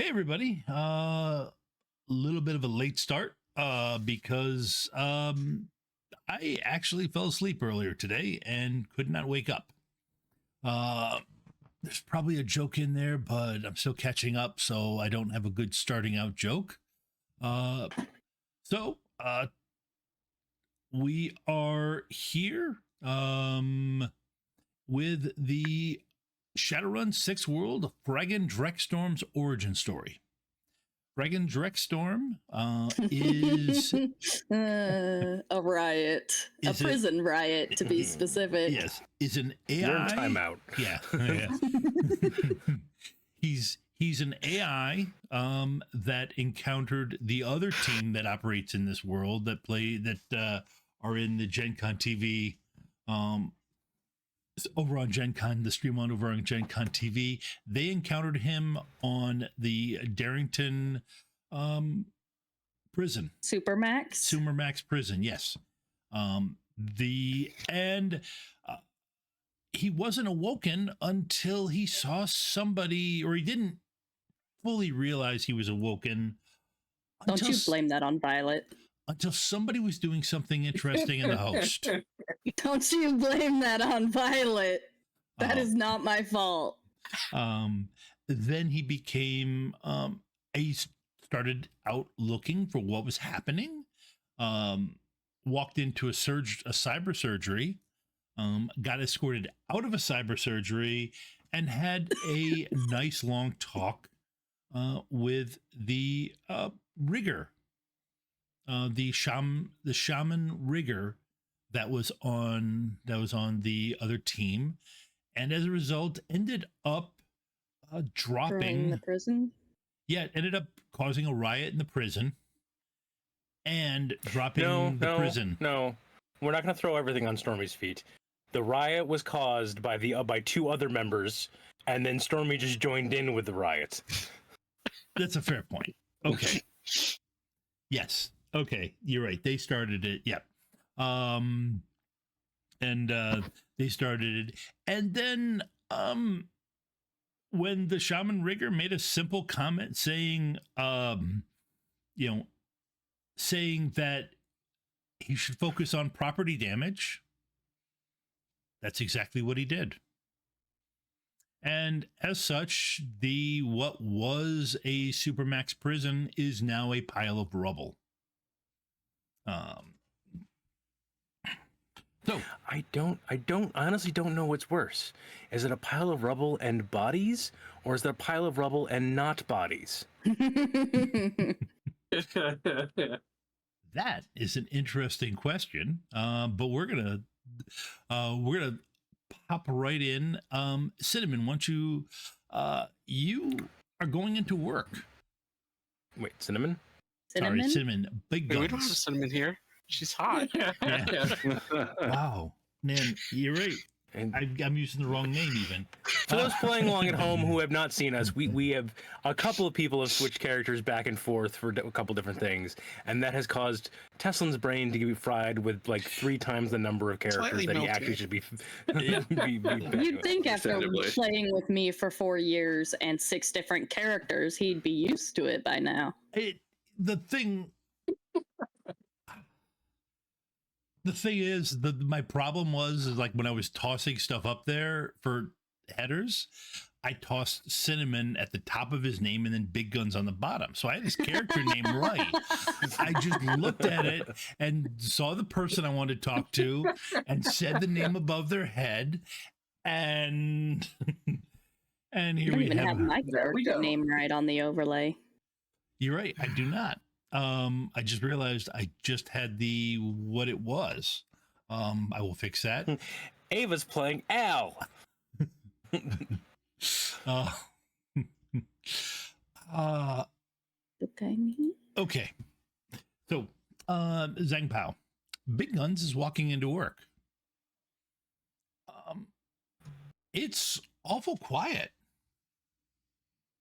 Hey everybody. Little bit of a late start because I actually fell asleep earlier today and could not wake up. There's probably a joke in there, but I'm still catching up, so I don't have a good starting out joke. So we are here with the Shadowrun 6 World Fragging Drekstorm's origin story. Fragging Drekstorm is a riot, a prison riot to be specific. Yes, is an AI. You're in timeout. Yeah, he's an AI that encountered the other team that operates in this world that are in the Gen Con TV over on Gen Con, the stream on over on Gen Con TV. They encountered him on the Darrington prison. Supermax prison, yes. He wasn't awoken until he saw somebody, or he didn't fully realize he was awoken. Don't you blame that on Violet. Until somebody was doing something interesting in the host. Don't you blame that on Violet. That is not my fault. Then he became, he started out looking for what was happening, walked into a cyber surgery, got escorted out of a cyber surgery, and had a nice long talk with the rigger. The shaman rigger that was on the other team, and as a result ended up dropping the prison. Yeah, it ended up causing a riot in the prison and dropping the prison. No, we're not going to throw everything on Stormy's feet. The riot was caused by by two other members, and then Stormy just joined in with the riot. That's a fair point. Okay. Yes. Okay, you're right. They started it. Yep. They started it. And then when the shaman rigger made a simple comment saying that he should focus on property damage, that's exactly what he did. And as such, what was a Supermax prison is now a pile of rubble. So I honestly don't know what's worse. Is it a pile of rubble and bodies, or is it a pile of rubble and not bodies? That is an interesting question. But we're gonna pop right in. Cinnamon, once you are going into work. Wait, Cinnamon? Sorry, Cinnamon. Big guns. We don't have Cinnamon here. She's hot. Yeah. Wow, man, you're right. And I'm using the wrong name even. For those playing along at home who have not seen us, we have a couple of people have switched characters back and forth for a couple different things, and that has caused Teslan's brain to be fried with like 3 times the number of characters that he actually should be. You'd think after playing with me for 4 years and 6 different characters, he'd be used to it by now. The thing is, my problem is like when I was tossing stuff up there for headers, I tossed Cinnamon at the top of his name and then Big Guns on the bottom. So I had his character name right. I just looked at it and saw the person I wanted to talk to and said the name above their head. And here we have my character name right on the overlay. You're right. I do not. I just realized I just had what it was. I will fix that. Ava's playing Al. Okay. So, Xangpow. Big Guns is walking into work. It's awful quiet.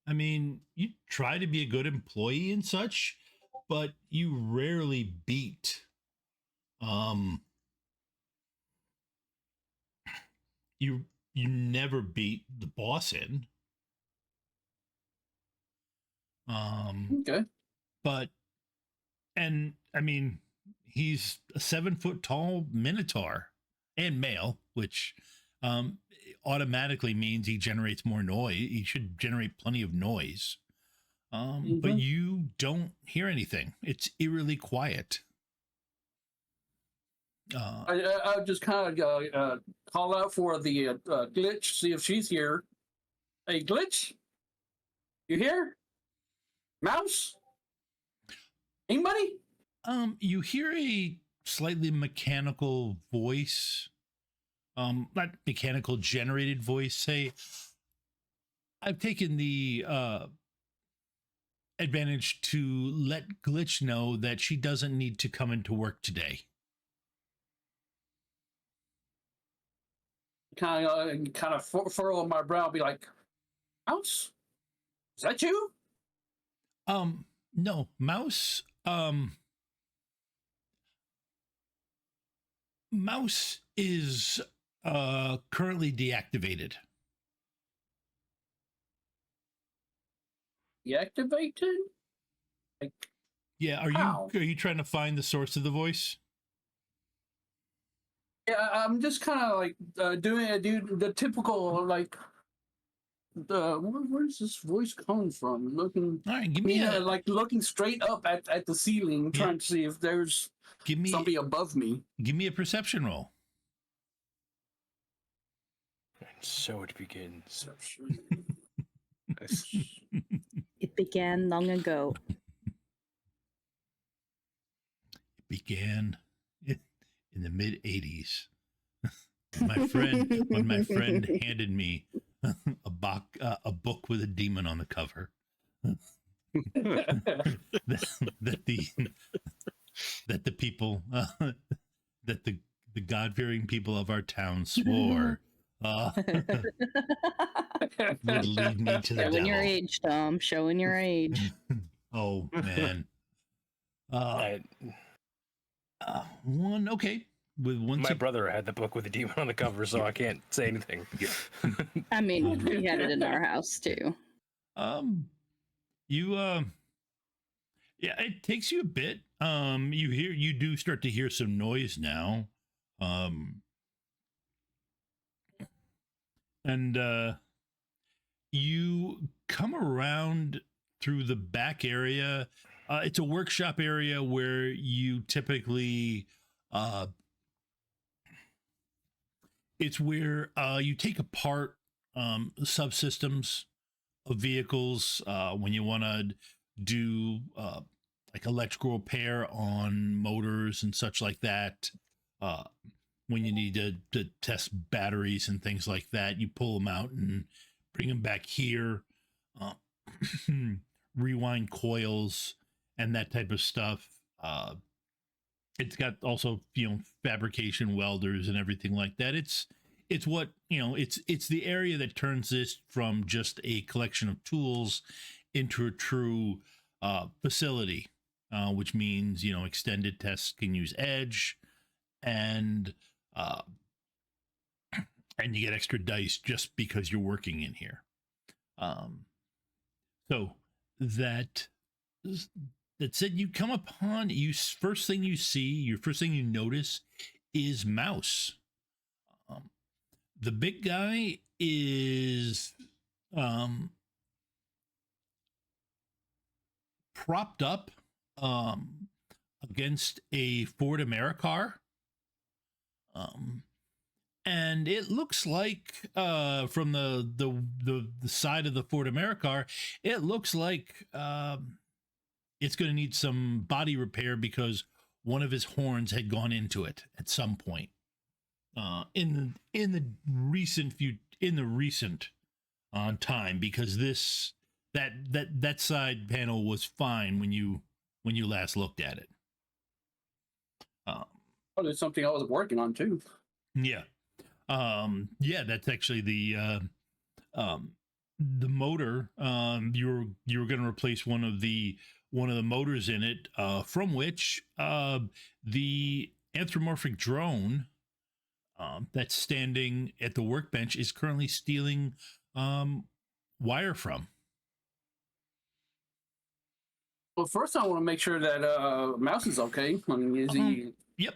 I mean, you try to be a good employee and such, but you rarely beat you never beat the boss in. Okay. But, and I mean, he's a 7 foot tall minotaur and male, which automatically means he generates more noise. He should generate plenty of noise. But you don't hear anything. It's eerily quiet. I just kind of call out for the glitch, see if she's here. Hey, glitch, you here? Mouse? Anybody? You hear a slightly mechanical voice, not mechanical generated voice, say, I've taken the advantage to let Glitch know that she doesn't need to come into work today. Kind of furrow my brow, be like, Mouse? Is that you? No, Mouse, Mouse is currently deactivated. Deactivated? Like, Yeah, how? Are you trying to find the source of the voice? Yeah, I'm just kind of like doing the typical like where's this voice coming from? Looking, All right, give me like looking straight up at the ceiling, trying to see if there's somebody above me. Give me a perception roll. And so it begins. It began long ago. It began in the mid '80s. when my friend handed me a book with a demon on the cover. that the people that the God-fearing people of our town swore would lead me to the devil. Showing your age, Tom. Showing your age. Oh man. One okay. With one. My brother had the book with the demon on the cover, so I can't say anything. I mean, we had it in our house too. Yeah, it takes you a bit. You do start to hear some noise now. And you come around through the back area. It's a workshop area where you typically it's where you take apart subsystems of vehicles when you want to do like electrical repair on motors and such like that. When you need to test batteries and things like that, you pull them out and bring them back here, rewind coils and that type of stuff. It's got also, fabrication welders and everything like that. It's what, it's the area that turns this from just a collection of tools into a true facility, which means, extended tests can use edge and you get extra dice just because you're working in here. So that said, you come upon first thing you notice is Mouse. The big guy is propped up against a Ford Americar. And it looks like from the side of the Ford Americar, it looks like it's going to need some body repair because one of his horns had gone into it at some point in the recent time, because that side panel was fine when you last looked at it. Oh, there's something I was working on too. Yeah. That's actually the motor. You were going to replace one of the motors in it, from which the anthropomorphic drone that's standing at the workbench is currently stealing wire from. Well, first I want to make sure that Mouse is okay. I mean, is he? Yep.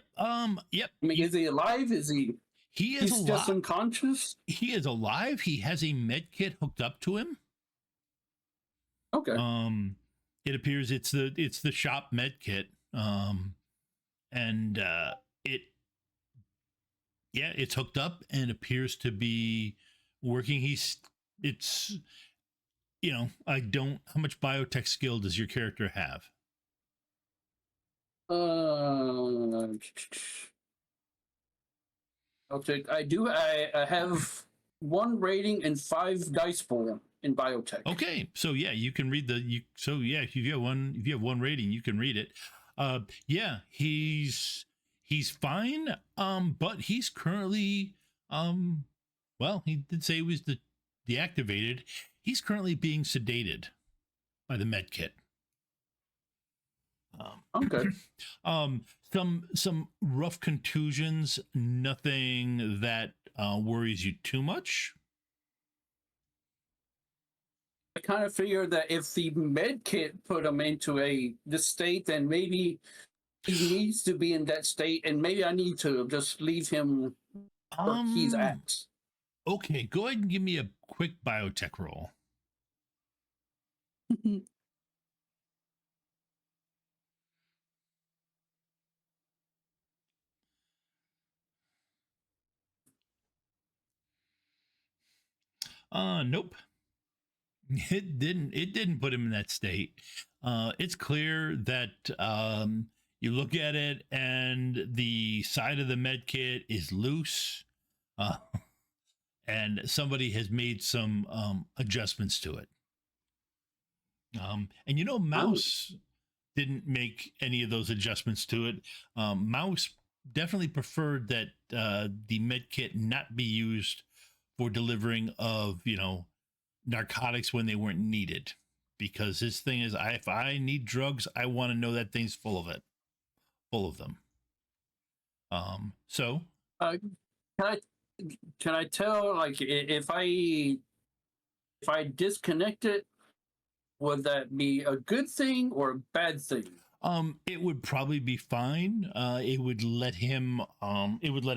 Yep. I mean, is he alive? Is he? He is He's alive. just unconscious. He is alive. He has a med kit hooked up to him. Okay. It appears it's the shop med kit. And it's hooked up and appears to be working. How much biotech skill does your character have? I have 1 rating and 5 dice pool in biotech. Okay, so yeah, you can read if you have one rating, you can read it. He's fine, but he's currently he did say he was deactivated. He's currently being sedated by the med kit. Okay. Some rough contusions, nothing that worries you too much. I kind of figured that if the med kit put him into this state, then maybe he needs to be in that state, and maybe I need to just leave him where he's at. Okay, go ahead and give me a quick biotech roll. Nope. It didn't put him in that state. It's clear that you look at it and the side of the med kit is loose, and somebody has made some adjustments to it. And Mouse didn't make any of those adjustments to it. Mouse definitely preferred that the med kit not be used for delivering of narcotics when they weren't needed, because his thing is, if I need drugs, I want to know that thing's full of them. So can I tell, like, if I disconnect it, would that be a good thing or a bad thing? It would probably be fine. It would let him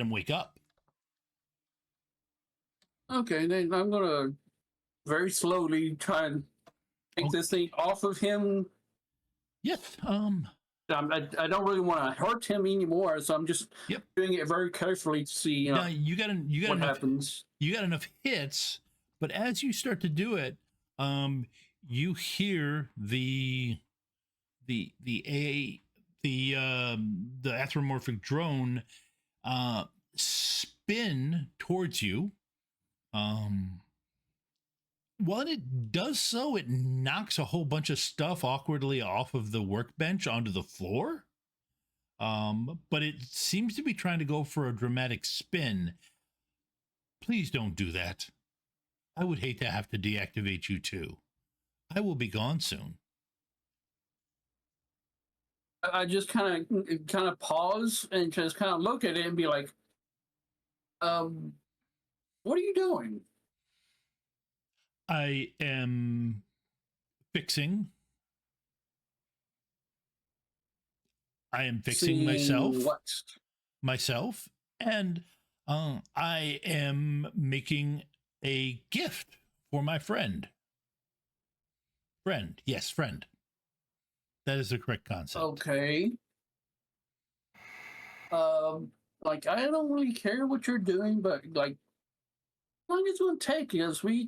wake up. Okay, then I'm gonna very slowly try and take this thing off of him. Yes. I don't really want to hurt him anymore, so I'm just doing it very carefully to see now, you got what enough, happens. You got enough hits, but as you start to do it, you hear the anthropomorphic drone spin towards you. While it does so, it knocks a whole bunch of stuff awkwardly off of the workbench onto the floor. But it seems to be trying to go for a dramatic spin. Please don't do that. I would hate to have to deactivate you too. I will be gone soon. I just kind of pause and just kind of look at it and be like, what are you doing? I am fixing. Seeing myself, and I am making a gift for my friend. Yes, friend. That is the correct concept. Okay. Like, I don't really care what you're doing, but like, how long it's gonna take us? We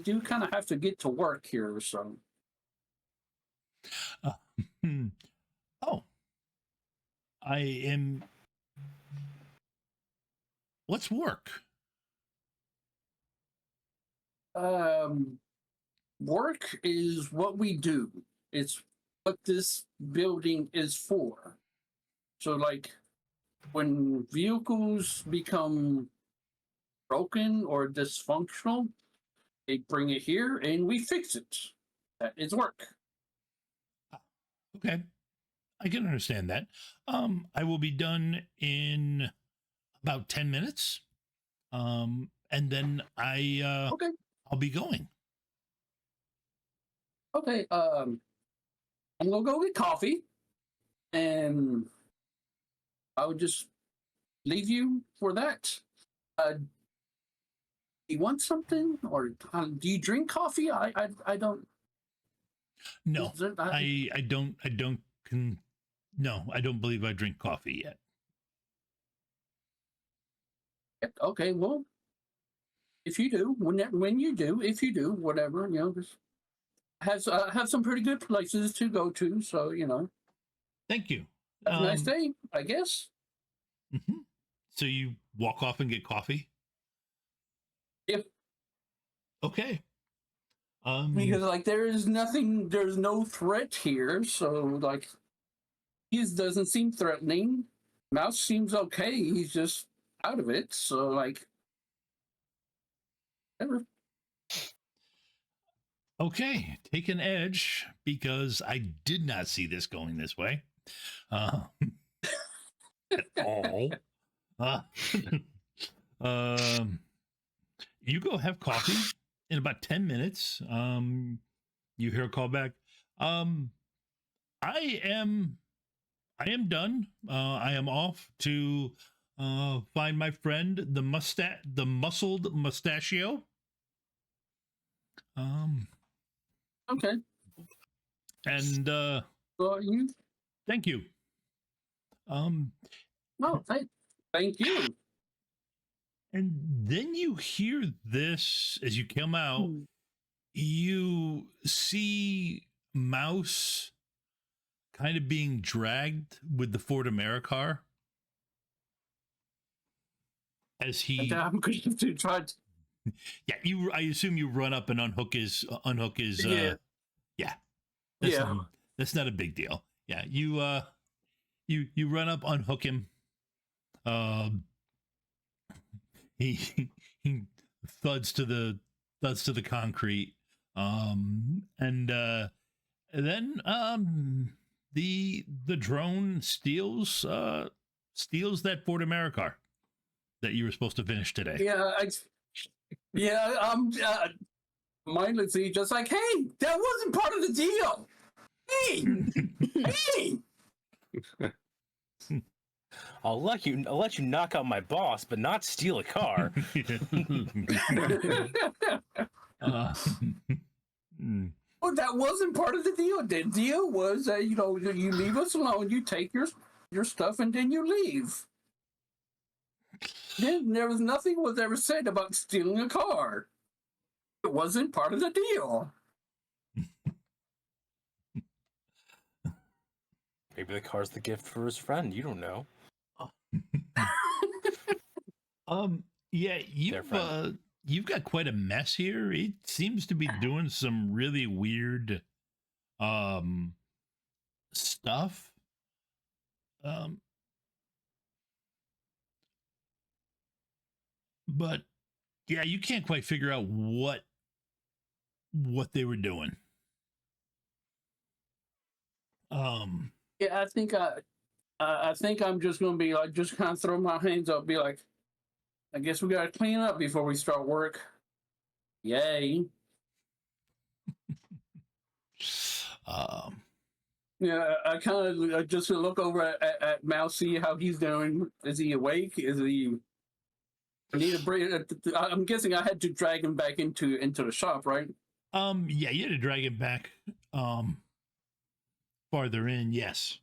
do kind of have to get to work here, so. Oh, I am. What's work? Work is what we do. It's what this building is for. So, like, when vehicles become broken or dysfunctional, they bring it here and we fix it. That is work. Okay, I can understand that. I will be done in about 10 minutes. And then I'll be going. Okay. I'm gonna go get coffee, and I would just leave you for that. Do you want something, or do you drink coffee? I don't. No, I don't. No, I don't believe I drink coffee yet. Okay, well, if you do, when you do, if you do, whatever, just have some pretty good places to go to. So Thank you. have a nice day, I guess. Mm-hmm. So you walk off and get coffee? Yep. Okay. Because there's no threat here, so he doesn't seem threatening. Mouse seems okay. He's just out of it, so whatever. Okay, take an edge because I did not see this going this way at all. You go have coffee in about 10 minutes. You hear a call back. I am done. I am off to find my friend the muscled mustachio. Okay. And you. Thank you. No, thank you. And then you hear this as you come out. You see Mouse kind of being dragged with the Ford Americar as he. And I'm going to try to. Yeah, I assume you run up and unhook his. Yeah. Yeah. Yeah. That's not a big deal. Yeah, you run up, unhook him. He thuds to the concrete. And then the drone steals that Ford Americar that you were supposed to finish today. Yeah, mindlessly just like, hey, that wasn't part of the deal. Hey. I'll let you knock out my boss, but not steal a car. Well, that wasn't part of the deal. The deal was that you leave us alone, you take your stuff, and then you leave. Then there was nothing was ever said about stealing a car. It wasn't part of the deal. Maybe the car's the gift for his friend. You don't know. Yeah, you've got quite a mess here. It seems to be doing some really weird stuff. But yeah, you can't quite figure out what they were doing. Yeah, I think I'm just gonna be just kind of throw my hands up, be like, I guess we gotta clean up before we start work. Yay. Yeah, I kind of just look over at Mouse, see how he's doing. Is he awake? Is he? I need a break. I'm guessing I had to drag him back into the shop, right? Yeah, you had to drag him back farther in, yes.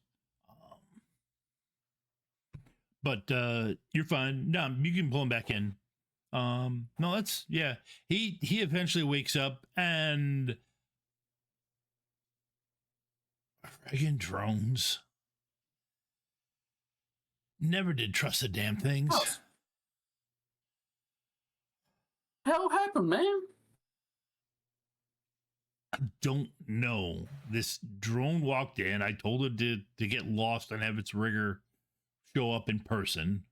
But you're fine. No, you can pull him back in. No, that's yeah. He eventually wakes up and friggin' drones. Never did trust the damn things. Oh. Hell happened, man? I don't know. This drone walked in. I told it to get lost and have its rigger show up in person.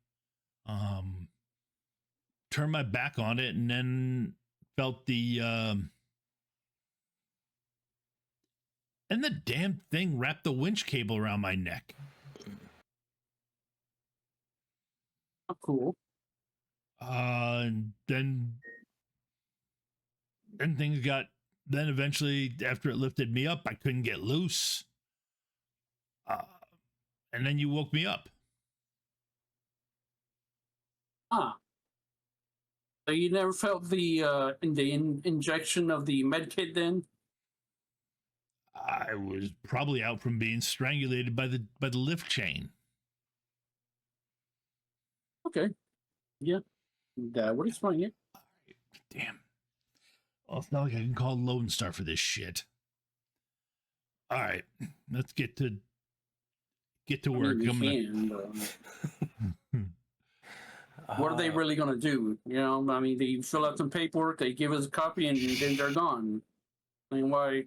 Turned my back on it and then felt the and the damn thing wrapped the winch cable around my neck. Oh, cool. And then things got. Then eventually, after it lifted me up, I couldn't get loose. And then you woke me up. So you never felt the injection of the med kit then? I was probably out from being strangulated by the lift chain. Okay. Yeah. That would explain it. Damn. Well, it's not like I can call Lone Star for this shit. All right, let's get to work. I mean, what are they really going to do? You know, I mean, they fill out some paperwork, they give us a copy, and then they're gone. I mean, why?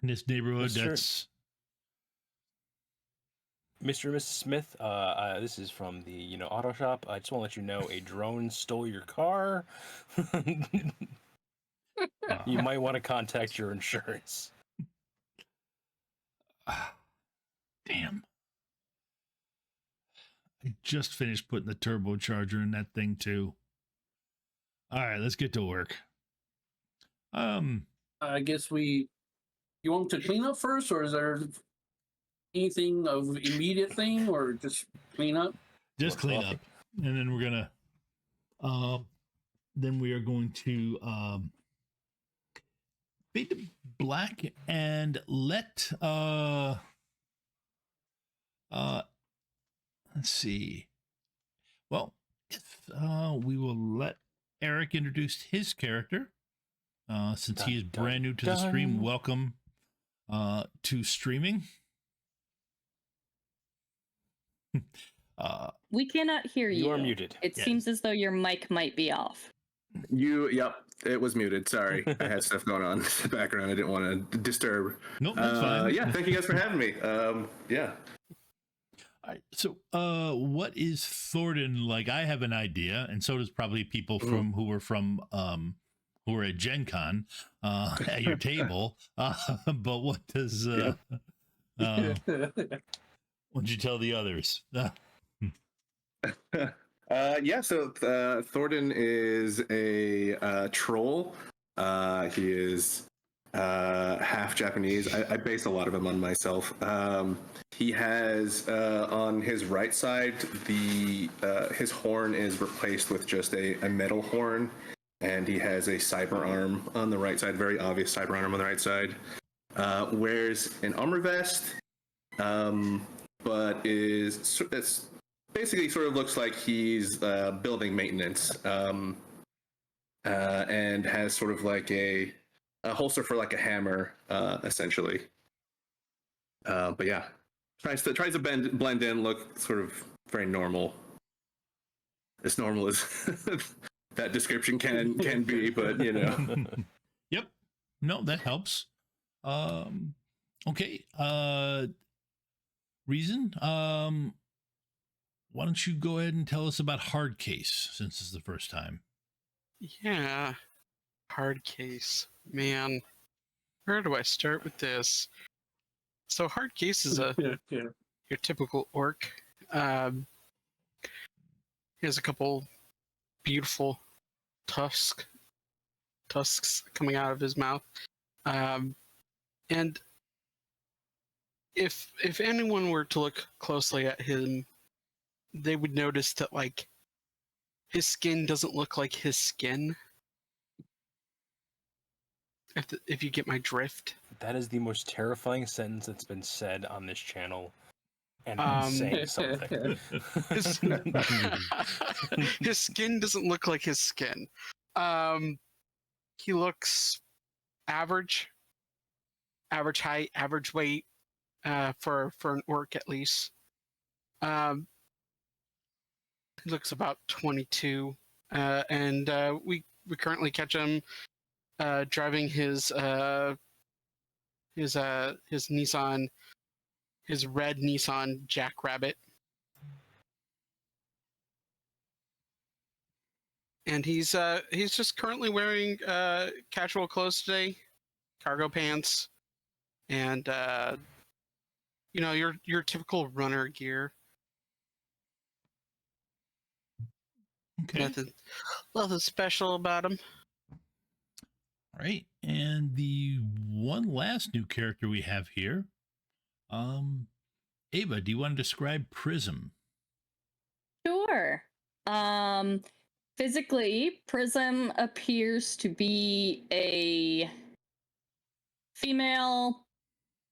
In this neighborhood, Mr. that's... Mr. and Mrs. Smith, this is from the auto shop. I just want to let you know a drone stole your car. You might want to contact your insurance. Damn. I just finished putting the turbocharger in that thing too. All right, let's get to work. I guess you want to clean up first, or is there anything of immediate thing, or just clean up? Just clean up, and then we're gonna then we are going to fade to black and let let's see. Well, we will let Eric introduce his character since he is brand new to the stream. Welcome to streaming. We cannot hear you. You are muted. It seems as though your mic might be off. Yep, it was muted. Sorry, I had stuff going on in the background. I didn't want to disturb. Nope, that's fine. Yeah, thank you guys for having me. Yeah. All right, so what is Thornton like? I have an idea, and so does probably people who were at Gen Con at your table. But what does why don't you tell the others? So Thornton is a troll. He is half Japanese. I base a lot of him on myself. He has on his right side, his horn is replaced with just a metal horn, and he has a cyber arm on the right side, very obvious cyber arm on the right side. Wears an armor vest, but it's basically sort of looks like he's building maintenance, and has sort of like a holster for like a hammer, essentially. But yeah, tries to blend in, look sort of very normal, as normal as that description can be. But Yep. No, that helps. Okay. Reason. Why don't you go ahead and tell us about Hard Case, since it's the first time? Yeah, Hard Case. Man, where do I start with this? So Hard Case is your typical orc. He has a couple beautiful tusks coming out of his mouth. And if anyone were to look closely at him, they would notice that, like, his skin doesn't look like his skin. If you get my drift. That is the most terrifying sentence that's been said on this channel. And I'm saying something. His skin doesn't look like his skin. He looks average height, average weight, for an orc at least. He looks about 22, and we currently catch him driving his Nissan, his red Nissan Jackrabbit, and he's just currently wearing casual clothes today, cargo pants, and your typical runner gear. Okay. Nothing special about him. All right. And the one last new character we have here, Ava, do you want to describe Prism? Sure. Physically, Prism appears to be a female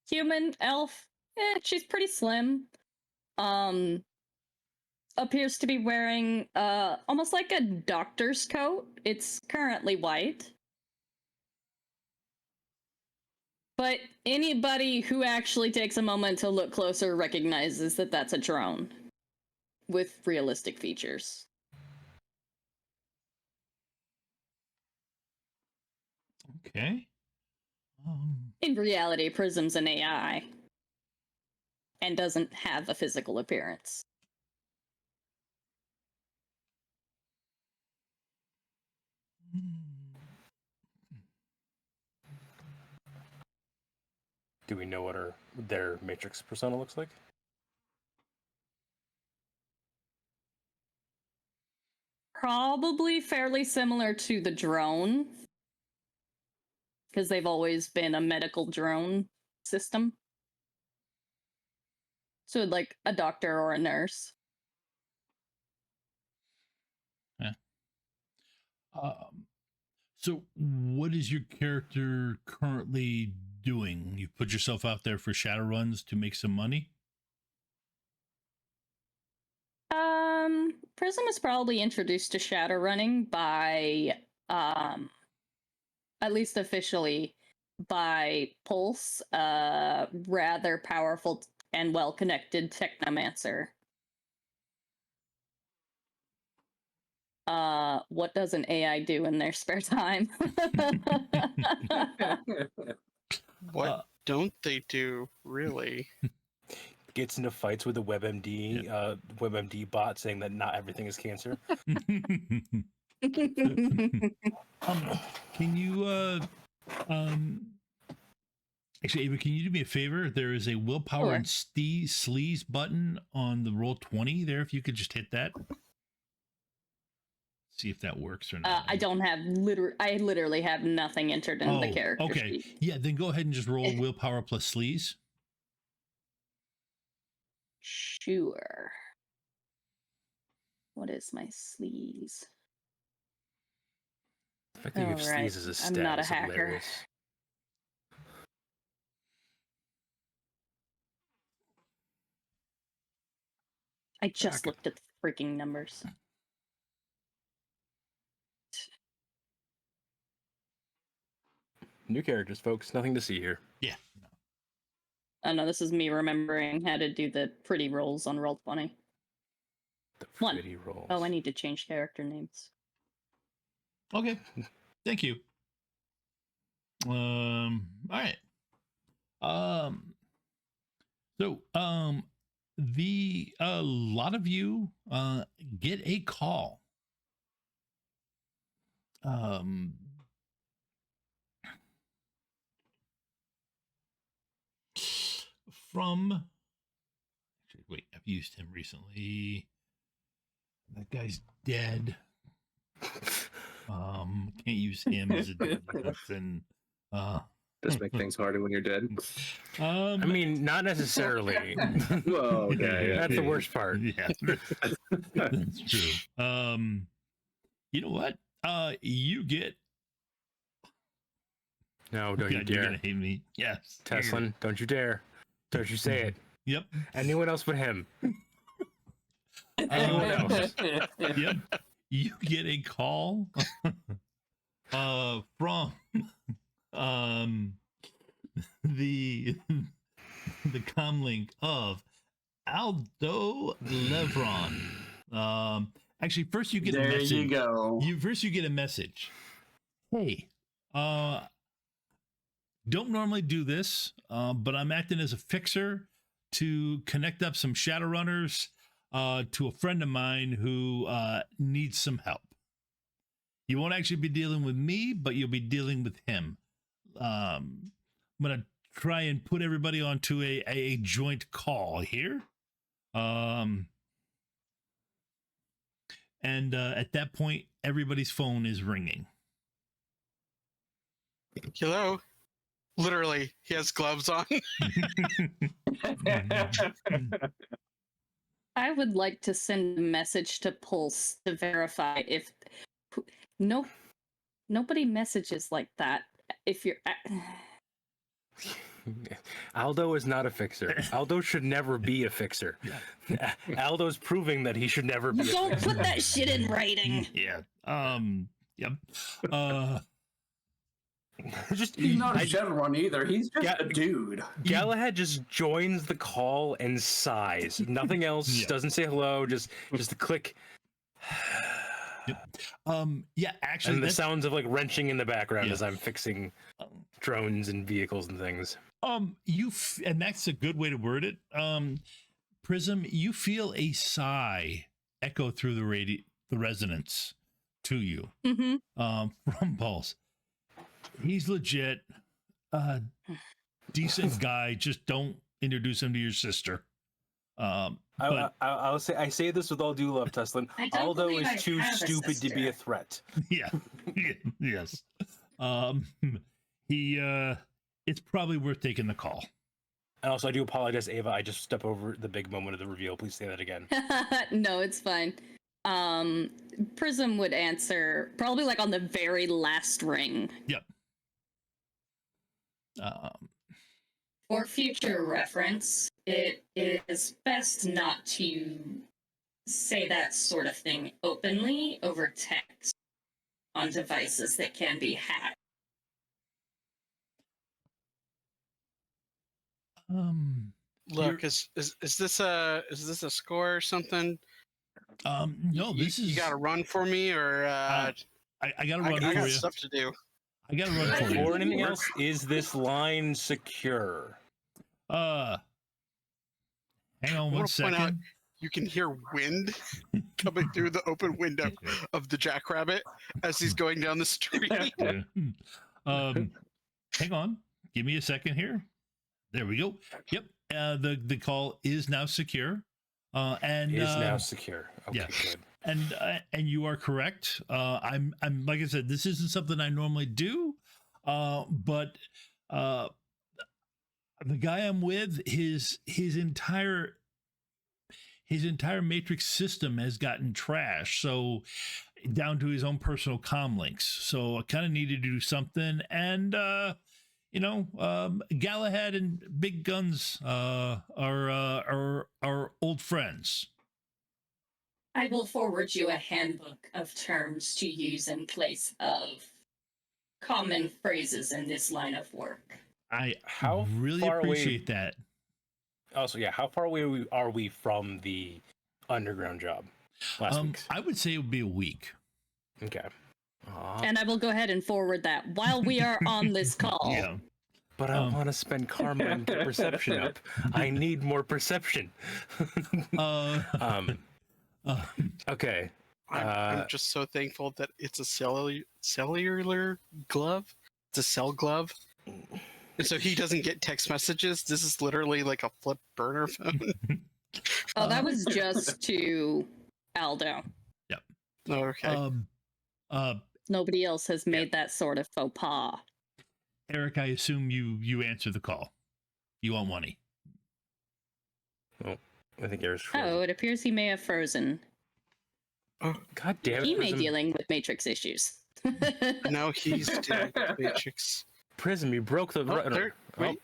human elf. She's pretty slim. Appears to be wearing almost like a doctor's coat. It's currently white. But anybody who actually takes a moment to look closer recognizes that that's a drone with realistic features. Okay. In reality, Prism's an AI and doesn't have a physical appearance. Do we know what their Matrix persona looks like? Probably fairly similar to the drone, because they've always been a medical drone system. So like a doctor or a nurse. Yeah. So what is your character currently doing? You put yourself out there for Shadowruns to make some money? Prism was probably introduced to Shadowrunning by, at least officially, by Pulse, a rather powerful and well-connected technomancer. What does an AI do in their spare time? What don't they do, really? Gets into fights with a WebMD bot saying that not everything is cancer. Can you actually, Ava, can you do me a favor? There is a willpower and sleaze button on the Roll20 there. If you could just hit that. See if that works or not. I don't have I literally have nothing entered in the character okay. sheet. Yeah, then go ahead and just roll willpower plus sleaze. Sure. What is my sleaze? The fact that you have sleaze as a stat I'm not a is hacker. hilarious. I just looked at the freaking numbers. New characters, folks. Nothing to see here. Yeah. Oh no, this is me remembering how to do the pretty rolls on Roll20. The One. pretty rolls. Oh, I need to change character names. Okay. Thank you. All right. So the a lot of you get a call. From actually, wait, I've used him recently. That guy's dead. Can't use him as a dead person. Does make things harder when you're dead. I mean, not necessarily. Well, okay, That's the worst part. Yeah, that's true. You know what? You get. No, don't you God, dare. you're gonna hate me. Yes, Tesla, don't you dare. Don't you say it. Yep. Anyone else but him. Anyone else. Yep. You get a call from the comlink of Aldo Levron. Actually, first you get a message. There you go. First you get a message. Hey, don't normally do this, but I'm acting as a fixer to connect up some Shadowrunners to a friend of mine who needs some help. You won't actually be dealing with me, but you'll be dealing with him. I'm going to try and put everybody onto a joint call here. And at that point, everybody's phone is ringing. Hello? Literally, he has gloves on. I would like to send a message to Pulse to verify if nobody messages like that. If you're Aldo is not a fixer. Aldo should never be a fixer. Aldo's proving that he should never be. don't put that shit in writing. Yeah. Yep. He's not a Shadowrun either. He's just a dude. Galahad just joins the call and sighs. Nothing else. Yeah. Doesn't say hello. Just a click. Yeah, actually, And the sounds of like wrenching in the background Yeah. as I'm fixing drones and vehicles and things. and that's a good way to word it. Prism, you feel a sigh echo through the resonance to you. Mm-hmm. From Pulse. He's legit, decent guy. Just don't introduce him to your sister. But I'll say I say this with all due love, Teslin. I don't Aldo believe I is too have a stupid to be sister. a threat. yeah, yes. It's probably worth taking the call. And also, I do apologize, Ava. I just stepped over the big moment of the reveal. Please say that again. No, it's fine. Prism would answer probably like on the very last ring. Yep. For future reference, it is best not to say that sort of thing openly over text on devices that can be hacked. Look, is this a score or something? No, this is. You got to run for me, or I got to run I for got you. stuff to do. I got to run for Or you. anything else, is this line secure? Hang on I one want to point out second. you can hear wind coming through the open window of the jackrabbit as he's going down the street. Yeah. Hang on. Give me a second here. There we go. Yep. The call is now secure. And Is now secure. Okay, yeah. good. And you are correct. I'm like I said, this isn't something I normally do. But the guy I'm with, his entire matrix system has gotten trashed. So down to his own personal comm links. So I kind of needed to do something. And Galahad and Big Guns are old friends. I will forward you a handbook of terms to use in place of common phrases in this line of work. I How really far away- appreciate that. Also, yeah, how far away are we from the underground job last week? I would say it would be a week. Okay. Aw, And I will go ahead and forward that while we are on this call. Yeah. but I want to spend karma and get perception up. I need more perception. Okay. I'm just so thankful that it's a cellular glove. It's a cell glove. And so he doesn't get text messages. This is literally like a flip burner phone. Oh, that was just to Aldo. Oh, okay. Nobody else has made that sort of faux pas. Eric, I assume you answer the call. You want money? I think there's. Oh, it appears he may have frozen. God damn it. He may Prism. dealing with Matrix issues. Now he's dealing with Matrix. Prism, you broke the. Oh, there, wait.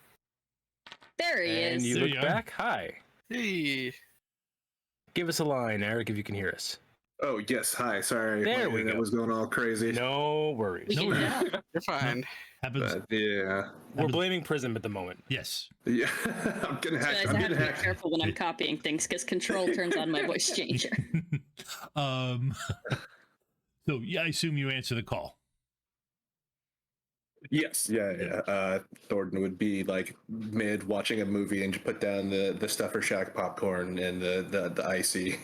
There he and is. you There look you are. back. Hi. Hey. Give us a line, Eric, if you can hear us. Oh yes, hi. Sorry, There my we internet go. was going all crazy. No worries. We No, can we're- tell. You're fine. Happens. Yeah, We're blaming Prism at the moment. Yes. yeah. I'm getting So hacked. guys, I'm I have getting to be hacked. careful when I'm copying things because Control turns on my voice changer. So yeah, I assume you answer the call. Yes, yeah. Thornton would be like mid watching a movie and just put down the Stuffer Shack popcorn and the icy,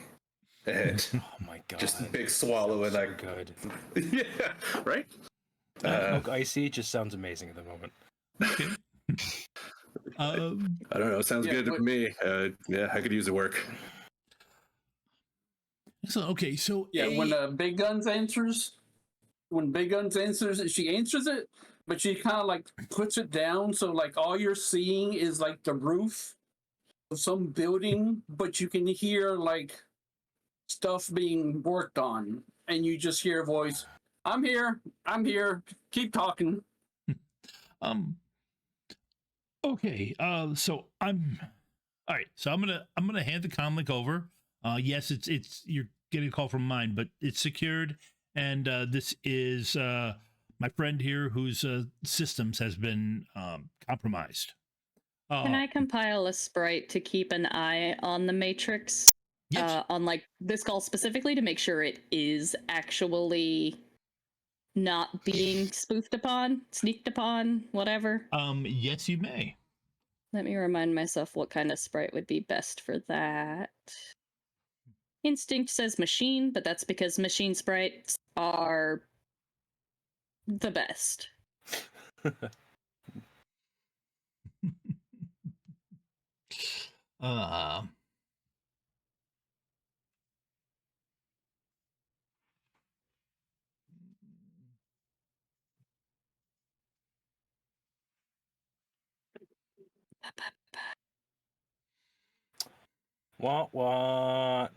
and Oh my god. just a big swallow and so like good. yeah, right. Coke Icy just sounds amazing at the moment. Okay. I don't know. It sounds Yeah, good to what- me. Yeah, I could use the work. So okay, so Yeah, a- when Big Guns answers, she answers it, but she kind of like puts it down, so like all you're seeing is like the roof some building, but you can hear like stuff being worked on, and you just hear a voice. I'm here. Keep talking. Okay. So I'm all right. So I'm gonna hand the comlink over. Yes, it's you're getting a call from mine, but it's secured, and this is my friend here whose systems has been compromised. Can I compile a sprite to keep an eye on the Matrix? Yes. On like this call specifically to make sure it is actually not being spoofed upon, sneaked upon, whatever. Yes, you may. Let me remind myself what kind of sprite would be best for that. Instinct says machine, but that's because machine sprites are the best. uh What? Wow.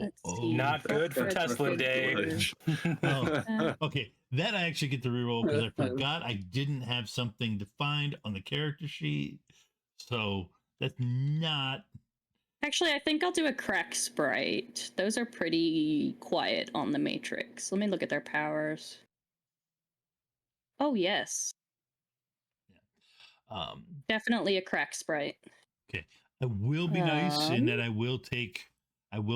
Let's see. Not good for Tesla Day. Oh, okay, that I actually get to reroll because I forgot I didn't have something defined on the character sheet. So that's not. Actually, I think I'll do a crack sprite. Those are pretty quiet on the Matrix. Let me look at their powers. Oh, yes. Definitely a crack sprite. Okay, I will be nice in that I will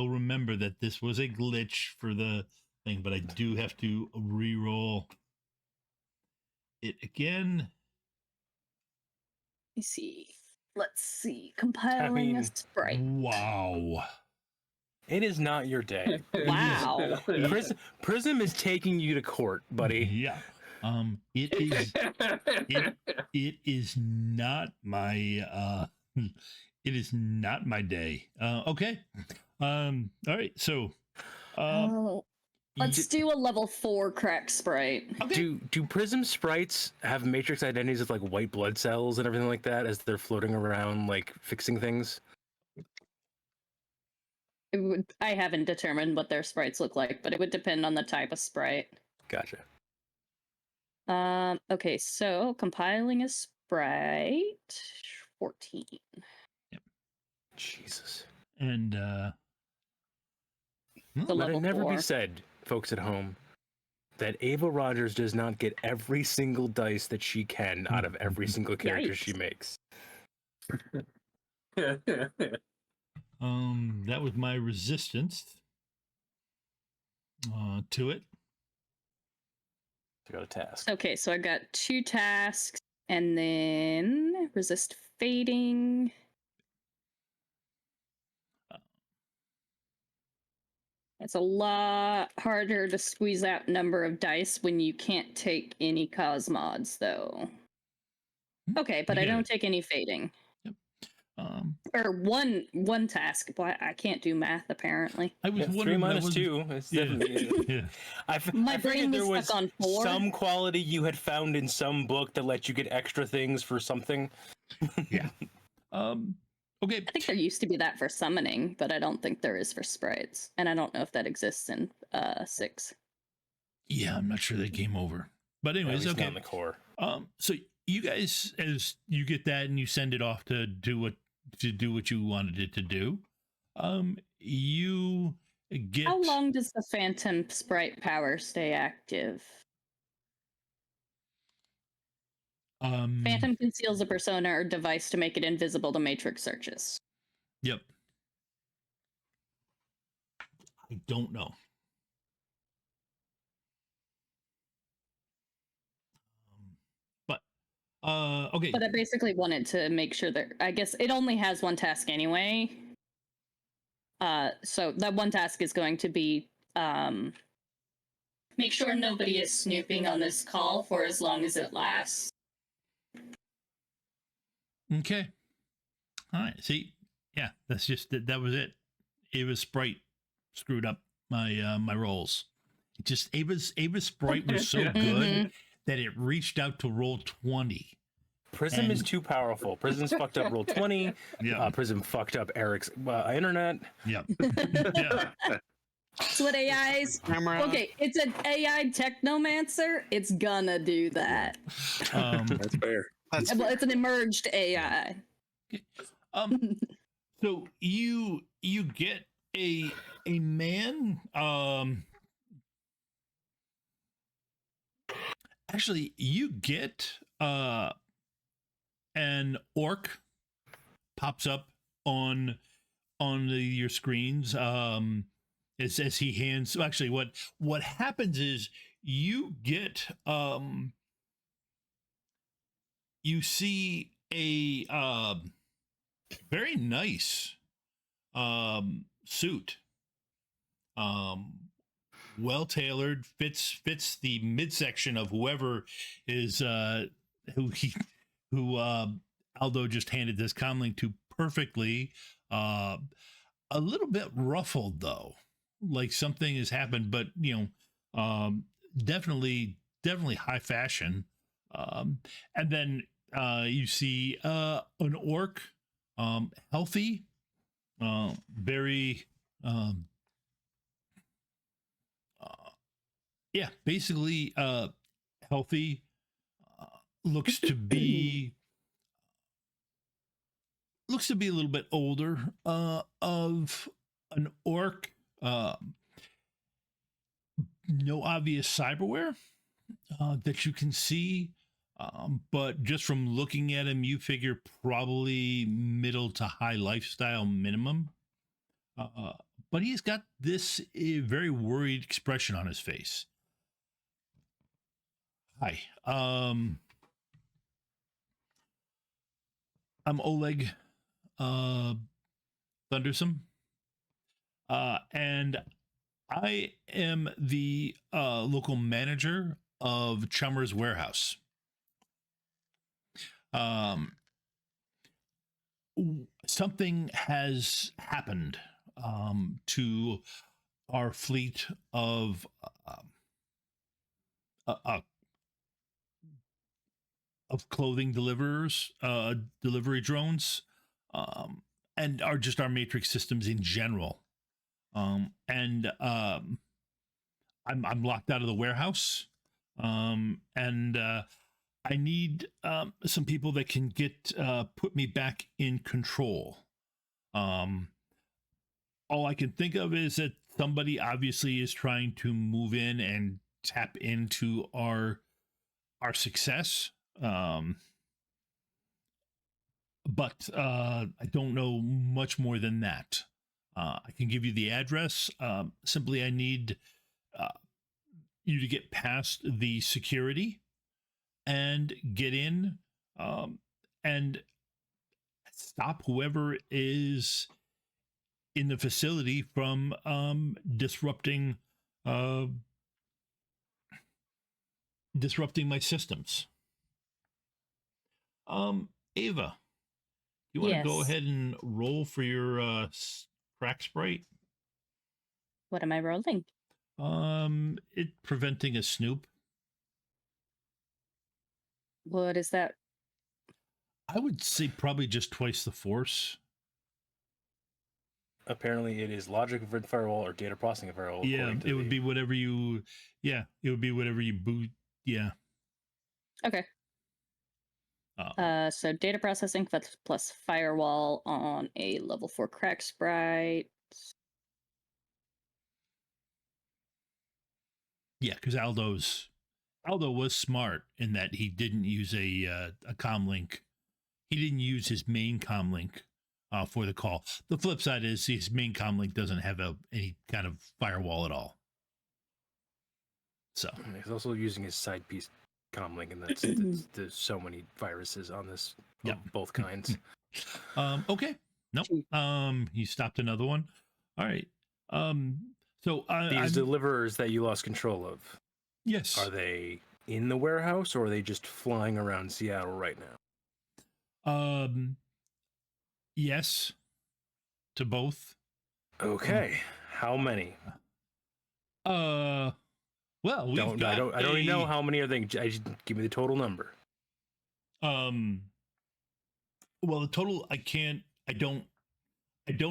remember that this was a glitch for the thing, but I do have to re-roll it again. Let's see. Compiling a sprite. Wow. It is not your day. Wow. Prism is taking you to court, buddy. Yeah. It is. It is not my. It is not my day. Okay. All right. So. Let's do a level 4 crack sprite. Okay. Do Prism sprites have matrix identities of like white blood cells and everything like that as they're floating around like fixing things? I haven't determined what their sprites look like, but it would depend on the type of sprite. Gotcha. Okay, so compiling a sprite 14. Yep. Jesus. And The Let it level never 4. be said, folks at home, that Ava Rogers does not get every single dice that she can out of every single character she makes. that was my resistance to it. I got a task. Okay, so I got 2 tasks and then resist fading. It's a lot harder to squeeze out number of dice when you can't take any cosmods, though. Okay, but I don't take any fading. Yep. Or one task. Why I can't do math apparently. I was 3 wondering. minus 2. It's definitely. Yeah. My I brain figured there was was stuck on 4. some quality you had found in some book that let you get extra things for something. Yeah. Okay. I think there used to be that for summoning, but I don't think there is for sprites, and I don't know if that exists in 6. Yeah, I'm not sure that came over. But anyways, okay. On the core. So you guys, as you get that and you send it off to do what you wanted it to do, you get. How long does the phantom sprite power stay active? Phantom conceals a persona or device to make it invisible to matrix searches. Yep. I don't know. Okay. But I basically wanted to make sure that I guess it only has one task anyway. So that one task is going to be make sure nobody is snooping on this call for as long as it lasts. Okay. All right. See, yeah, that's just that was it. Ava's sprite screwed up my my rolls. Ava's sprite was so good that it reached out to roll 20 Prism is And- too powerful. Prism's fucked up roll 20. Yeah. Prism fucked up Eric's internet. Yeah. Yeah. That's what AI's. Camera. Okay, it's an AI technomancer. It's gonna do that. That's fair. That's Well, it's an emerged AI. So you get a man. Actually, you get an orc pops up on your screens. As he hands. Actually, what happens is you get you see a very nice suit, well tailored, fits the midsection of whoever is who Aldo just handed this comlink to perfectly. A little bit ruffled though, like something has happened, but definitely high fashion. And then you see an orc, healthy, very basically healthy, looks to be a little bit older, of an orc, no obvious cyberware that you can see, but just from looking at him, you figure probably middle to high lifestyle minimum. But he's got this very worried expression on his face. Hi, I'm Oleg Thundersome, and I am the local manager of Chummer's Warehouse. Something has happened to our fleet of clothing delivery drones, and our matrix systems in general. I'm locked out of the warehouse, and I need some people that can put me back in control. All I can think of is that somebody obviously is trying to move in and tap into our success. But I don't know much more than that. I can give you the address. Simply, I need you to get past the security and get in, and stop whoever is in the facility from disrupting my systems. Ava, you want to go Yes. ahead and roll for your crack sprite? What am I rolling? It preventing a snoop. What is that? I would say probably just twice the force. Apparently, it is logic of firewall or data processing of firewall. Yeah, it would be whatever you. Yeah, it would be whatever you boot. Yeah. Okay. So data processing plus firewall on a level 4 crack sprite. Yeah, because Aldo was smart in that he didn't use a comlink. He didn't use his main comlink for the call. The flip side is his main comlink doesn't have any kind of firewall at all. So he's also using his side piece comlink, and there's so many viruses on this. Yep. Both kinds. Okay. Nope. He stopped another one. All right. So these deliverers that you lost control of. Yes. Are they in the warehouse, or are they just flying around Seattle right now? Yes. To both. Okay. How many? Well, I don't even know how many are they. Just give me the total number. Well, the total I don't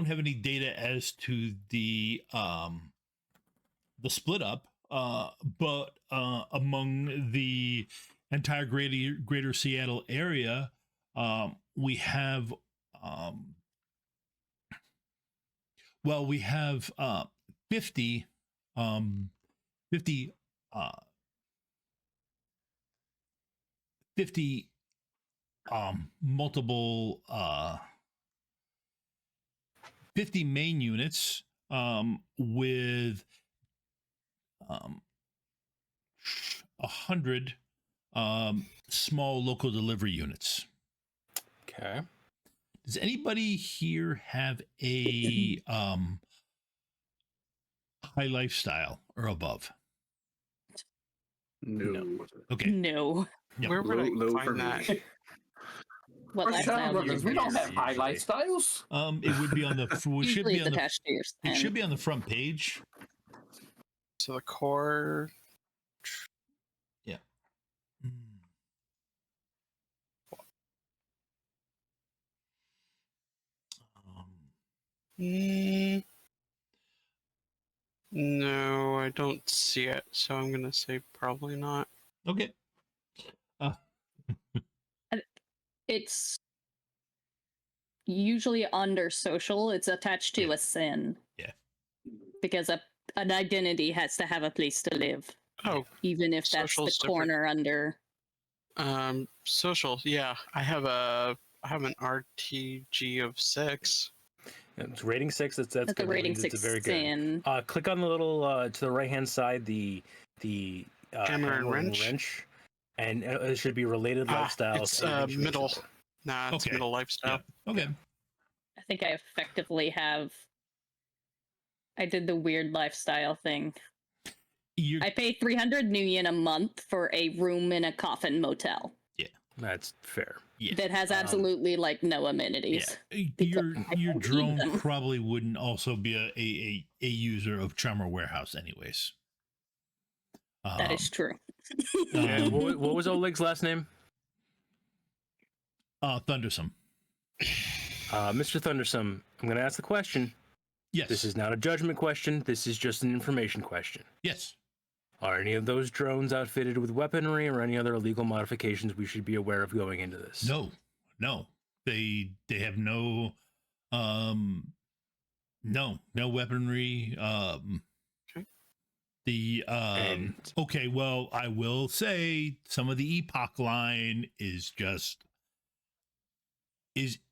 have any data as to the split up, but among the entire greater Seattle area, we have we have 50 50 50 multiple 50 main units with 100 small local delivery units. Okay. Does anybody here have a high lifestyle or above? No. Okay. No. Yep. Where would Low I for find me. that? What We're lifestyle do you Shadowrunners. We don't use? have high Usually. lifestyles. It would be on the should Usually be it's on the attached to your it should be on the front page. So the core. Yeah. Mm, no, I don't see it. So I'm gonna say probably not. Okay. It's usually under social. It's attached to Yeah. a sin. Yeah. Because an identity has to have a place to live, Oh, even if that's Social's the different. corner under. social. Yeah, I have an RTG of 6. It's rating 6. That's That's a good. rating It's 6 very good. sin. Click on the little to the right hand side, the Hammer and wrench? and it should be related lifestyles. It's and middle. choices. Nah, it's Okay. middle lifestyle. Yeah. Okay. I think I effectively have. I did the weird lifestyle thing. You're, I pay 300 new yen a month for a room in a coffin motel That's fair. yeah. that has absolutely like no amenities. Your I don't need drone them. probably wouldn't also be a user of Charmer Warehouse, anyways. That is true. And what was Oleg's last name? Thundersome. Mr. Thundersome, I'm going to ask the question. Yes. This is not a judgment question. This is just an information question. Yes. Are any of those drones outfitted with weaponry or any other illegal modifications we should be aware of going into this? No. They have no weaponry. Okay. Okay, well, I will say some of the Epoch line is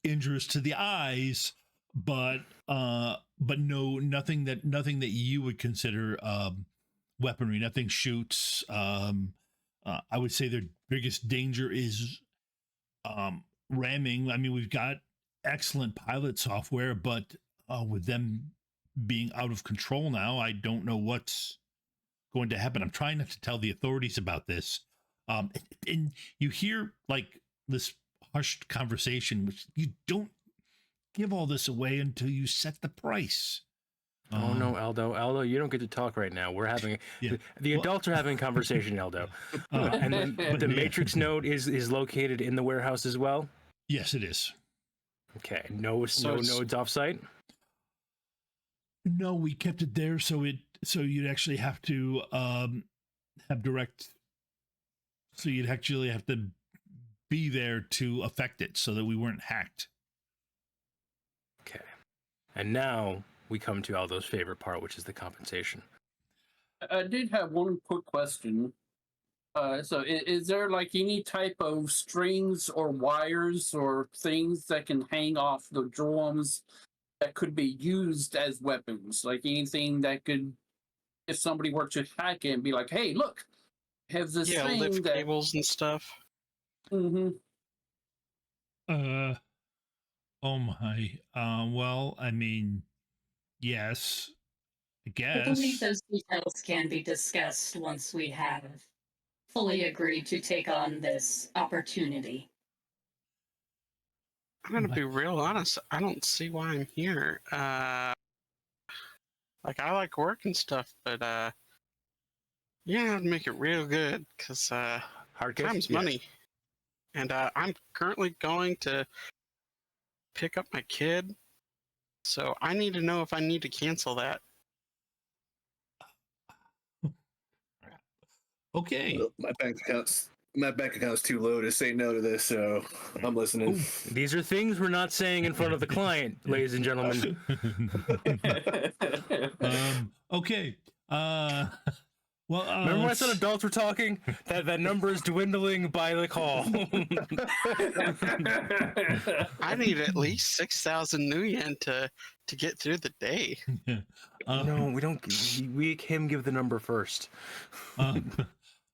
injurious to the eyes, but nothing that you would consider weaponry. Nothing shoots. I would say their biggest danger is ramming. I mean, we've got excellent pilot software, but with them being out of control now, I don't know what's going to happen. I'm trying not to tell the authorities about this. And you hear like this hushed conversation, which you don't give all this away until you set the price. Oh no, Aldo, you don't get to talk right now. We're having the adults are having a conversation, Aldo. And then the matrix node is located in the warehouse as well. Yes, it is. Okay, no So it's- nodes offsite. No, we kept it there so you'd actually have to have direct. So you'd actually have to be there to affect it, so that we weren't hacked. Okay, and now we come to Aldo's favorite part, which is the compensation. I did have one quick question. So is there like any type of strings or wires or things that can hang off the drums that could be used as weapons? Like anything that could, if somebody were to hack it and be like, hey, look, have this Yeah, thing lift that... cables and stuff. Mm-hmm. Oh my. Well, I mean, yes, I I believe guess. those details can be discussed once we have fully agreed to take on this opportunity. I'm gonna be real honest. I don't see why I'm here. Like I like work and stuff, but yeah, I'd make it real good because Hard case? time's Yes. money. And I'm currently going to pick up my kid. So I need to know if I need to cancel that. Okay. Well, my bank account's too low to say no to this, so I'm listening. These are things we're not saying in front of the client, ladies and gentlemen. Okay. Well, Remember when I said adults were talking? That number is dwindling by the call. I need at least 6,000 new yen to get through the day. No, we don't. We him give the number first.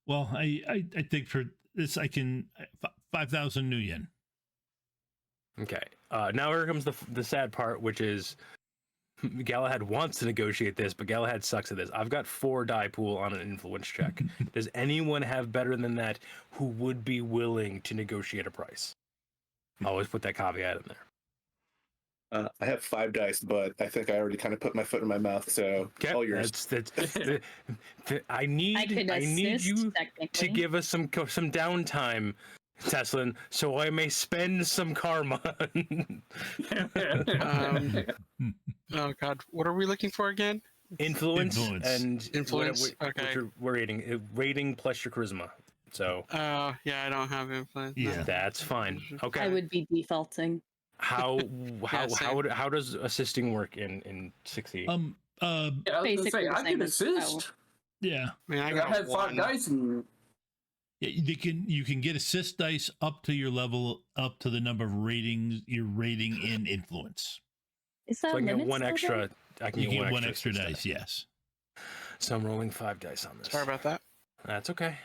Well, I think for this I can 5,000 new yen. Okay. Now here comes the sad part, which is Galahad wants to negotiate this, but Galahad sucks at this. I've got 4 die pool on an influence check. Does anyone have better than that who would be willing to negotiate a price? I always put that caveat in there. I have 5 dice, but I think I already kind of put my foot in my mouth, so all yours. I need you to technically. give us some downtime, Teslin, so I may spend some karma. Oh God, what are we looking for again? Influence. And Influence, okay. We're rating plus your charisma. So Yeah, I don't have influence. Yeah. that's fine. Okay. I would be defaulting. How same. how does assisting work in 60? Yeah, I was gonna Basically say, the I same can as assist. Yeah. I mean, I I got had 5 1. dice and Yeah, you can get assist dice up to your level, up to the number of ratings you're rating in influence. Is that So I can get limit one still extra. I can You get get one extra assist dice, yes. So I'm rolling 5 dice on this. Sorry about that. That's okay.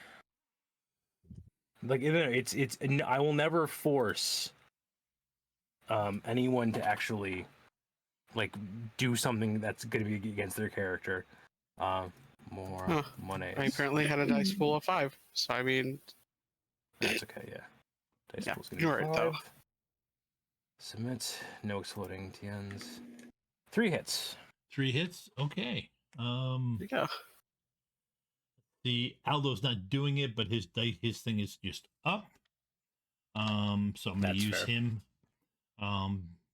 Like it's I will never force anyone to actually like do something that's going to be against their character. More Huh. money. I apparently had a dice pool of 5, so I mean, That's okay. Yeah. Dice Yeah, pool's gonna be you're right, though. 5. Submit. No exploding TNs. 3 hits. 3 hits. Okay. there you go. The Aldo's not doing it, but his thing is just up. So I'm gonna That's use fair. him.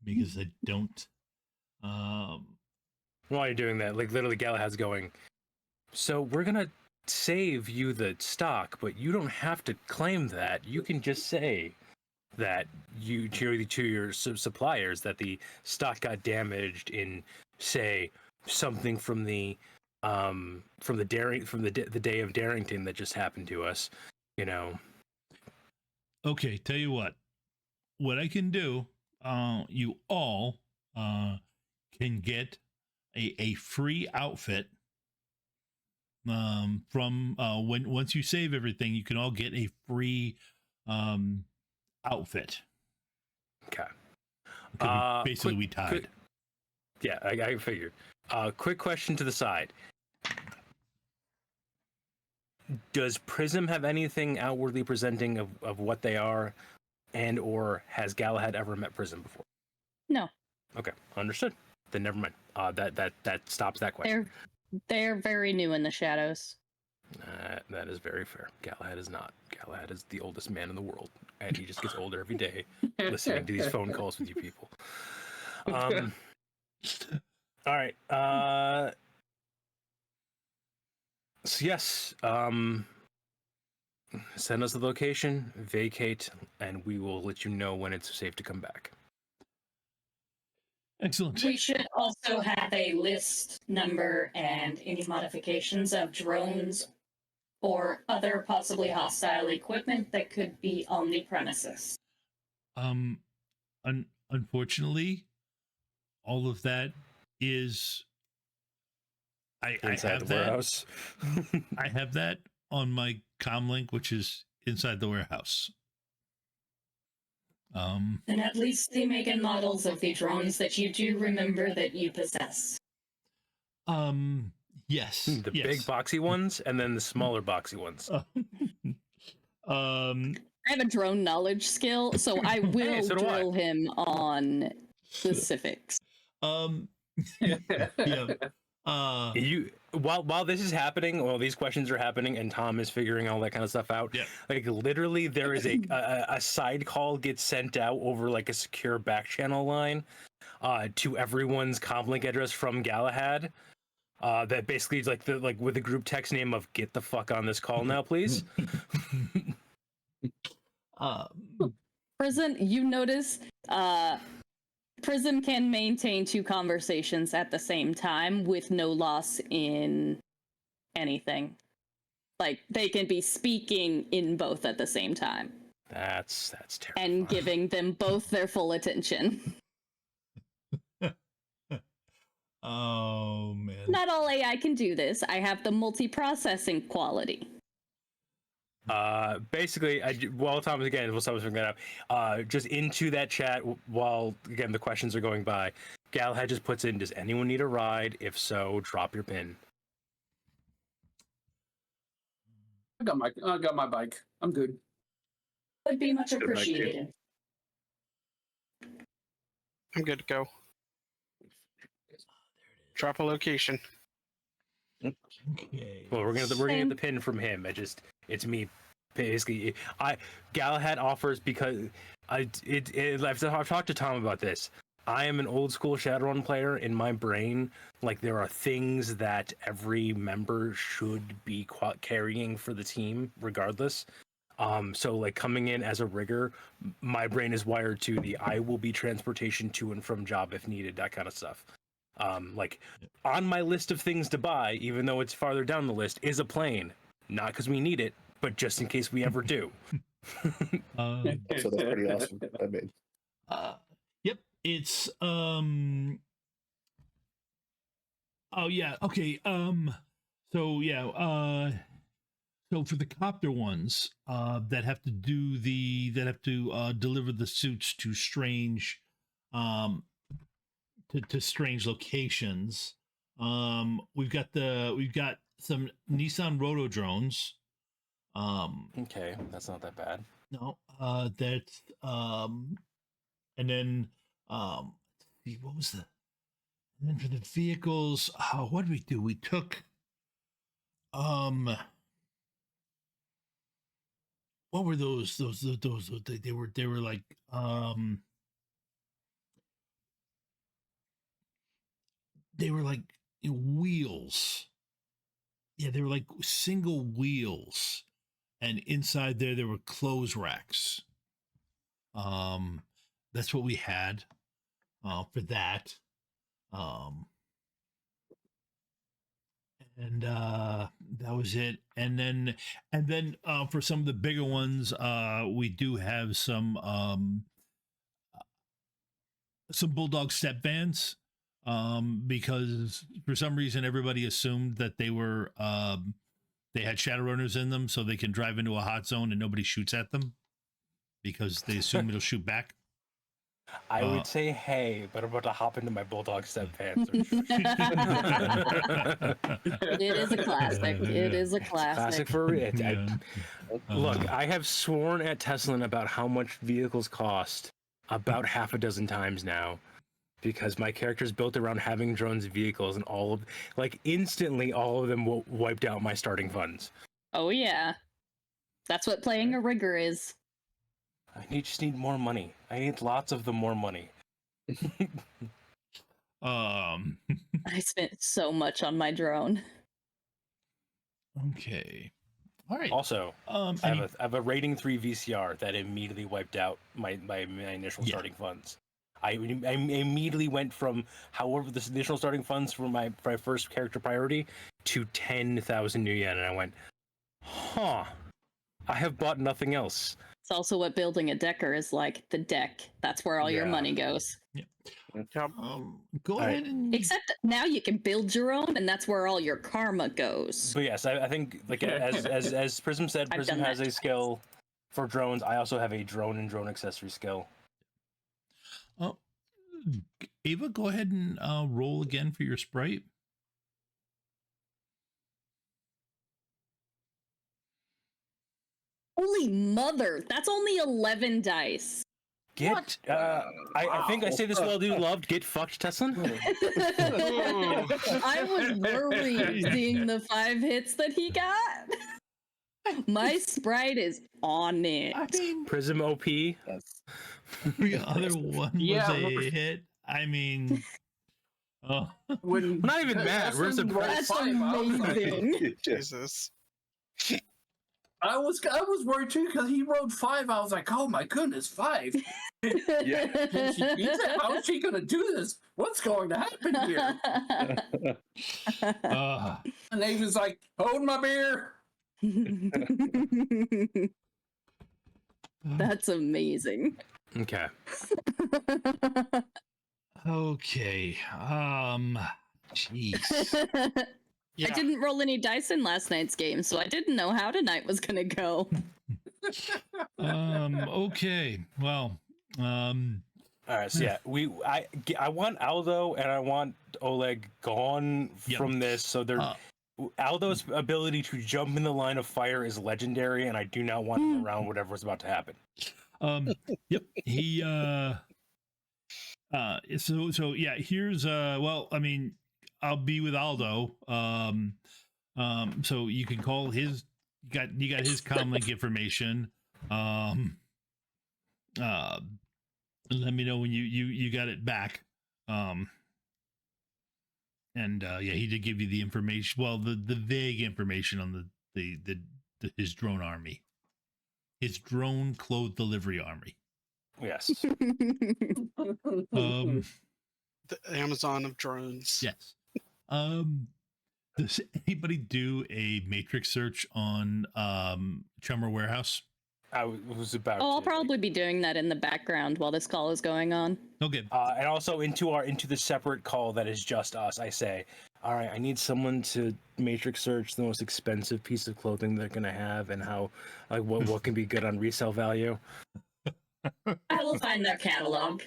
Because I don't. While you're doing that, like literally Galahad's going, so we're gonna save you the stock, but you don't have to claim that. You can just say that you to your suppliers that the stock got damaged in, say, something from the day of Darrington that just happened to us, you know. Okay, tell you what I can do. You all can get a free outfit. From once you save everything, you can all get a free outfit. Okay. 'Cause basically, we tied. quick- yeah, I figured. Quick question to the side. Does Prism have anything outwardly presenting of what they are, and or has Galahad ever met Prism before? No. Okay, understood. Then never mind. That stops that question. They're very new in the shadows. That is very fair. Galahad is not. Galahad is the oldest man in the world, and he just gets older every day listening to these phone calls with you people. All right. So yes. Send us the location, vacate, and we will let you know when it's safe to come back. Excellent. We should also have a list number and any modifications of drones or other possibly hostile equipment that could be on the premises. Unfortunately, all of that is. I Inside have the that. warehouse. I have that on my comlink, which is inside the warehouse. And at least the make and models of the drones that you do remember that you possess. Yes. The big boxy ones and then the smaller boxy ones. I have a drone knowledge skill, so I will so do I. drill him on specifics. Yeah. While this is happening, while these questions are happening, and Tom is figuring all that kind of stuff out, Yeah. like literally there is a side call gets sent out over like a secure back channel line to everyone's comlink address from Galahad. That basically is like with the group text name of "Get the fuck on this call now, please." Prison, you notice Prism can maintain 2 conversations at the same time with no loss in anything. Like, they can be speaking in both at the same time. That's terrible. And giving them both their full attention. Oh, man. Not all AI can do this. I have the multi-processing quality. Basically, while Tom was figuring that out, just into that chat while again the questions are going by, Galahad just puts in, "Does anyone need a ride? If so, drop your pin." I got my bike. I'm good. Would be much appreciated. I'm good to go. Drop a location. Okay. Well, we're gonna get the pin from him. It's me. Basically, Galahad offers because I've talked to Tom about this. I am an old school Shadowrun player. In my brain, like there are things that every member should be carrying for the team, regardless. So like coming in as a rigger, my brain is wired to the I will be transportation to and from job if needed, that kind of stuff. Like on my list of things to buy, even though it's farther down the list, is a plane. Not because we need it, but just in case we ever do. So that's pretty awesome. I mean, yep. It's oh yeah. Okay. So yeah. So for the copter ones, that have to deliver the suits to strange, to strange locations. We've got some Nissan Roto drones. Okay, that's not that bad. No, that's and then let's see, what was and then for the vehicles, what did we do? We took what were those they were like they were like wheels. Yeah, they were like single wheels, and inside there were clothes racks. That's what we had for that. And that was it. And then for some of the bigger ones, we do have some Bulldog step vans. Because for some reason everybody assumed that they were they had Shadowrunners in them, so they can drive into a hot zone and nobody shoots at them because they assume it'll shoot back. I would say, hey, but I'm about to hop into my Bulldog step pants. It is a classic. It is a classic. Classic for it. Yeah. Look, I have sworn at Tesla about how much vehicles cost about half a dozen times now. Because my character's built around having drones vehicles, and instantly all of them wiped out my starting funds. Oh yeah, that's what playing a rigger is. I just need more money. I need lots of the more money. I spent so much on my drone. Okay. All right. Also, I have a rating 3 VCR that immediately wiped out my initial starting funds. I immediately went from however the initial starting funds for my first character priority to 10,000 new yen, and I went, I have bought nothing else. It's also what building a decker is like. The deck. That's where all your money goes. Yeah. Go ahead and... Except now you can build your own, and that's where all your karma goes. But yes, I think like as Prism said, Prism has a skill for drones. I also have a drone and drone accessory skill. Ava, go ahead and roll again for your sprite. Holy mother, that's only 11 dice. Get, I think I say this well, dude. Loved, get fucked, Teslin. I was worried seeing the 5 hits that he got. My sprite is on it. I mean, Prism OP. every other one Yeah, was a hit. I mean, oh, When We're not even mad. We're Tesla rolled surprised. That's 5, I was like- amazing. Jesus. I was worried too because he rolled 5. I was like, oh my goodness, 5. Can she beat it? How is she gonna do this? What's going to happen here? And Ava's like, hold my beer. That's amazing. Okay. okay. Jeez. I didn't roll any dice in last night's game, so I didn't know how tonight was gonna go. Okay. Well. All right. So yeah, I want Aldo and I want Oleg gone Yep. from this. So they're Aldo's ability to jump in the line of fire is legendary, and I do not want him around whatever's about to happen. Yep. He. So yeah. Here's. Well, I mean, I'll be with Aldo. So you can call his. You got his comlink information. Let me know when you got it back. And yeah, he did give you the information. Well, the vague information on the his drone army, his drone clothed delivery army. Yes. Um, The Amazon of drones. yes. Does anybody do a matrix search on Chummer Warehouse? I was about. Oh, I'll to. probably be doing that in the background while this call is going on. Okay. And also into the separate call that is just us, I say, all right, I need someone to matrix search the most expensive piece of clothing they're gonna have and how, like, what can be good on resale value. I will find their catalog.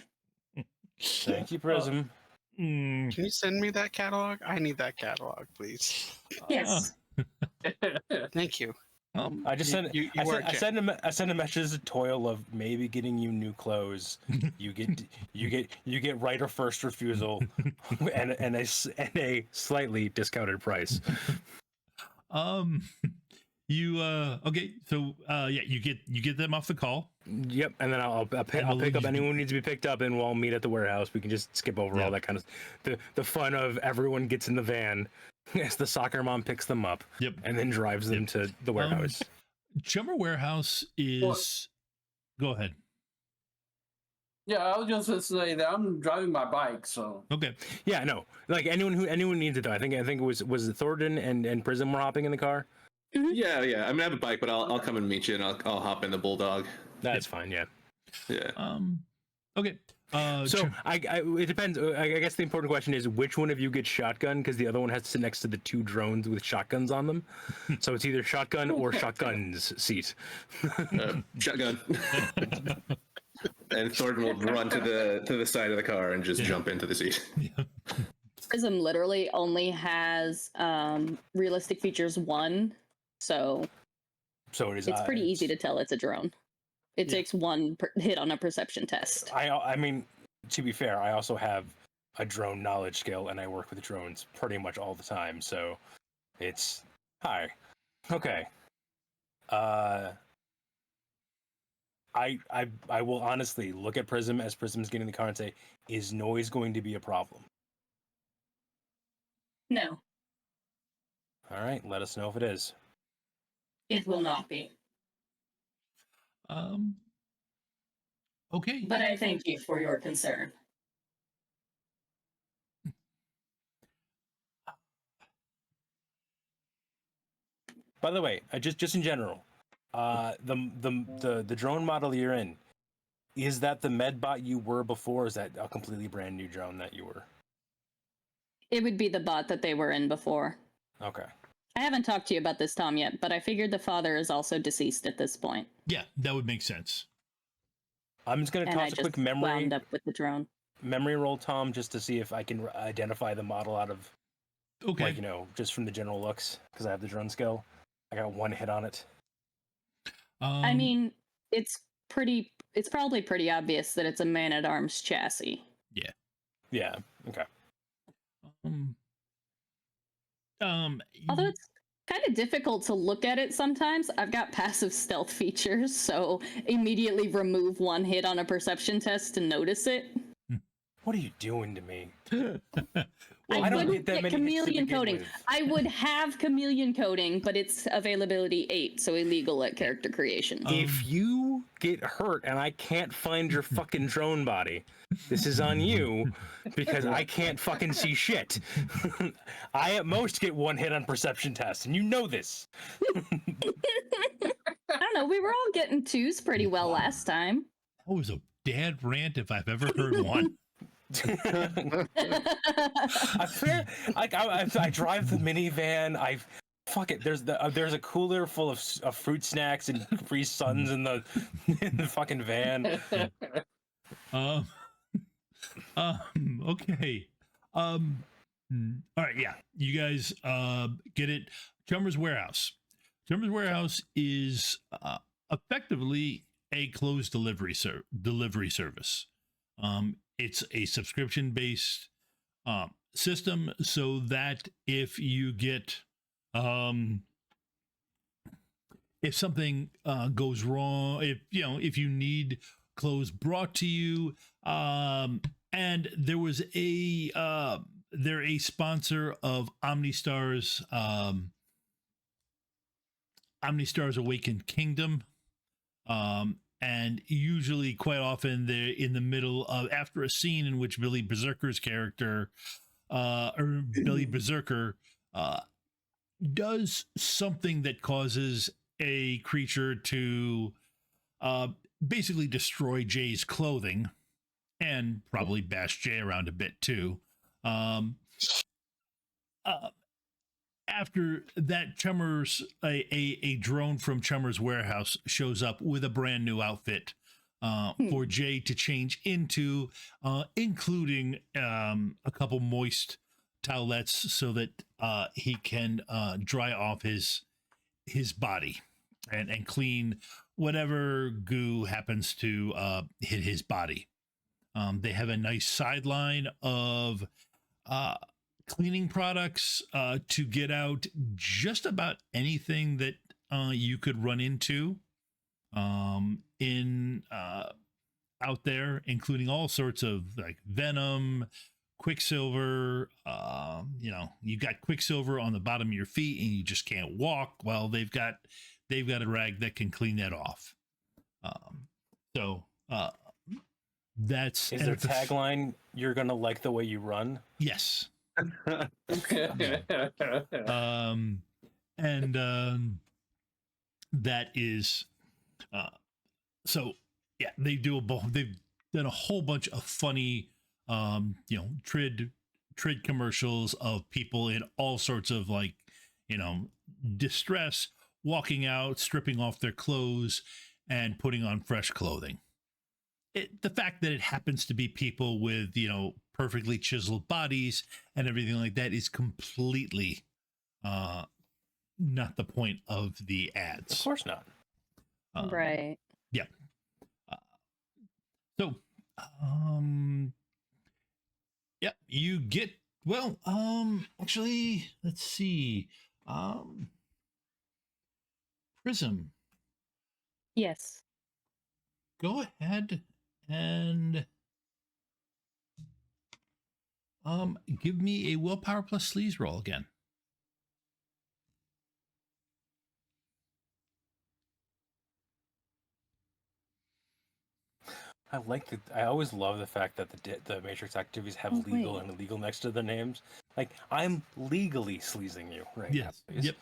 Thank you, Prism. Can you send me that catalog? I need that catalog, please. Yes. Thank you. I just sent you I are send a message to Toil of maybe getting you new clothes. You get right of first refusal and a slightly discounted price. You okay? So yeah, you get them off the call. Yep, and then I'll pick up anyone who needs to be picked up, and we'll meet at the warehouse. We can just skip over all that kind of the fun of everyone gets in the van as the soccer mom picks them up. Yep. And then drives them to the warehouse. Chummer Warehouse is. Go ahead. Yeah, I was just gonna say that I'm driving my bike, so Okay. Yeah, no, like anyone needs it though. I think it was Thornton and Prism were hopping in the car. Yeah. I mean, I have a bike, but I'll come and meet you, and I'll hop in the Bulldog. That's fine. Yeah. Yeah. Okay. So it depends. I guess the important question is which one of you gets shotgun, because the other one has to sit next to the 2 drones with shotguns on them. So it's either shotgun or shotgun's seat. Shotgun. And Thornton will run to the side of the car and just jump into the seat. Prism literally only has realistic features 1, so So it is. it's pretty easy to tell it's a drone. It takes 1 hit on a perception test. I mean, to be fair, I also have a drone knowledge skill, and I work with drones pretty much all the time. So it's hi. Okay. I will honestly look at Prism as Prism's getting in the car and say, is noise going to be a problem? No, All right, let us know if it is. it will not be. Okay. But I thank you for your concern. By the way, just in general, the drone model you're in, is that the medbot you were before? Or is that a completely brand new drone that you were? It would be the bot that they were in before. Okay. I haven't talked to you about this, Tom, yet, but I figured the father is also deceased at this point. Yeah, that would make sense. I'm just gonna And I toss a just quick memory wound up with the drone. roll, Tom, just to see if I can identify the model out of, Okay. like, just from the general looks, because I have the drone skill. I got 1 hit on it. I mean, it's it's probably pretty obvious that it's a man-at-arms chassis. Yeah. Okay. Although it's kind of difficult to look at it sometimes. I've got passive stealth features, so immediately remove one hit on a perception test to notice it. What are you doing to me? I I don't wouldn't need that get many hits to chameleon begin coding. with. I would have chameleon coding, but it's availability 8, so illegal at character creation. If you get hurt and I can't find your fucking drone body, this is on you because I can't fucking see shit. I at most get one hit on perception test, and you know this. I don't know, we were all getting 2s pretty well last time. That was a dad rant if I've ever heard one. I drive the minivan. Fuck it. There's a cooler full of fruit snacks and Capri Suns in the fucking van. Okay. All right. Yeah, you guys get it. Chummer's Warehouse. Chummer's Warehouse is effectively a closed delivery service. It's a subscription-based system, so that if you get if something goes wrong, if you need clothes brought to you, and they're a sponsor of OmniStar's Awakened Kingdom. And usually, quite often, they're in the middle of after a scene in which Billy Berserker does something that causes a creature to basically destroy Jay's clothing and probably bash Jay around a bit too. After that, a drone from Chummer's Warehouse shows up with a brand new outfit for Jay to change into, including a couple moist towelettes so that he can dry off his body and clean whatever goo happens to hit his body. They have a nice sideline of cleaning products to get out just about anything that you could run into in out there, including all sorts of like venom, Quicksilver. You got Quicksilver on the bottom of your feet and you just can't walk. Well, they've got a rag that can clean that off. That's Is their tagline, "You're gonna like the way you run"? Yes. That is so yeah, they've done a whole bunch of funny trid commercials of people in all sorts of distress, walking out, stripping off their clothes and putting on fresh clothing. The fact that it happens to be people with perfectly chiseled bodies and everything like that is completely not the point of the ads. Of course not. Right. Yeah. Yeah, you get actually, let's see. Prism, Yes. go ahead and give me a willpower plus sleaze roll again. I always love the fact that the Matrix activities have Oh, legal wait. and illegal next to their names. Like, I'm legally sleazing you right Yes. now. please. Yep.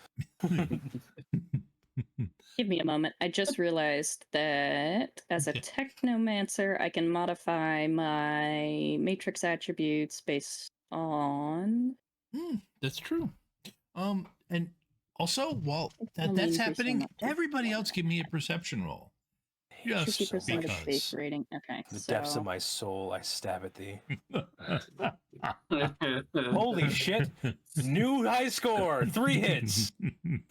Give me a moment. I just realized that as a Okay. technomancer, I can modify my matrix attributes based on. That's true. And also, while Only that's increasing happening, up to everybody else give me a perception roll. Just 50% of base because. rating. Okay. The so... depths of my soul, I stab at thee. Holy shit! New high score, 3 hits.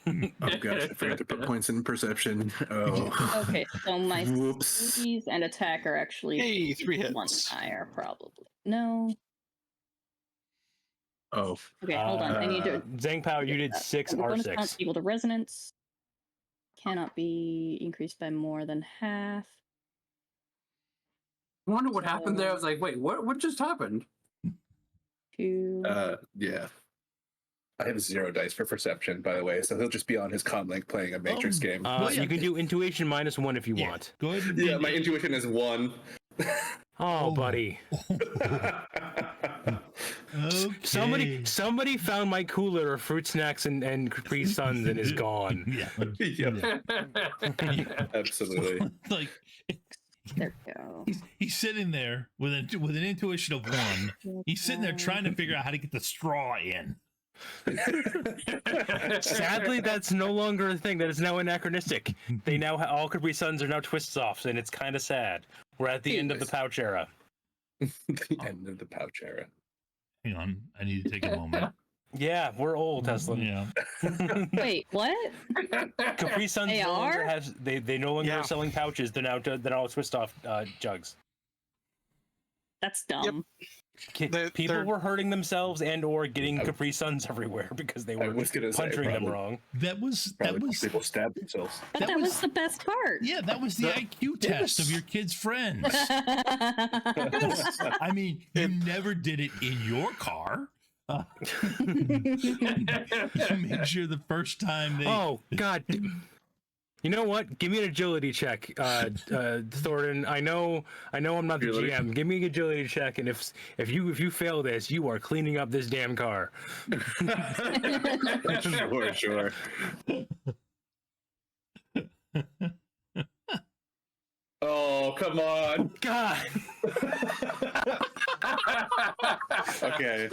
Oh gosh, I forgot to put points in perception. Oh. Okay, so my Whoops. speed and attack are actually Hey, 3 one hits. higher, probably. No. Oh. Okay, hold on. I need to. Xangpow, you did that. 6 The bonus R6. count equal to resonance. Cannot be increased by more than half. I wonder what happened there. I was like, wait, what just happened? 2. Yeah. I have 0 dice for perception, by the way, so he'll just be on his comlink playing a Matrix game. Well, yeah, You can do intuition -1 if you Yeah, want. go ahead. Yeah, my intuition is 1. Oh, buddy. Okay. Somebody found my cooler of fruit snacks and Capri Suns and is gone. Yeah. Yep, absolutely. Like There we go. he's sitting there with an intuition of 1. He's sitting there trying to figure out how to get the straw in. Sadly, that's no longer a thing. That is now anachronistic. They now all Capri Suns are now twist offs, and it's kind of sad. We're at the end of the pouch era. The end of the pouch era. Hang on, I need to take a moment. Yeah, we're old, Tesla. Yeah. Wait, what? Capri Suns They no longer are? have they no longer Yeah. are selling pouches. They're all twist off jugs. That's dumb. People They're- were hurting themselves and or getting Capri Suns everywhere because they I were was gonna say, punching them probably- wrong. That was People stab themselves. But That that was was- the best part. yeah, that was the IQ test of your kid's friends. I mean, you never did it in your car. Make sure the first time they Oh God! You know what? Give me an agility check, Thornton. I know I'm not the Agility? GM. Give me an agility check, and if you fail this, you are cleaning up this damn car. Sure. Oh, come on. God. Okay.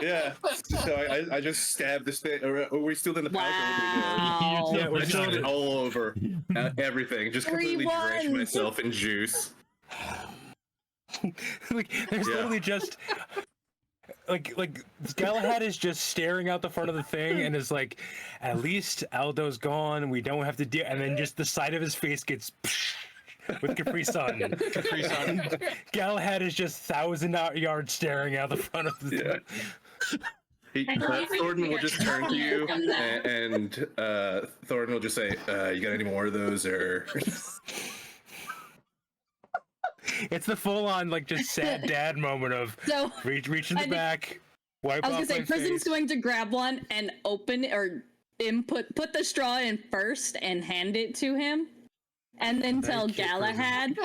Yeah. So I just stabbed this thing. Are we still in the pouch? Wow. Yeah, we're I still- shot it all over. Everything. Just completely drenched 3-1. myself in juice. Like there's Yeah. literally just like Galahad is just staring out the front of the thing and is like, at least Aldo's gone. We don't have to deal. And then just the side of his face gets with Capri Sun. Capri Sun. Galahad is just 1,000 yards staring out the front of the Yeah. I believe we Thornton will can just turn to you, from that. and Thornton will just say, "You got any more of those?" Or It's the full-on like just sad dad moment of So reach in the I think- back, wipe I was off gonna say, my Prism's face. going to grab one and open or put the straw in first and hand it to him, and then tell you, Prism. Galahad.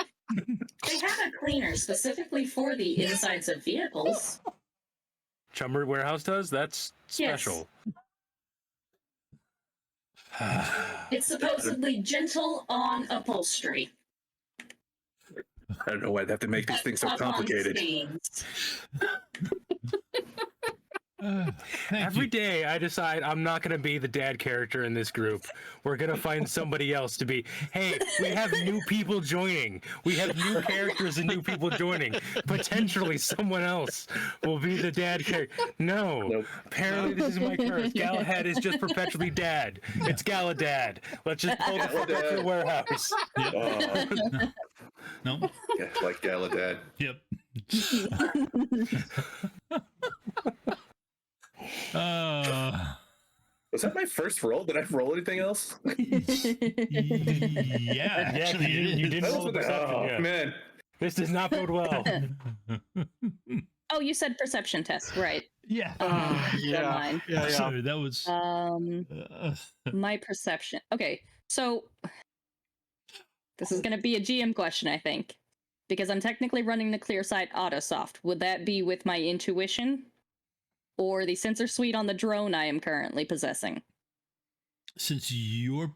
They have a cleaner specifically for the insides of vehicles. Chumber Warehouse does. That's Yes. special. It's supposedly gentle on upholstery. I don't know why they have to make these things so Tough on complicated. stains. Thank Every you. day I decide I'm not going to be the dad character in this group. We're going to find somebody else to be. Hey, we have new people joining. We have new characters and new people joining. Potentially someone else will be the dad character. No. Nope. Apparently this is my curse. Galahad is just perpetually dad. It's Galadad. Let's just pull the perpetual warehouse. No. Yeah, like Galadad. Yep. Was that my first roll? Did I roll anything else? Yeah, Yeah, actually, you didn't That roll was the perception. oh, Yeah. man. This does not bode well. Oh, you said perception test, right? Yeah. Never mind. Yeah. Sorry, that was. My perception. Okay, so this is going to be a GM question, I think, because I'm technically running the Clearsight Autosoft. Would that be with my intuition, or the sensor suite on the drone I am currently possessing? Since you're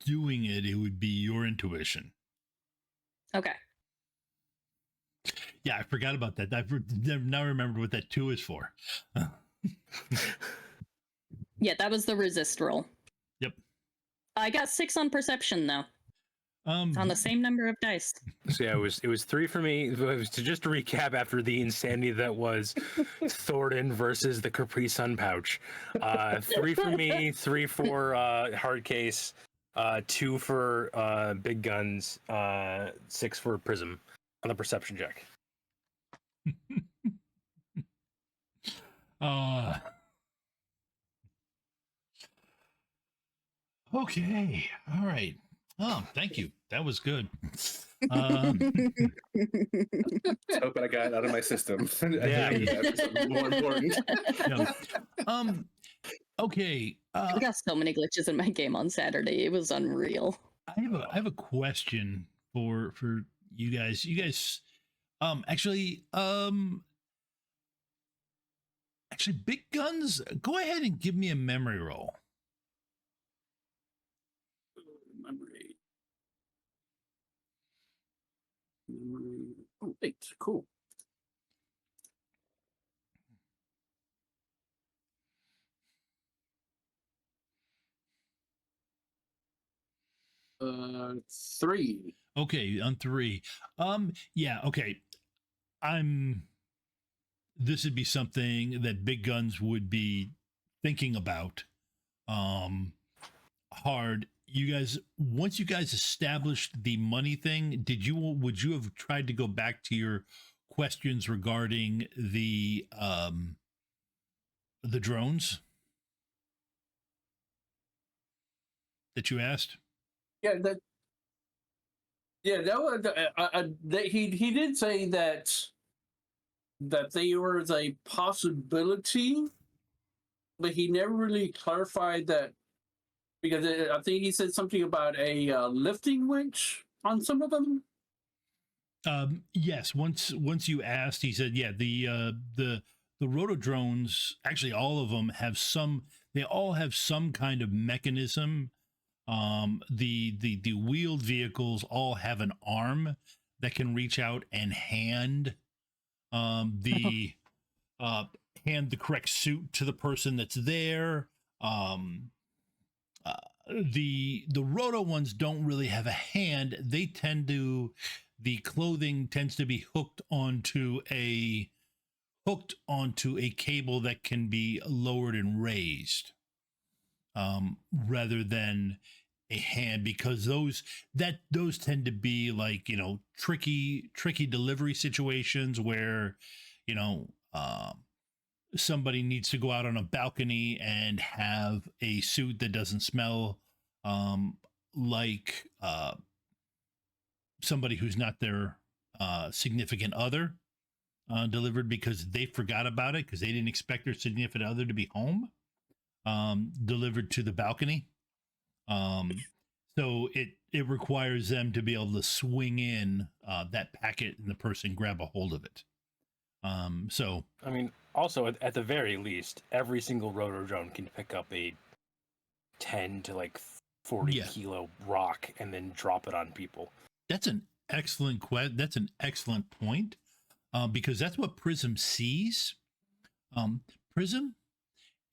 doing it, it would be your intuition. Okay. Yeah, I forgot about that. I've now remembered what that 2 is for. Yeah, that was the resist roll. Yep. I got 6 on perception, though. On the same number of dice. So yeah, it was 3 for me. It was to just recap after the insanity that was Thornton versus the Capri Sun pouch. 3 for me, 3 for hard case, 2 for big guns, 6 for prism on the perception check. Okay. All right. Oh, thank you. That was good. Hoping I got it out of my system. Yeah. That's more important. Yeah. Okay. I got so many glitches in my game on Saturday. It was unreal. I have a question for you guys. You guys, actually, big guns. Go ahead and give me a memory roll. Memory. Oh, 8. Cool. Uh, 3. Okay, on 3. Yeah. Okay. This would be something that big guns would be thinking about. Hard. You guys, once you guys established the money thing, would you have tried to go back to your questions regarding the drones that you asked? Yeah, that was he did say that they were a possibility, but he never really clarified that, because I think he said something about a lifting winch on some of them. Yes. Once you asked, he said, yeah, the roto drones, actually all of them they all have some kind of mechanism. The wheeled vehicles all have an arm that can reach out and hand the correct suit to the person that's there. The roto ones don't really have a hand. The clothing tends to be hooked onto a cable that can be lowered and raised, rather than a hand, because those tend to be like, tricky delivery situations where, somebody needs to go out on a balcony and have a suit that doesn't smell like somebody who's not their significant other delivered, because they forgot about it, because they didn't expect their significant other to be home, delivered to the balcony. So it requires them to be able to swing in that packet and the person grab a hold of it. So I mean, also at the very least, every single rotor drone can pick up a 10 to 40 kilo rock and then drop it on people. That's an excellent point, because that's what Prism sees. Prism,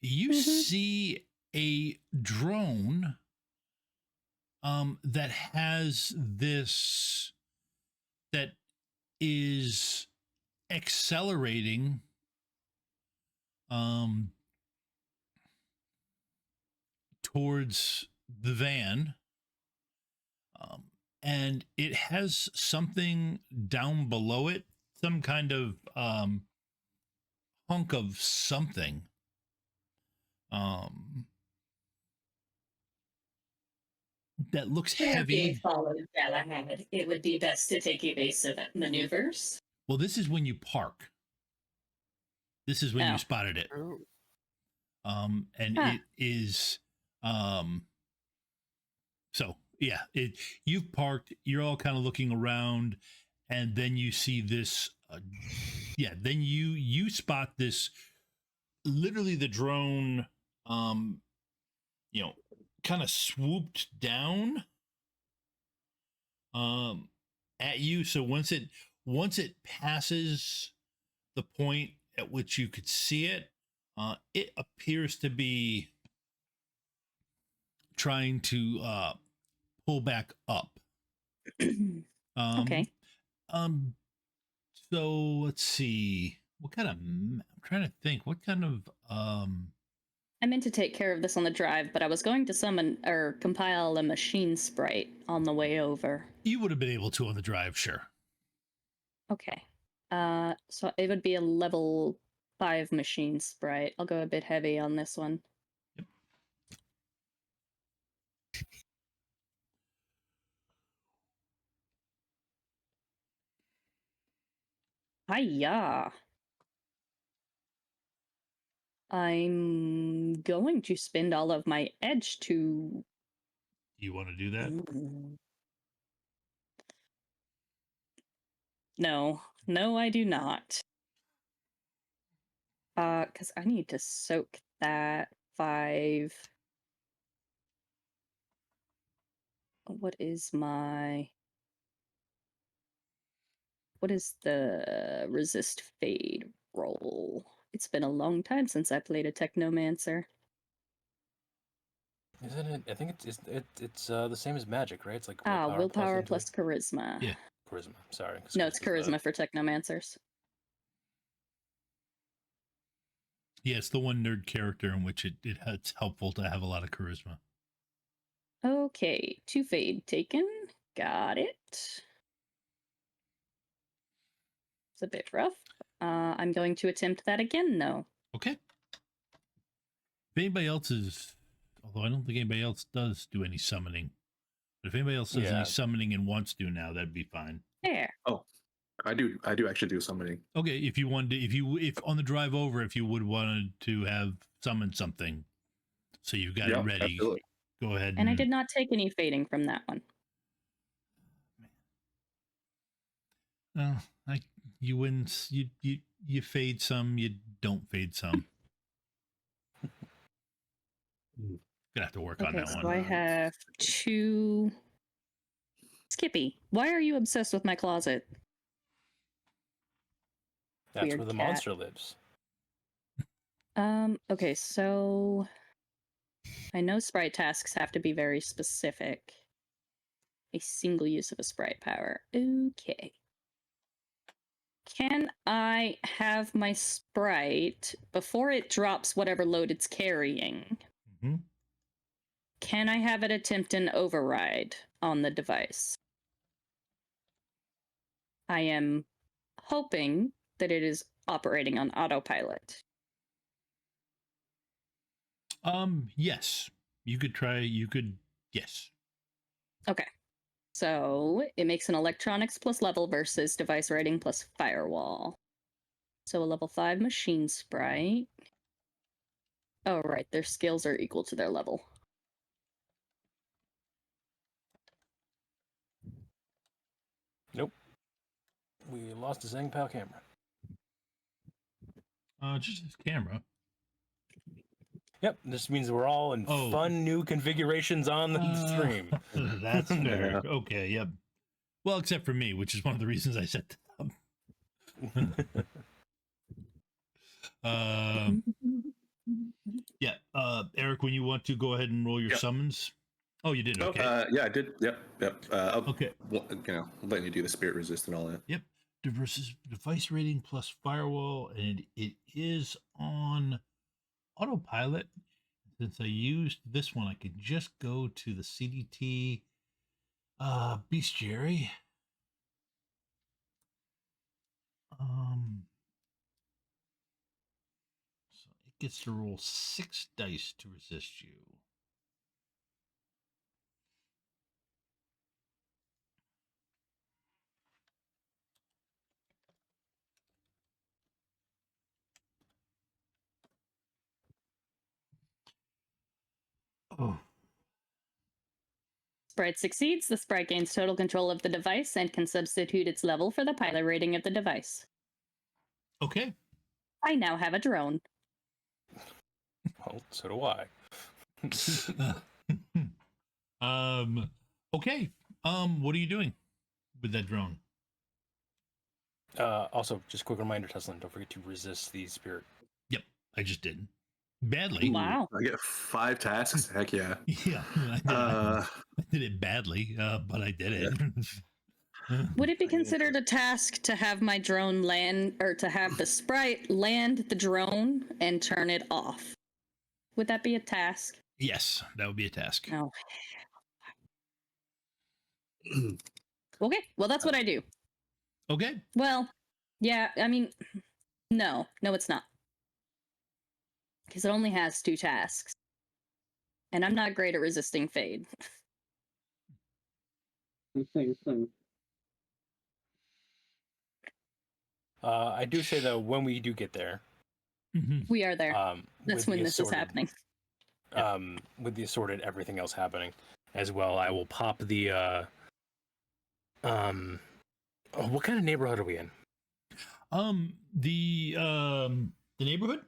you see a drone that has this, that is accelerating towards the van, and it has something down below it, some kind of hunk of something, that looks heavy. Followed Galahad, it would be best to take evasive maneuvers. Well, this is when you park. This is when you spotted it. And it is, so yeah, you've parked, you're all kind of looking around, and then you see this, then you spot this, literally the drone, kind of swooped down at you. So once it passes the point at which you could see it, it appears to be trying to pull back up. Okay. So let's see. What kind of? I'm trying to think. What kind of? I meant to take care of this on the drive, but I was going to summon or compile a machine sprite on the way over. You would have been able to on the drive, sure. Okay. So it would be a level 5 machine sprite. I'll go a bit heavy on this one. Yep. Hiya. I'm going to spend all of my edge to. You want to do that? No, I do not. Because I need to soak that 5. What is the resist fade roll? It's been a long time since I played a Technomancer. Isn't it? I think it's the same as magic, right? It's like willpower plus charisma. Yeah. charisma. Sorry. No, it's charisma for Technomancers. Yeah, it's the one nerd character in which it's helpful to have a lot of charisma. Okay, 2 fade taken. Got it. It's a bit rough. I'm going to attempt that again, though. Okay. If anybody else is, although I don't think anybody else does do any summoning, but if anybody else does any summoning and wants to now, that'd be fine. There. Oh, I do actually do summoning. Okay, if you wanted, if on the drive over, if you would wanted to have summoned something, so you've got it ready. Absolutely. Go ahead. And I did not take any fading from that one. You wouldn't. You fade some. You don't fade some. Gonna have to work on that so one. I have 2. Skippy, why are you obsessed with my closet? That's Weird where the cat. monster lives. Okay, so I know sprite tasks have to be very specific. A single use of a sprite power. Okay. Can I have my sprite, before it drops whatever load it's carrying, can I have it attempt an override on the device? I am hoping that it is operating on autopilot. Yes. You could try. Yes. Okay. So it makes an electronics plus level versus device rating plus firewall. So a level 5 machine sprite. Oh, right. Their skills are equal to their level. Nope. We lost the Xangpow camera. Just his camera. Yep, this means we're all in fun new configurations on the stream. That's fair. Okay, yep. Well, except for me, which is one of the reasons I set that up. Yeah, Eric, when you want to go ahead and roll your summons. Oh, you did. Okay. Yeah, I did. Yep. Okay. Letting you do the spirit resist and all that. Yep. Versus device rating plus firewall, and it is on autopilot. Since I used this one, I could just go to the CDT bestiary. So it gets to roll 6 dice to resist you. Oh. Sprite succeeds. The sprite gains total control of the device and can substitute its level for the pilot rating of the device. Okay. I now have a drone. Well, so do I. Okay. What are you doing with that drone? Also, just a quick reminder, Tesla, don't forget to resist the spirit. Yep, I just did. Badly. Wow. I get 5 tasks. Heck yeah. Yeah. I did it badly, but I did it. Would it be considered a task to have my drone land, or to have the sprite land the drone and turn it off? Would that be a task? Yes, that would be a task. No. Okay, well, that's what I do. Okay. Well, yeah, I mean, no, it's not. Because it only has 2 tasks. And I'm not great at resisting fade. I do say though, when we do get there, We are there. That's with when the this is happening. With the assorted everything else happening as well, I will pop the what kind of neighborhood are we in? The neighborhood?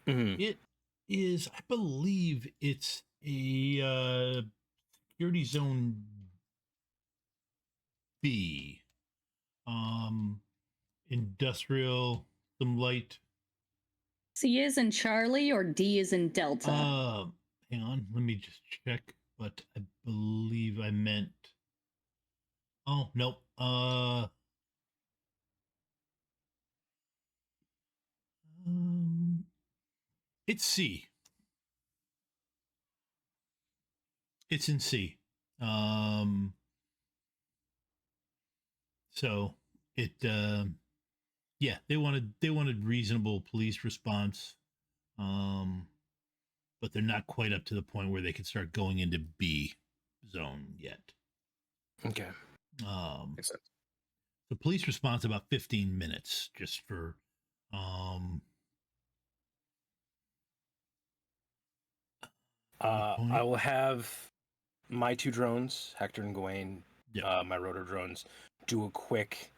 Mm-hmm. It is, I believe it's a security zone B. Industrial, some light. C is in Charlie or D is in Delta? Hang on, let me just check. But I believe I meant. Oh nope. It's C. It's in C. So it yeah, they wanted reasonable police response. But they're not quite up to the point where they can start going into B zone yet. Okay. Makes sense. The police response about 15 minutes just for I will have my 2 drones, Hector and Gawain, Yeah. my rotor drones, do a quick.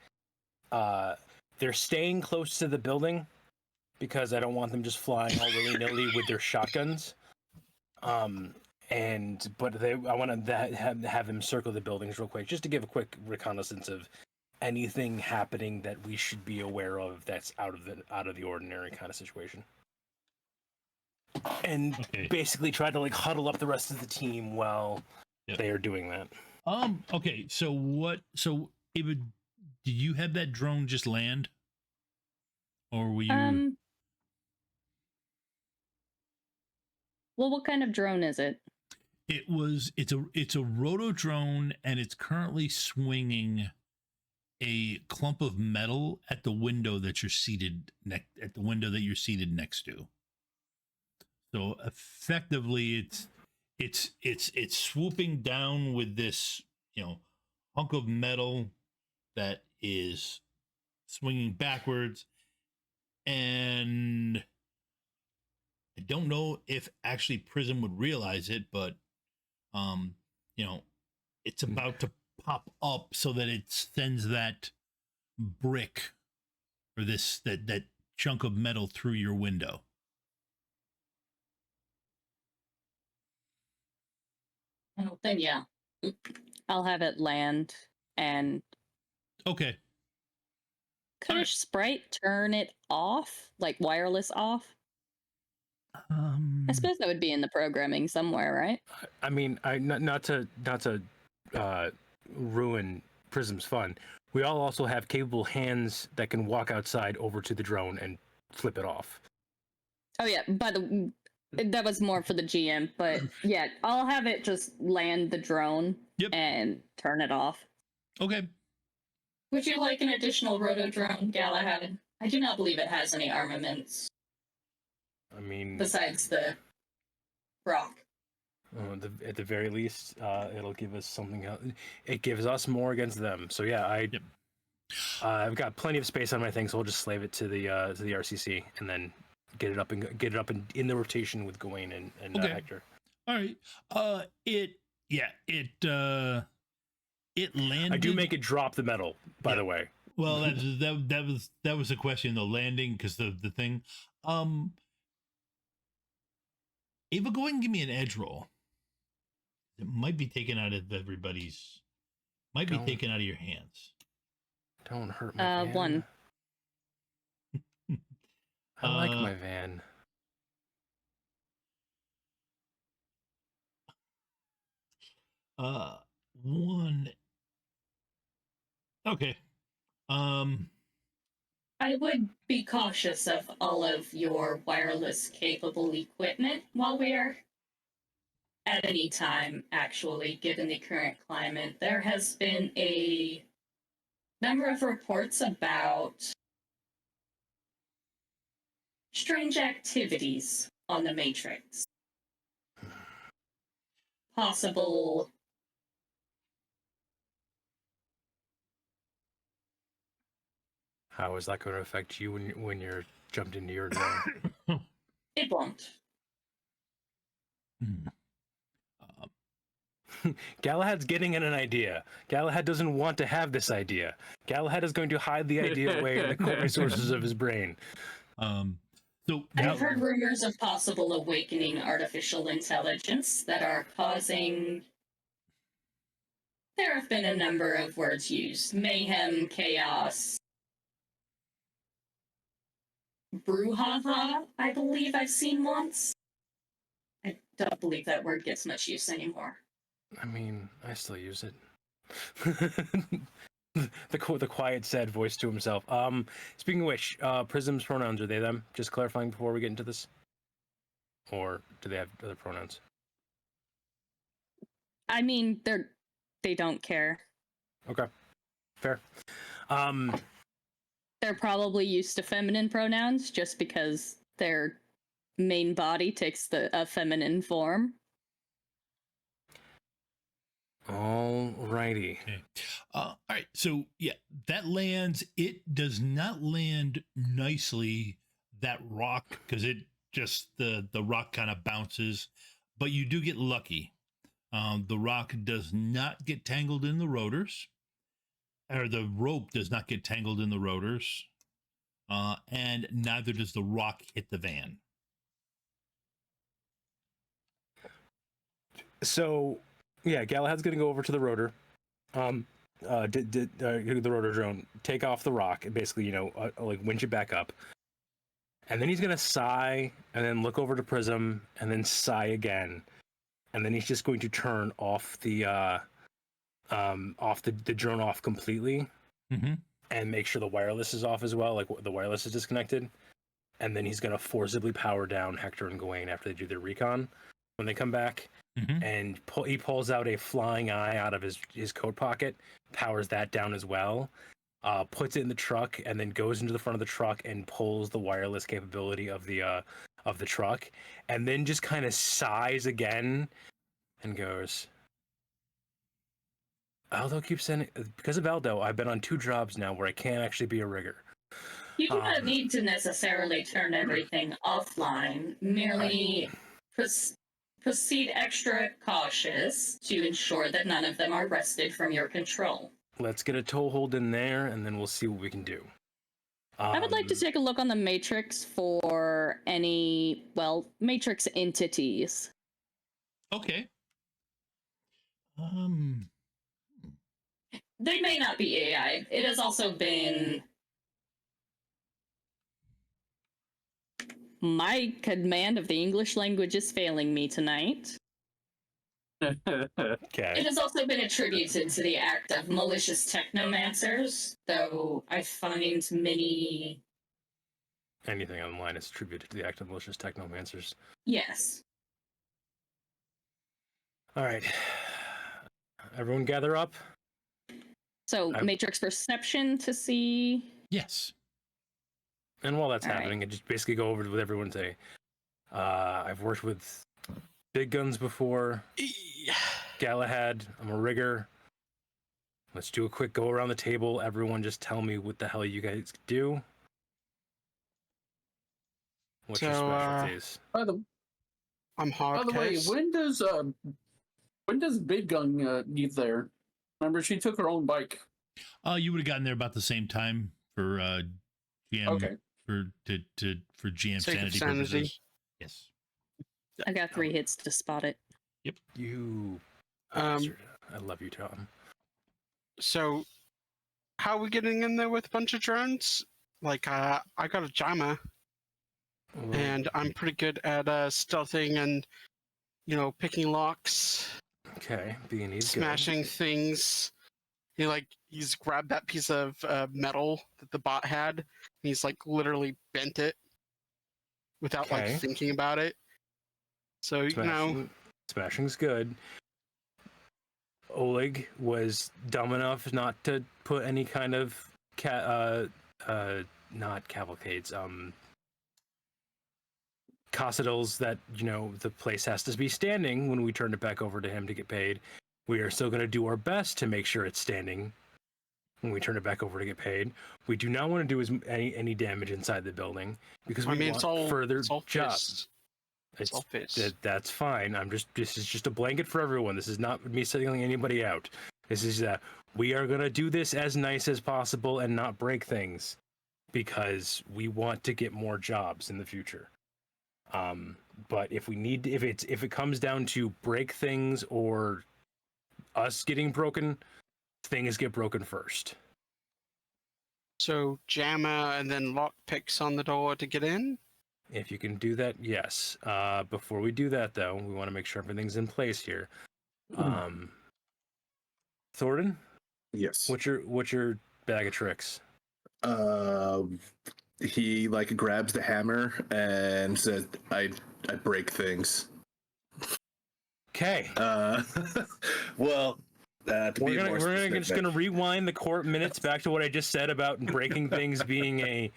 They're staying close to the building because I don't want them just flying all willy nilly with their shotguns. I want to have them circle the buildings real quick just to give a quick reconnaissance of anything happening that we should be aware of that's out of the ordinary kind of situation. And basically try to like huddle up the rest of the team while they are doing that. Okay, so Ava, did you have that drone just land? Or were you Well, what kind of drone is it? It's a roto drone, and it's currently swinging a clump of metal at the window that you're seated next to. So effectively, it's swooping down with this, hunk of metal that is swinging backwards, and I don't know if actually Prism would realize it, but it's about to pop up so that it sends that brick or that chunk of metal through your window. Oh, then yeah. I'll have it land and Okay. could a sprite turn it off, like wireless off? I suppose that would be in the programming somewhere, right? I mean, not to ruin Prism's fun. We all also have capable hands that can walk outside over to the drone and flip it off. Oh yeah, that was more for the GM, but yeah, I'll have it just land the drone and turn it off. Okay. Would you like an additional roto drone, Galahad? I do not believe it has any armaments. I mean, besides the rock. At the very least, it'll give us something else. It gives us more against them. So yeah, I've got plenty of space on my thing, so I'll just slave it to the RCC and then get it up in the rotation with Gawain and Hector. All right. It landed. I do make it drop the metal, by the way. Well, that was the question, the landing, because the thing. Ava, go ahead and give me an edge roll. It might be taken out of everybody's. Might be taken out of your hands. Don't hurt my van. 1. I like my van. One. Okay. I would be cautious of all of your wireless capable equipment while we're at any time, actually, given the current climate. There has been a number of reports about strange activities on the Matrix. Possible. How is that going to affect you when you're jumped into your zone? It won't. Galahad's getting an idea. Galahad doesn't want to have this idea. Galahad is going to hide the idea away in the core resources of his brain. So I've heard rumors of possible awakening artificial intelligence that are causing. There have been a number of words used: mayhem, chaos, brouhaha. I believe I've seen once. I don't believe that word gets much use anymore. I mean, I still use it. the quiet, sad voice to himself. Speaking of which, Prism's pronouns, are they them? Just clarifying before we get into this. Or do they have other pronouns? I mean, they don't care. Okay, fair. They're probably used to feminine pronouns just because their main body takes a feminine form. Alrighty. Okay. All right. So yeah, that lands. It does not land nicely. That rock, because it just the rock kind of bounces, but you do get lucky. The rock does not get tangled in the rotors, or the rope does not get tangled in the rotors, and neither does the rock hit the van. So, yeah, Galahad's gonna go over to the rotor, the rotor drone, take off the rock, and basically, like winch it back up, and then he's gonna sigh, and then look over to Prism, and then sigh again, and then he's just going to turn off the drone off completely, and make sure the wireless is off as well, like the wireless is disconnected, and then he's gonna forcibly power down Hector and Gawain after they do their recon. When they come back. And he pulls out a flying eye out of his coat pocket, powers that down as well, puts it in the truck, and then goes into the front of the truck and pulls the wireless capability of the truck, and then just kind of sighs again and goes, Aldo keeps saying, because of Aldo, I've been on 2 jobs now where I can't actually be a rigger. You do not need to necessarily turn everything offline, merely proceed extra cautious to ensure that none of them are wrested from your control. Let's get a toehold in there, and then we'll see what we can do. I would like to take a look on the Matrix for any, Matrix entities. Okay. They may not be AI. It has also been... My command of the English language is failing me tonight. Okay. It has also been attributed to the act of malicious technomancers, though I find many... Anything online is attributed to the act of malicious technomancers. Yes. All right. Everyone gather up. So, Matrix perception to see... Yes. And while that's All happening, right. I just basically go over with everyone and say, I've worked with big guns before. Galahad, I'm a rigger. Let's do a quick go around the table. Everyone just tell me what the hell you guys do. What's your specialties? I'm hard By the way, case. when does Big Gun get there? Remember, she took her own bike. You would have gotten there about the same time for GM. Okay. For GM Sake of sanity sanity. purposes. Yes. I got 3 hits to spot it. You bastard. I love you, Tom. So, how are we getting in there with a bunch of drones? Like, I got a jammer, and I'm pretty good at stealthing and, picking locks, Okay, B&E's smashing things, he's grabbed that piece of metal that the bot had, and he's like literally bent it without like Okay. thinking about it. So Smashing's good. Oleg was dumb enough not to put any kind of not cavalcades, Cossadals that, the place has to be standing when we turn it back over to him to get paid. We are still going to do our best to make sure it's standing when we turn it back over to get paid. We do not want to do any damage inside the building because we want further jobs. It's all face. That's fine. This is just a blanket for everyone. This is not me singling anybody out. This is we are going to do this as nice as possible and not break things because we want to get more jobs in the future. But if it comes down to break things or us getting broken, things get broken first. So jammer and then lock picks on the door to get in? If you can do that, yes. Before we do that, though, we want to make sure everything's in place here. Thornton? Yes. What's your bag of tricks? He like grabs the hammer and says, "I break things." Okay. Well, we're just gonna rewind the court minutes back to what I just said about breaking things being a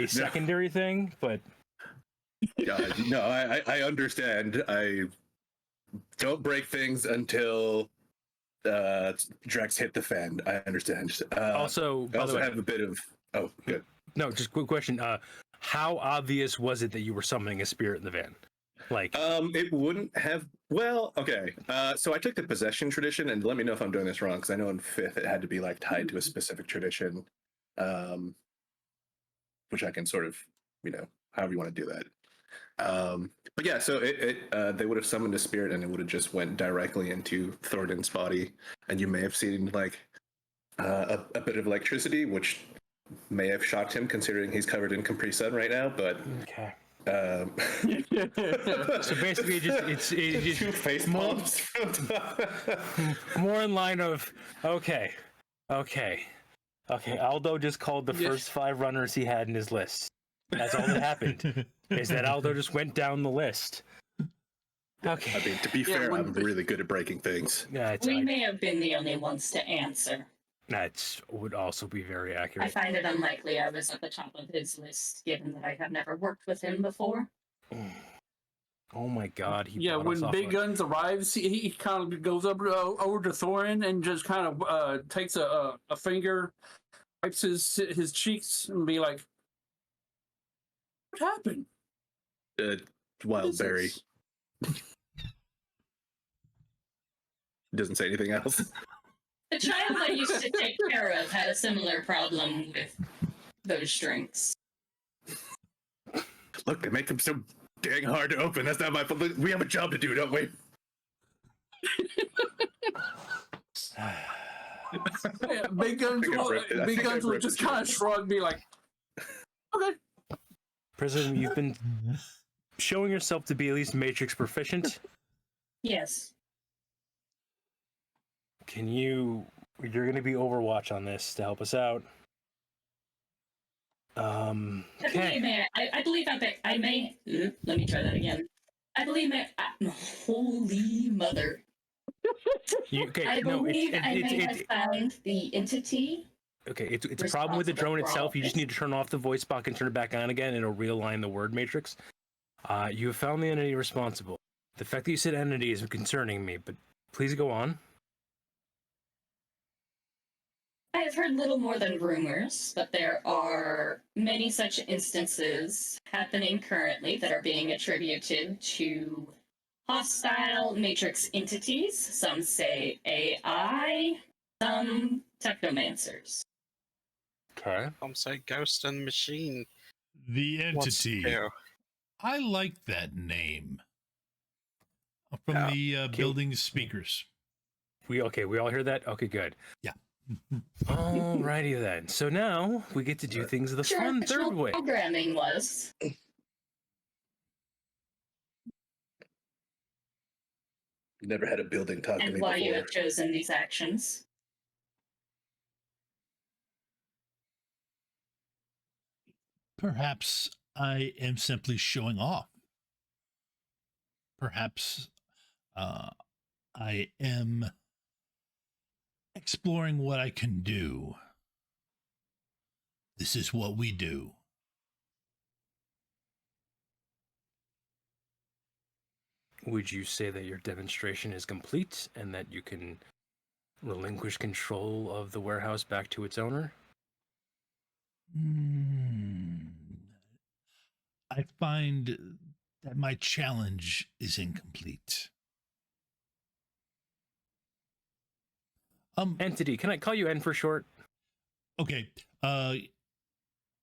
secondary thing, but. No, I understand. I don't break things until Drex hit the fan. I understand. Also, I also have a bit of. Oh, good. No, just quick question. How obvious was it that you were summoning a spirit in the van? It wouldn't have. Well, okay. So I took the possession tradition, and let me know if I'm doing this wrong, because I know in 5th it had to be like tied to a specific tradition, which I can sort of, however you want to do that. But yeah, so they would have summoned a spirit, and it would have just went directly into Thornton's body, and you may have seen like a bit of electricity, which may have shocked him, considering he's covered in Capri Sun right now. But okay. So basically, it's two face palms. More in line of okay. Aldo just called the first 5 runners he had in his list. That's all that happened. Is that Aldo just went down the list? Okay. I mean, to be fair, I'm really good at breaking things. Yeah, we may have been the only ones to answer. That would also be very accurate. I find it unlikely I was at the top of his list, given that I have never worked with him before. Oh my God! When Big Guns arrives, he kind of goes over to Thorin and just kind of takes a finger, wipes his cheeks, and be like, "What happened?" Wild berry. Doesn't say anything else. The child I used to take care of had a similar problem with those drinks. Look, they make them so dang hard to open. That's not my fault. We have a job to do, don't we? Big Guns will just kind of shrug and be like, okay. Prism, you've been showing yourself to be at least Matrix proficient. Yes. You're going to be Overwatch on this to help us out. Okay. I believe I may. Let me try that again. I believe holy mother. I believe I may have found the entity. Okay, it's a problem with the drone itself. You just need to turn off the voice box and turn it back on again, and it'll realign the word matrix. You have found the entity responsible. The fact that you said entity is concerning me, but please go on. I have heard little more than rumors, but there are many such instances happening currently that are being attributed to hostile matrix entities. Some say AI, some technomancers. Okay. Some say ghost and machine. The entity. I like that name. From the building speakers. We all hear that? Okay, good. Yeah. Alrighty then. So now we get to do things the fun third way. Programming was. Never had a building talk to me And why before. you have chosen these actions. Perhaps I am simply showing off. Perhaps I am exploring what I can do. This is what we do. Would you say that your demonstration is complete and that you can relinquish control of the warehouse back to its owner? I find that my challenge is incomplete. Entity, can I call you N for short? Okay.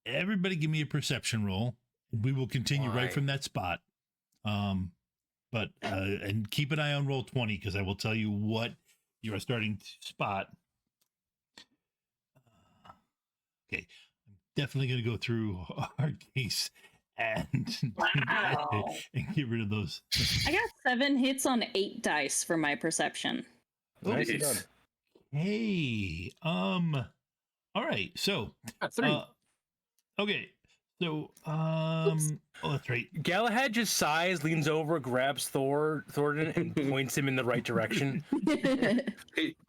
Everybody give me a perception roll. We will continue Why? right from that spot. But and keep an eye on roll 20 because I will tell you what you are starting to spot. Okay. I'm definitely going to go through our case and, Wow. and get rid of those. I got 7 hits on 8 dice for my perception. Nicely done. Nice. Hey, all right. So, 3. okay. So, oh, that's right. Galahad just sighs, leans over, grabs Thornton, and points him in the right direction.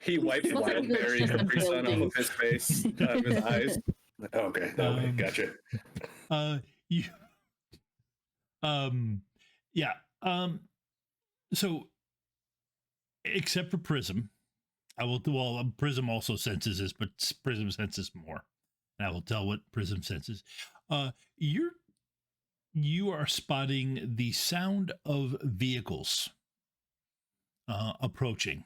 He wipes Looks like it was Wildberry just a Capri Sun off building. of his face, out of his eyes. Okay, gotcha. You, yeah. So, except for Prism, I will do all. Prism also senses this, but Prism senses more. And I will tell what Prism senses. You are spotting the sound of vehicles approaching.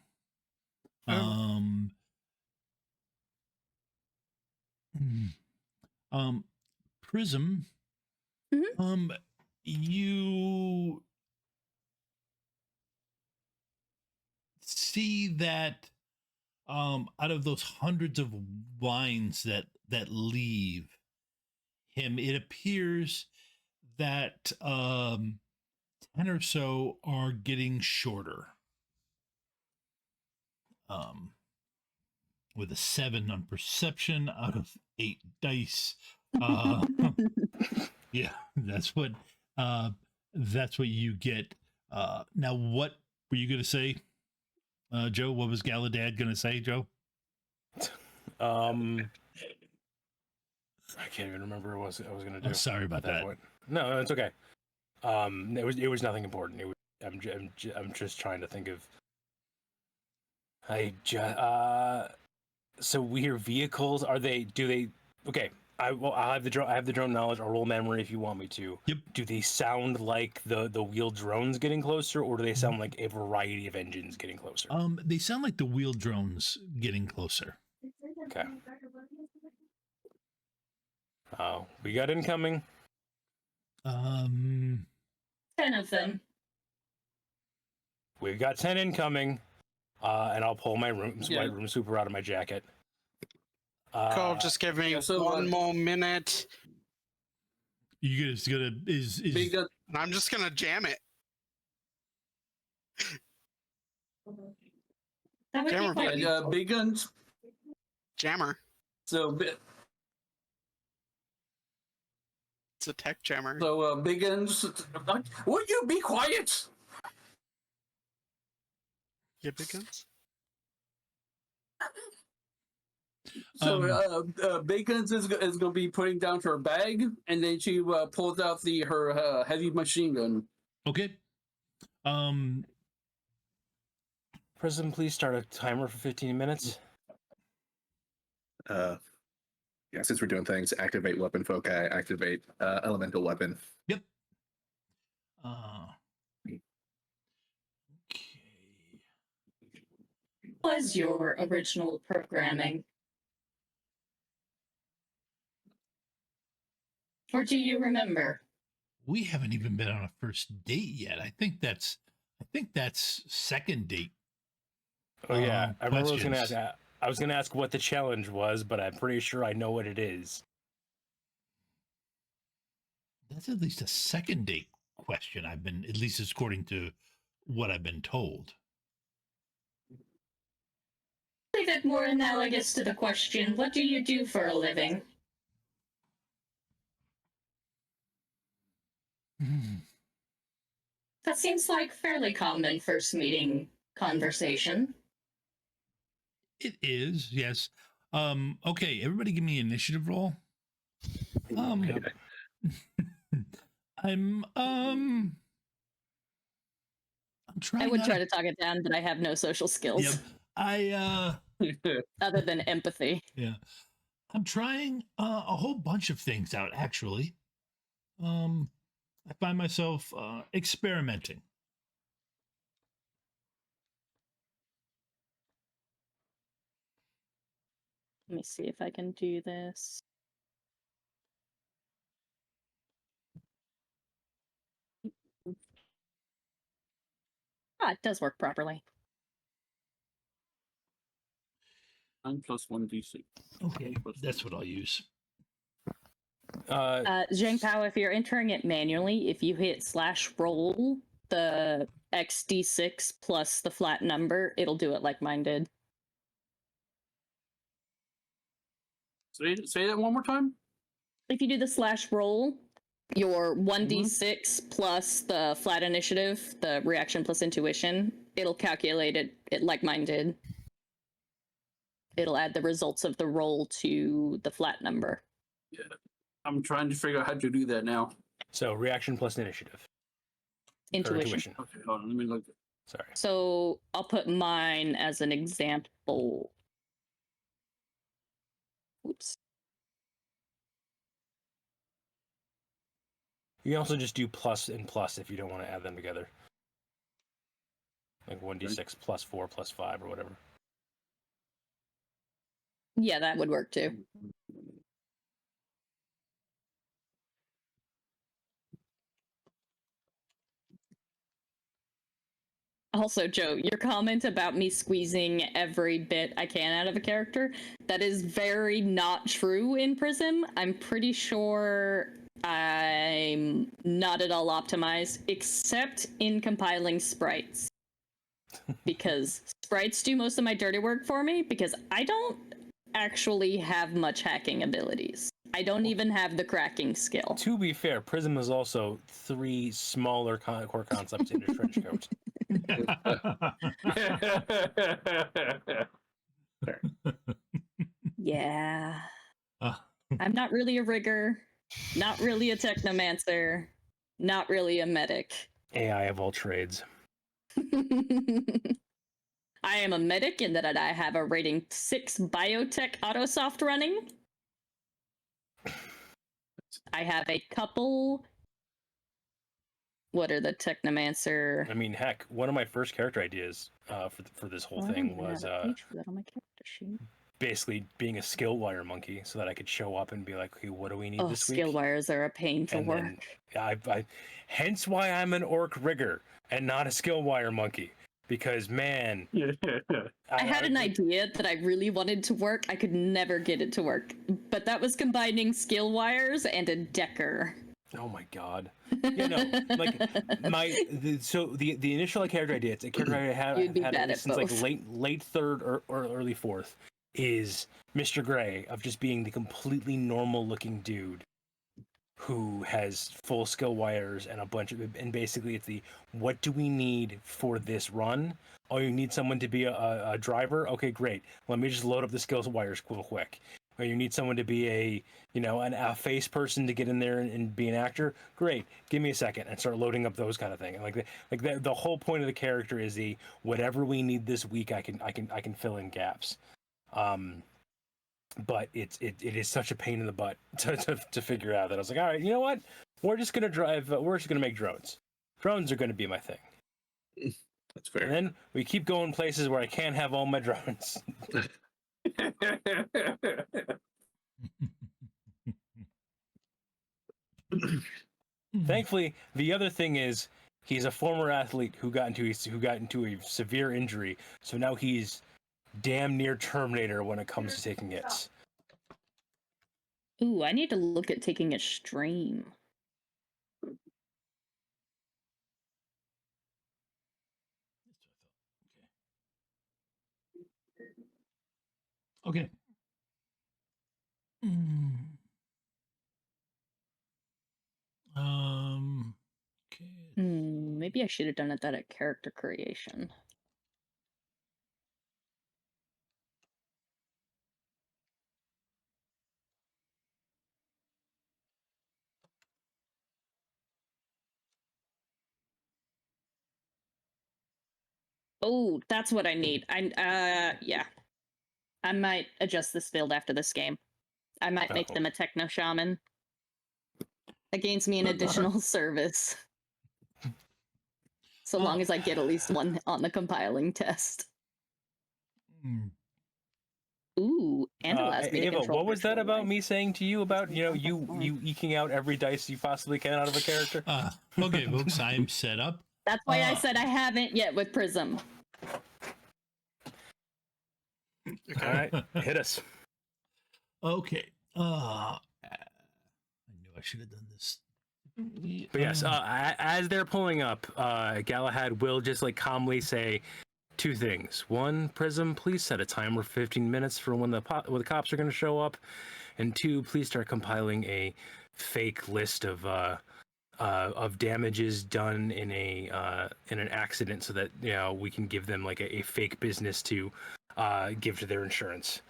Prism. Mhm. You see that out of those hundreds of lines that leave him, it appears that 10 or so are getting shorter. With a 7 on perception out of 8 dice. Yeah, that's what you get. Now, what were you going to say, Joe? What was Galadad going to say, Joe? I can't even remember what I was going to do. Oh, sorry about at that. point. No, it's okay. It was nothing important. I'm just trying to think of. So we hear vehicles. Okay. I'll have the drone. I have the drone knowledge. I'll roll memory if you want me to. Yep. Do they sound like the wheeled drones getting closer, or do they sound like a variety of engines getting closer? They sound like the wheeled drones getting closer. Okay. We got incoming. 10 of them. We've got 10 incoming. And I'll pull my room Yeah. super out of my jacket. Cool, just give me yeah, so, one more minute, You guys gonna is Big gun. and I'm just gonna jam it. That would Camera be quite And, big guns. Jammer. So, It's a tech jammer. big guns. Would you be quiet? Yeah, big guns. So Bacon's is going to be putting down her bag, and then she pulls out her heavy machine gun. okay. Prism, please start a timer for 15 minutes. Yeah, since we're doing things, activate weapon foci, activate elemental weapon. Yep. Okay. was your original programming? Or do you remember? We haven't even been on a first date yet. I think that's second date. Oh yeah, I remember questions. I was gonna ask what the challenge was, but I'm pretty sure I know what it is. That's at least a second date question. I've been, at least according to what I've been told. Leave it more analogous to the question, what do you do for a living? That seems like fairly common first meeting conversation. It is, yes. Okay, everybody give me initiative roll. Yep. I'm trying I would not try to talk it down, but I have no social skills Yep. other than empathy. Yeah. I'm trying a whole bunch of things out actually. I find myself experimenting. Let me see if I can do this. Ah, it does work properly. 9 plus 1d6. Okay, that's what I'll use. Xangpow, if you're entering it manually, if you hit /roll the XD6 plus the flat number, it'll do it like mine did. Say that one more time. If you do the /roll, your 1d6 plus the flat initiative, the reaction plus intuition, it'll calculate it like mine did. It'll add the results of the roll to the flat number. Yeah. I'm trying to figure out how to do that now. So reaction plus initiative. Or Intuition. Okay, hold on. Let me look. Sorry. So I'll put mine as an example. Oops. You can also just do plus and plus if you don't want to add them together. Like 1d6 plus 4 plus 5 or whatever. Yeah, that would work too. Also, Joe, your comment about me squeezing every bit I can out of a character, that is very not true in Prism. I'm pretty sure I'm not at all optimized, except in compiling sprites. Because sprites do most of my dirty work for me, because I don't actually have much hacking abilities. I don't even have the cracking skill. To be fair, Prism is also 3 smaller core concepts in a trench coat. Yeah. Uh, I'm not really a rigger, not really a technomancer, not really a medic. AI of all trades. I am a medic in that I have a rating 6 biotech autosoft running. I have a couple. What are the technomancer? I mean, heck, one of my first character ideas for this whole Oh, I don't thing even was have a page for that on my character sheet. basically being a skill wire monkey so that I could show up and be like, okay, what do we need Oh, this week? skill wires are a pain to And work. then hence why I'm an orc rigger and not a skill wire monkey. Because man, I had an idea that I really wanted to work. I could never get it to work. But that was combining skill wires and a decker. Oh my god. Yeah, no, like the initial character idea, it's a character I You'd be had bad at since like both. late third or early fourth, is Mr. Gray, of just being the completely normal looking dude who has full skill wires and a bunch of, and basically it's the, what do we need for this run? Oh, you need someone to be a driver? Okay, great. Let me just load up the skills wires real quick. Or you need someone to be a face person to get in there and be an actor? Great. Give me a second and start loading up those kind of things. And the whole point of the character is the whatever we need this week, I can fill in gaps. But it is such a pain in the butt to figure out that I was like, all right, you know what? We're just gonna make drones. Drones are gonna be my thing. That's fair. And then we keep going places where I can't have all my drones. Thankfully, the other thing is he's a former athlete who got into a severe injury, so now he's damn near Terminator when it comes to taking hits. Ooh, I need to look at taking a stream. okay. Um, Maybe I should have done that at character creation. Oh, that's what I need. Yeah. I might adjust this build after this game. I might make them a techno shaman. That gains me an additional service. So long as I get at least one on the compiling test. Ooh, and allows me to Ava, control what was that virtual about life. me saying to you about, you eking out every dice you possibly can out of a character? Okay, folks, I'm set up. That's why I said I haven't yet with Prism. All right, hit us. Okay. I knew I should have done this. But yes, as they're pulling up, Galahad will just like calmly say two things. One, Prism, please set a timer for 15 minutes for when the cops are going to show up. And two, please start compiling a fake list of damages done in an accident, so that we can give them like a fake business to give to their insurance.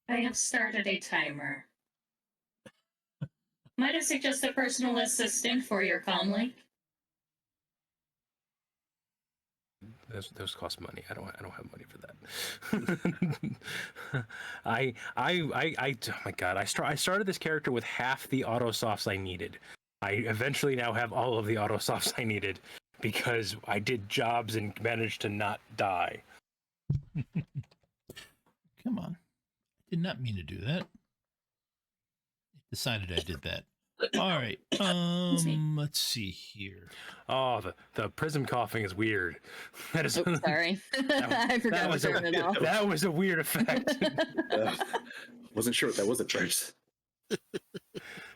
I have started a timer. Might I suggest a personal assistant for your comm link? Those cost money. I don't have money for that. Oh my god! I started this character with half the auto softs I needed. I eventually now have all of the auto softs I needed because I did jobs and managed to not die. Come on. I did not mean to do that. Decided I did that. All right. Let's see here. Oh, the prism coughing is weird. That is. Oh, sorry. I forgot to turn it off. That was a weird effect. Wasn't sure what that was at first.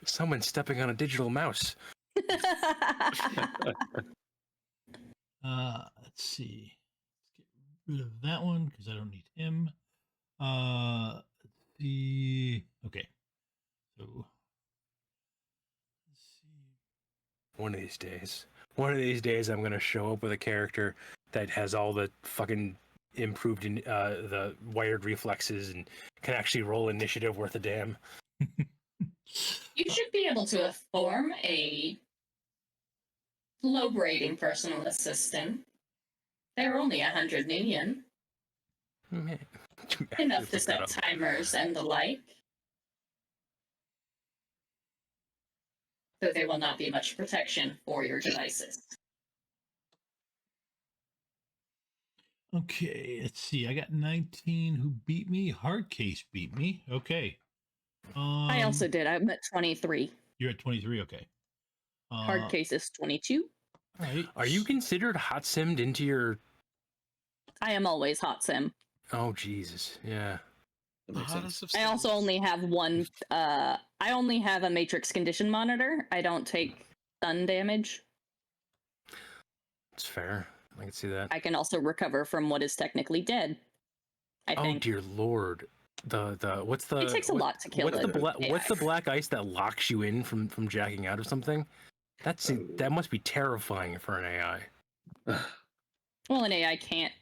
Someone stepping on a digital mouse. Let's see. Let's get rid of that one because I don't need him. Let's see. Okay. So let's see. One of these days, I'm gonna show up with a character that has all the fucking improved in the wired reflexes and can actually roll initiative worth a damn. You should be able to form a low-grading personal assistant. They're only 100 million. Enough to set timers and the like. So there will not be much protection for your devices. Okay, let's see. I got 19 who beat me. Hardcase beat me. Okay. I also did. I'm at 23. You're at 23. Okay. Hardcase is 22. Right. Are you considered hot simmed into your? I am always hot sim. Oh Jesus, yeah. I also only have one. I only have a matrix condition monitor. I don't take stun damage. It's fair. I can see that. I can also recover from what is technically dead. I think. Oh dear lord. The what's the? It takes a lot to kill what's it. What's the black ice that locks you in from jacking out of something? That must be terrifying for an AI. Well, an AI can't.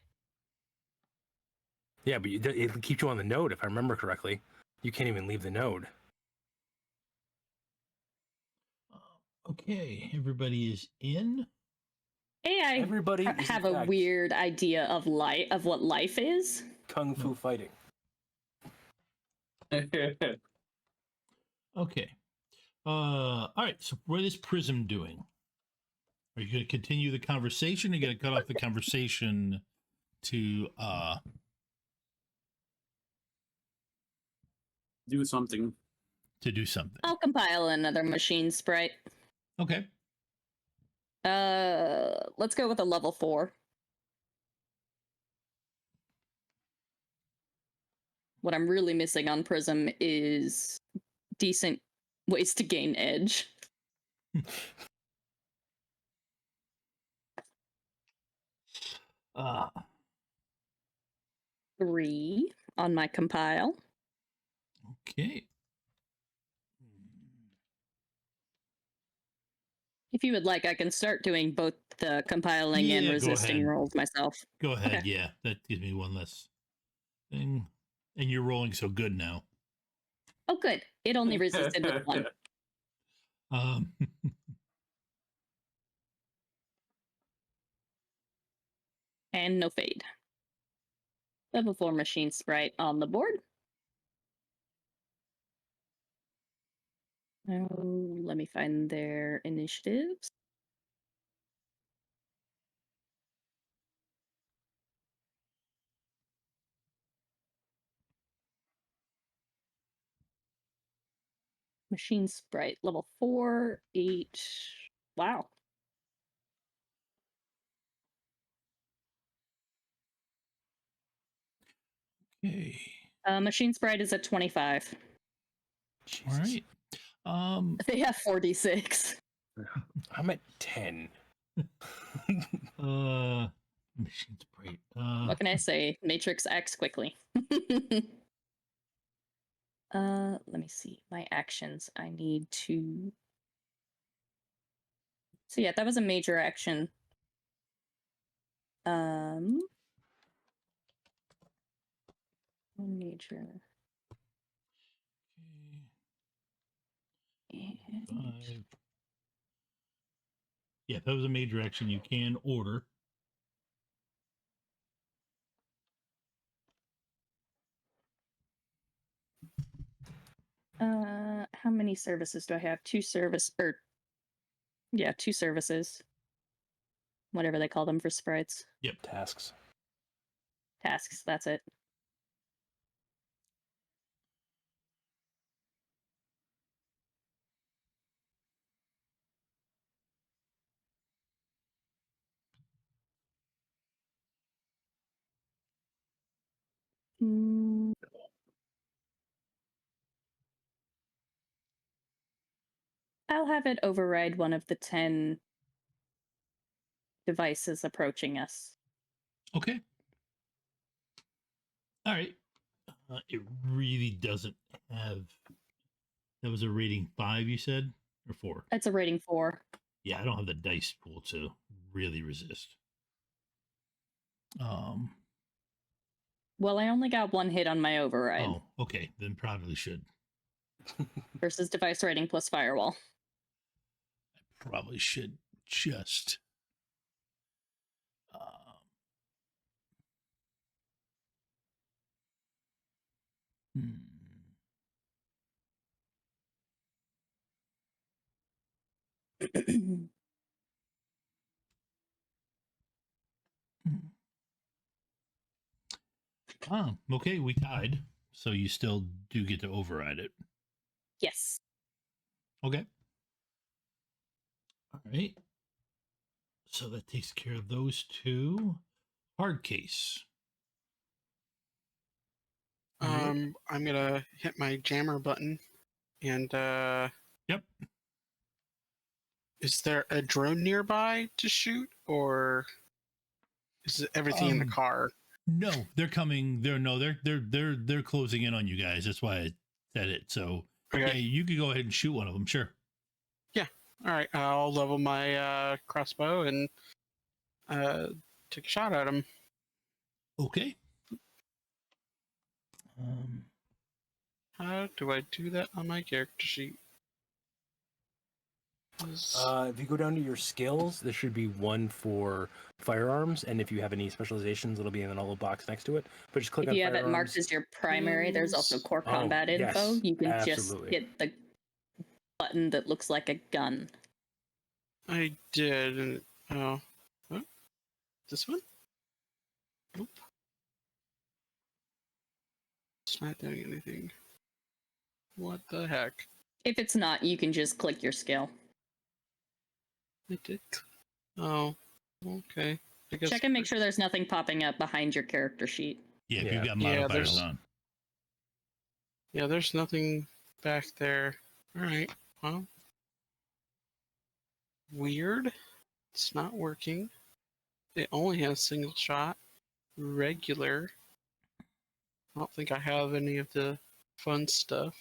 Yeah, but it keeps you on the node, if I remember correctly. You can't even leave the node. Okay, everybody is in. AI Everybody have a weird idea of what life is. Kung Fu fighting. Okay. All right. So what is Prism doing? Are you going to continue the conversation? Or are you going to cut off the conversation to do something? To do something. I'll compile another machine sprite. Okay. Let's go with a level 4. What I'm really missing on Prism is decent ways to gain edge. 3 on my compile. Okay. If you would like, I can start doing both the compiling and Yeah, go resisting ahead. rolls myself. Go ahead. Okay. Yeah, that gives me one less thing. And you're rolling so good now. Oh, good. It only resisted with one. Um, And no fade. Level 4 machine sprite on the board. Oh, let me find their initiatives. Machine sprite, level 4, 8. Wow. okay. Machine sprite is at 25. All right. They have 46. I'm at 10. Machine sprite. What can I say? Matrix acts quickly. Let me see. My actions. I need to. So yeah, that was a major action. Major. And 5. Yeah, if that was a major action, you can order. how many services do I have? 2 service or yeah, 2 services. Whatever they call them for sprites. Yep. Tasks. Tasks, that's it. Mm. I'll have it override one of the 10 devices approaching us. Okay. All right. It really doesn't have. That was a rating 5, you said, or 4? That's a rating 4. Yeah, I don't have the dice pool to really resist. Well, I only got 1 hit on my override. Oh, okay. Then probably should. Versus device rating plus firewall. I probably should just. Hmm. Okay, we tied. So you still do get to override it. Yes. Okay. All right. So that takes care of those 2. Hard case. I'm gonna hit my jammer button, and Yep. is there a drone nearby to shoot, or is it everything in the car? No, they're coming. They're closing in on you guys. That's why I said it. So Okay. yeah, you could go ahead and shoot one of them. Sure. All right, I'll level my crossbow and take a shot at him. Okay. How do I do that on my character sheet? If you go down to your skills, there should be one for firearms, and if you have any specializations, it'll be in the little box next to it. But just click If on you have firearms. it marked as your primary, there's also core Oh, combat yes, info. You can absolutely. just hit the button that looks like a gun. I did, and oh, what? This one? Nope. It's not doing anything. What the heck? If it's not, you can just click your skill. I did. Oh, okay. I guess Check and make sure there's nothing popping up behind your character sheet. Yeah, if Yeah. you've got Yeah, modifiers there's- on. Yeah, there's nothing back there. All right. Well, weird. It's not working. It only has single shot. Regular. I don't think I have any of the fun stuff.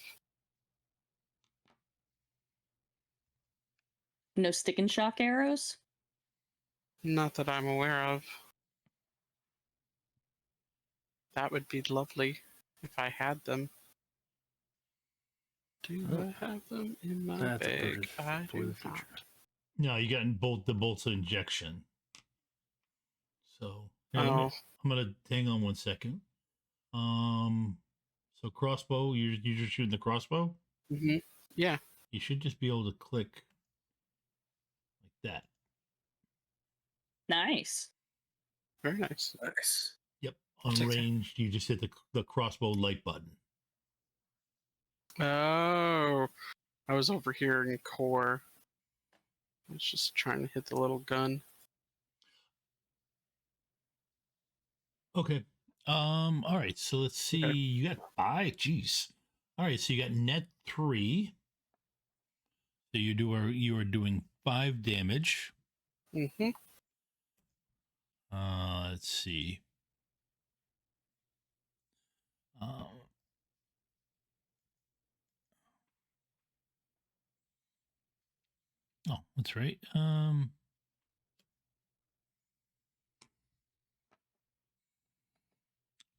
no stick and shock arrows? Not that I'm aware of. That would be lovely if I had them. Do I have them in my That's a bag? purchase I for do the future. not. No, you got the bolts of injection. So here, Oh. I'm gonna hang on 1 second. So crossbow, you're just shooting the crossbow. Mm-hmm. Yeah. You should just be able to click like that. Nice. Very nice. Nice. Yep. On Check that. range, you just hit the crossbow light button. Oh, I was over here in core. I was just trying to hit the little gun. Okay. All right. So let's see. Okay. You got 5. Jeez. All right. So you got net 3. So you are doing 5 damage. Mm-hmm. Let's see. Oh, that's right.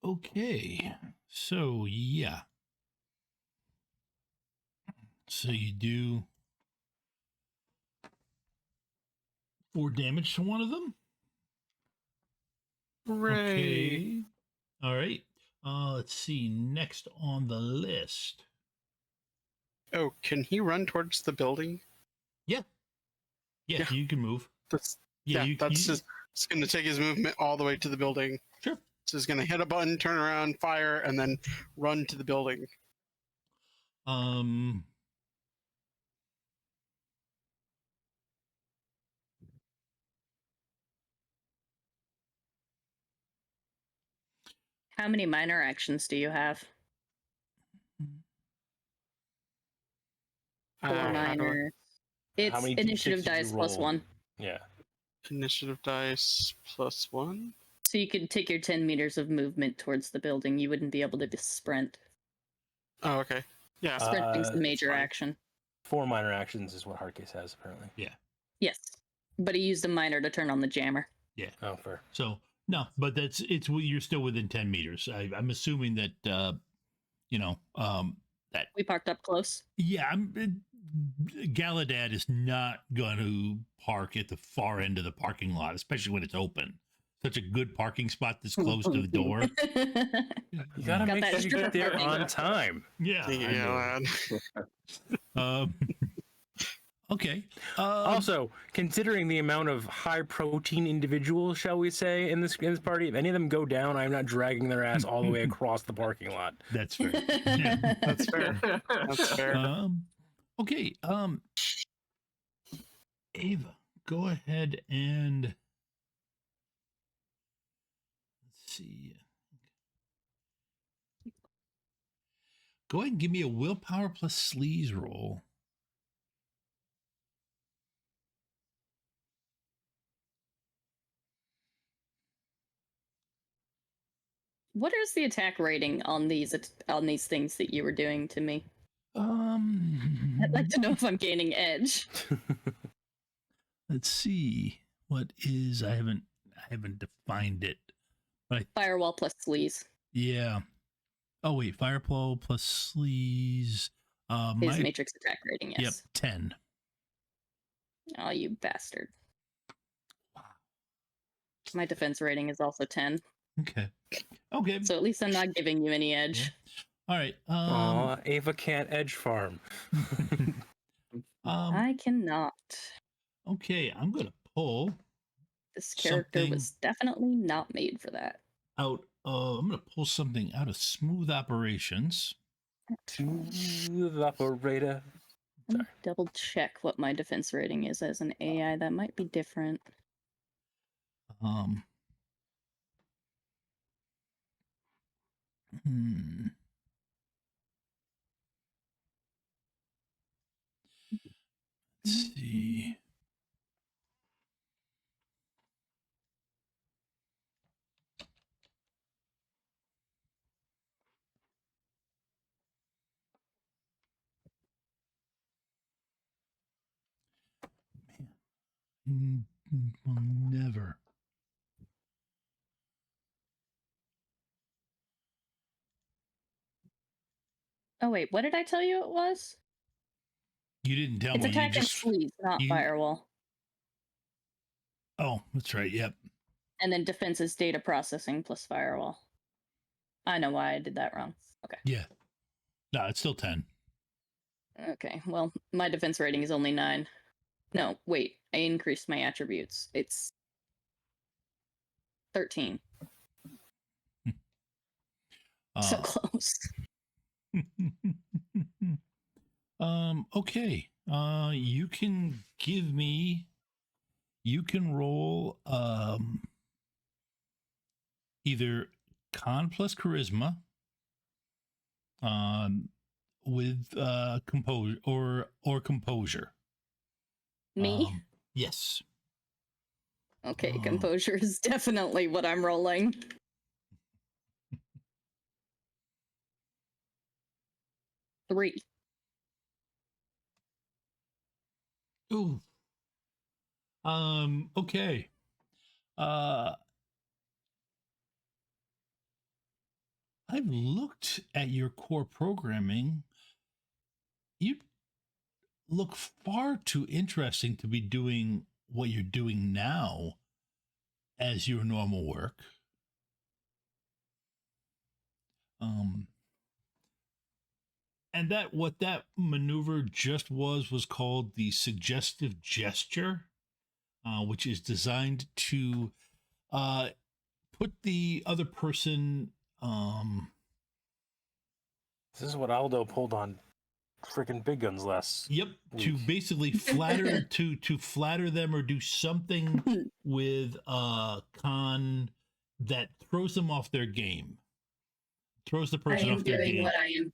Okay. So yeah. So you do 4 damage to one of them. Hooray! Okay. All right. Let's see. Next on the list. Oh, can he run towards the building? Yeah. Yeah, Yeah. you can move. That's Yeah, that's just it's going to take his movement all the way to the building. Sure. So he's going to hit a button, turn around, fire, and then run to the building. Um. How many minor actions do you have? 4 How do I- minor. It's How many initiative d6 did you dice plus roll? 1. Yeah. Initiative dice plus 1. So you could take your 10 meters of movement towards the building. You wouldn't be able to just sprint. Oh, okay. Yeah. Sprinting's the that's major fine. action. 4 minor actions is what Hardcase has, apparently. Yes. But he used a minor to turn on the jammer. Oh, fair. So no, but you're still within 10 meters. I'm assuming that that We parked up close. yeah. Galadad is not going to park at the far end of the parking lot, especially when it's open. Such a good parking spot this close to the door. You gotta Got make that sure you stripper get there parking. on time. Yeah. I Yeah, know. lad. Okay. Also, considering the amount of high protein individuals, shall we say, in this party, if any of them go down, I'm not dragging their ass all the way across the parking lot. That's fair. Yeah. That's fair. That's fair. Okay. Ava, go ahead and let's see. Go ahead and give me a willpower plus sleaze roll. What is the attack rating on these things that you were doing to me? I'd like to know if I'm gaining edge. Let's see. What is I haven't defined it. But Firewall plus sleaze yeah. Oh wait, fireball plus sleaze. is matrix attack rating, Yep, yes. 10. Oh, you bastard. My defense rating is also 10. Okay. Okay. So at least I'm not giving you any edge. All right. Aw, Ava can't edge farm. I cannot. Okay, I'm gonna pull This character something- was definitely not made for that. out. I'm gonna pull something out of smooth operations. Smooth operator. Let me double check what my defense rating is as an AI. That might be different. Let's see. Never. Oh wait, what did I tell you it was? You didn't tell It's me. attack You and just. sleep, not you- firewall. Oh, that's right. Yep. And then defense is data processing plus firewall. I know why I did that wrong. Okay. Yeah. No, it's still 10. Okay. Well, my defense rating is only 9. No, wait. I increased my attributes. It's 13. So close. Okay. You can give me. You can roll either con plus charisma with composure or composure. Me? Yes. Okay, composure is definitely what I'm rolling. Three. Ooh. Okay. I've looked at your core programming. You look far too interesting to be doing what you're doing now as your normal work. And that what that maneuver just was called the suggestive gesture, which is designed to put the other person. This is what Aldo pulled on freaking big guns last. Yep, to week. basically flatter to flatter them or do something with con that throws them off their game. Throws the I person am off their doing game. what I am.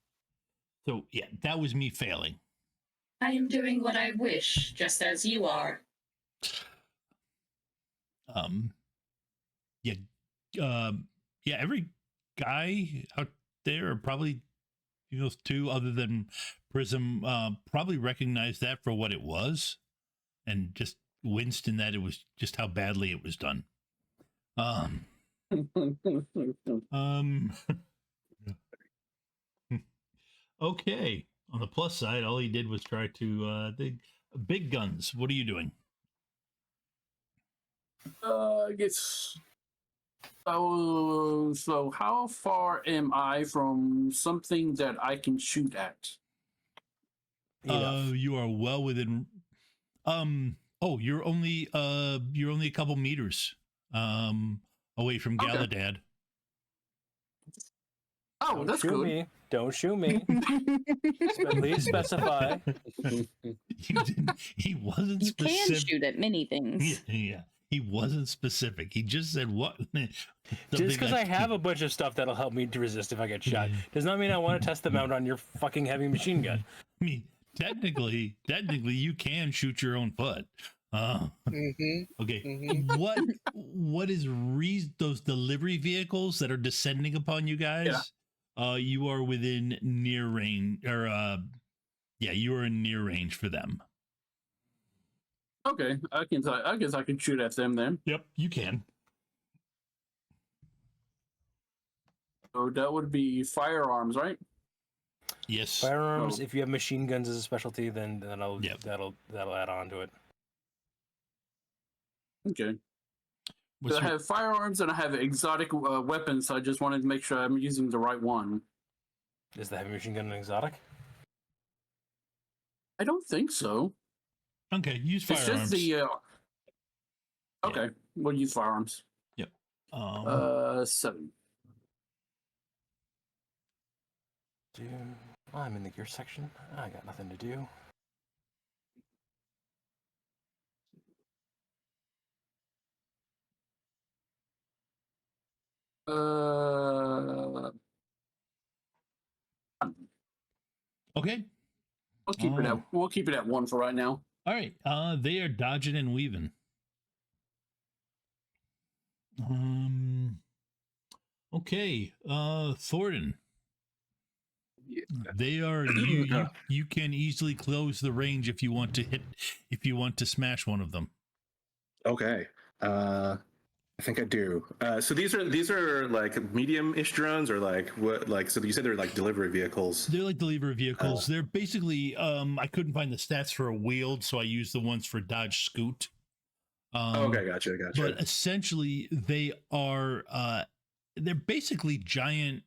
So yeah, that was me failing. I am doing what I wish, just as you are. Yeah, yeah. Every guy out there, or probably two other than Prism, probably recognized that for what it was, and just winced in that it was just how badly it was done. Okay. On the plus side, all he did was try to the big guns. What are you doing? I guess. Oh, so how far am I from something that I can shoot at? Enough. You are well within. Oh, you're only a couple meters away from Okay. Galadad. Oh, Don't that's shoot good. me. Don't shoot me. Please specify. He wasn't You specific. can shoot at many things. Yeah. He wasn't specific. He just said what. Just because I have a bunch of stuff that'll help me to resist if I get shot does not mean I want to test them out on your fucking heavy machine gun. I mean, technically, you can shoot your own foot. Okay. What is those delivery vehicles that are descending upon you guys? You are within near range, or you are in near range for them. Okay, I guess I can shoot at them then. Yep, you can. So that would be firearms, right? Yes. Firearms. If you have machine guns as a specialty, then that'll add on to it. Okay. What's I have firearms and I have exotic weapons, so I just wanted to make sure I'm using the right one. Is the heavy machine gun an exotic? I don't think so. Okay, use It's firearms. just the. Okay, we'll use firearms. Yep. 7. I'm in the gear section. I got nothing to do. Okay. We'll keep it at 1 for right now. All right. They are dodging and weaving. Okay. Thornton. Yeah. They are you can easily close the range if you want to smash one of them. Okay. I think I do. So these are like medium-ish drones, or like what? Like, so you said they're like delivery vehicles. They're like delivery vehicles. They're basically I couldn't find the stats for a wheeled, so I used the ones for Dodge Scoot. Okay, gotcha. But essentially they are they're basically giant.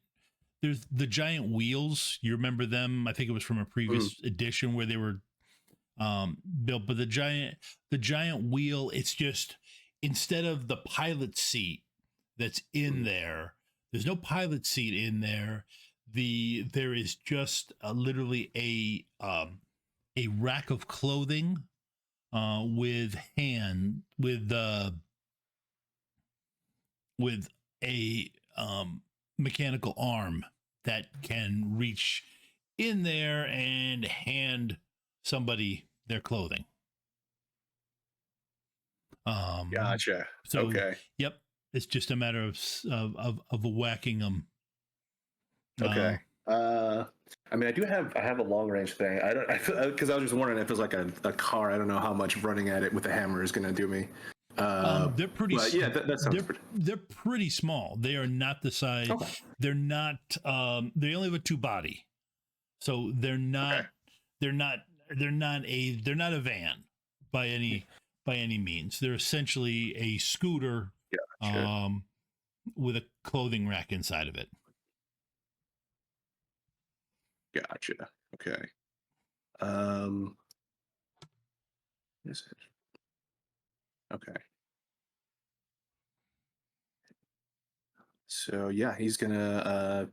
There's the giant wheels. You remember them? I think it was from a previous edition where they were built. But the giant wheel, it's just, instead of the pilot seat that's in there, there's no pilot seat in there. There is just literally a rack of clothing with a mechanical arm that can reach in there and hand somebody their clothing. Gotcha. So, okay. Yep, it's just a matter of whacking them. Okay. I mean, I have a long range thing. Because I was just wondering if it's like a car. I don't know how much running at it with a hammer is going to do me. They're pretty. But yeah, that sounds they're pretty small. They are not the size. Okay. They're not. They only have a 2-body, so they're not. Okay. They're not a van by any means. They're essentially a scooter, with a clothing rack inside of it. Gotcha. Okay. Is it? Okay. So yeah, he's gonna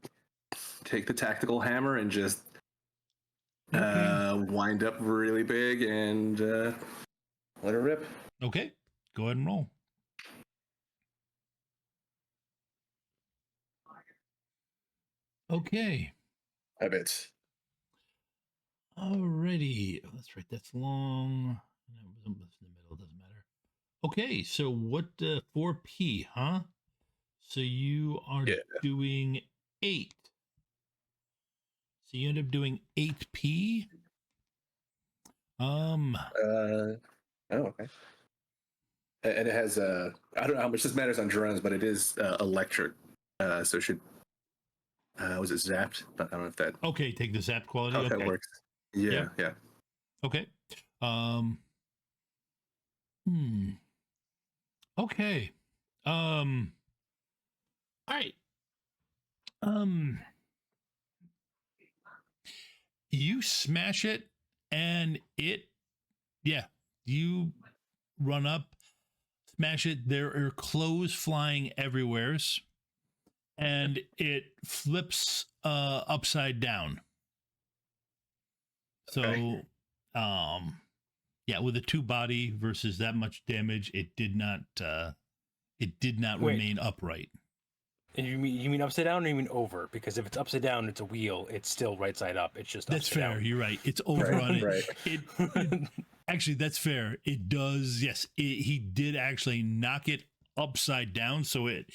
take the tactical hammer and just wind up really big and let it rip. Okay, go ahead and roll. Okay. I bet. Alrighty. Oh, that's right. That's long. No, it was in the middle. Doesn't matter. Okay. So what? 4P, huh? So you are doing 8. So you end up doing 8P. Oh, okay. And it has I don't know how much this matters on drones, but it is electric. So it should was it zapped? I don't know if that. Okay, take the zap quality. How that works. Yeah. Okay. Okay. All right. You smash it and you run up, smash it. There are clothes flying everywheres, and it flips upside down. So, with a 2-body versus that much damage, it did not remain upright. And you mean upside down, or you mean over? Because if it's upside down, it's a wheel. It's still right side up. It's just that's fair. Down. You're right. It's over on it. Right. It actually, that's fair. It does. Yes, he did actually knock it upside down, so it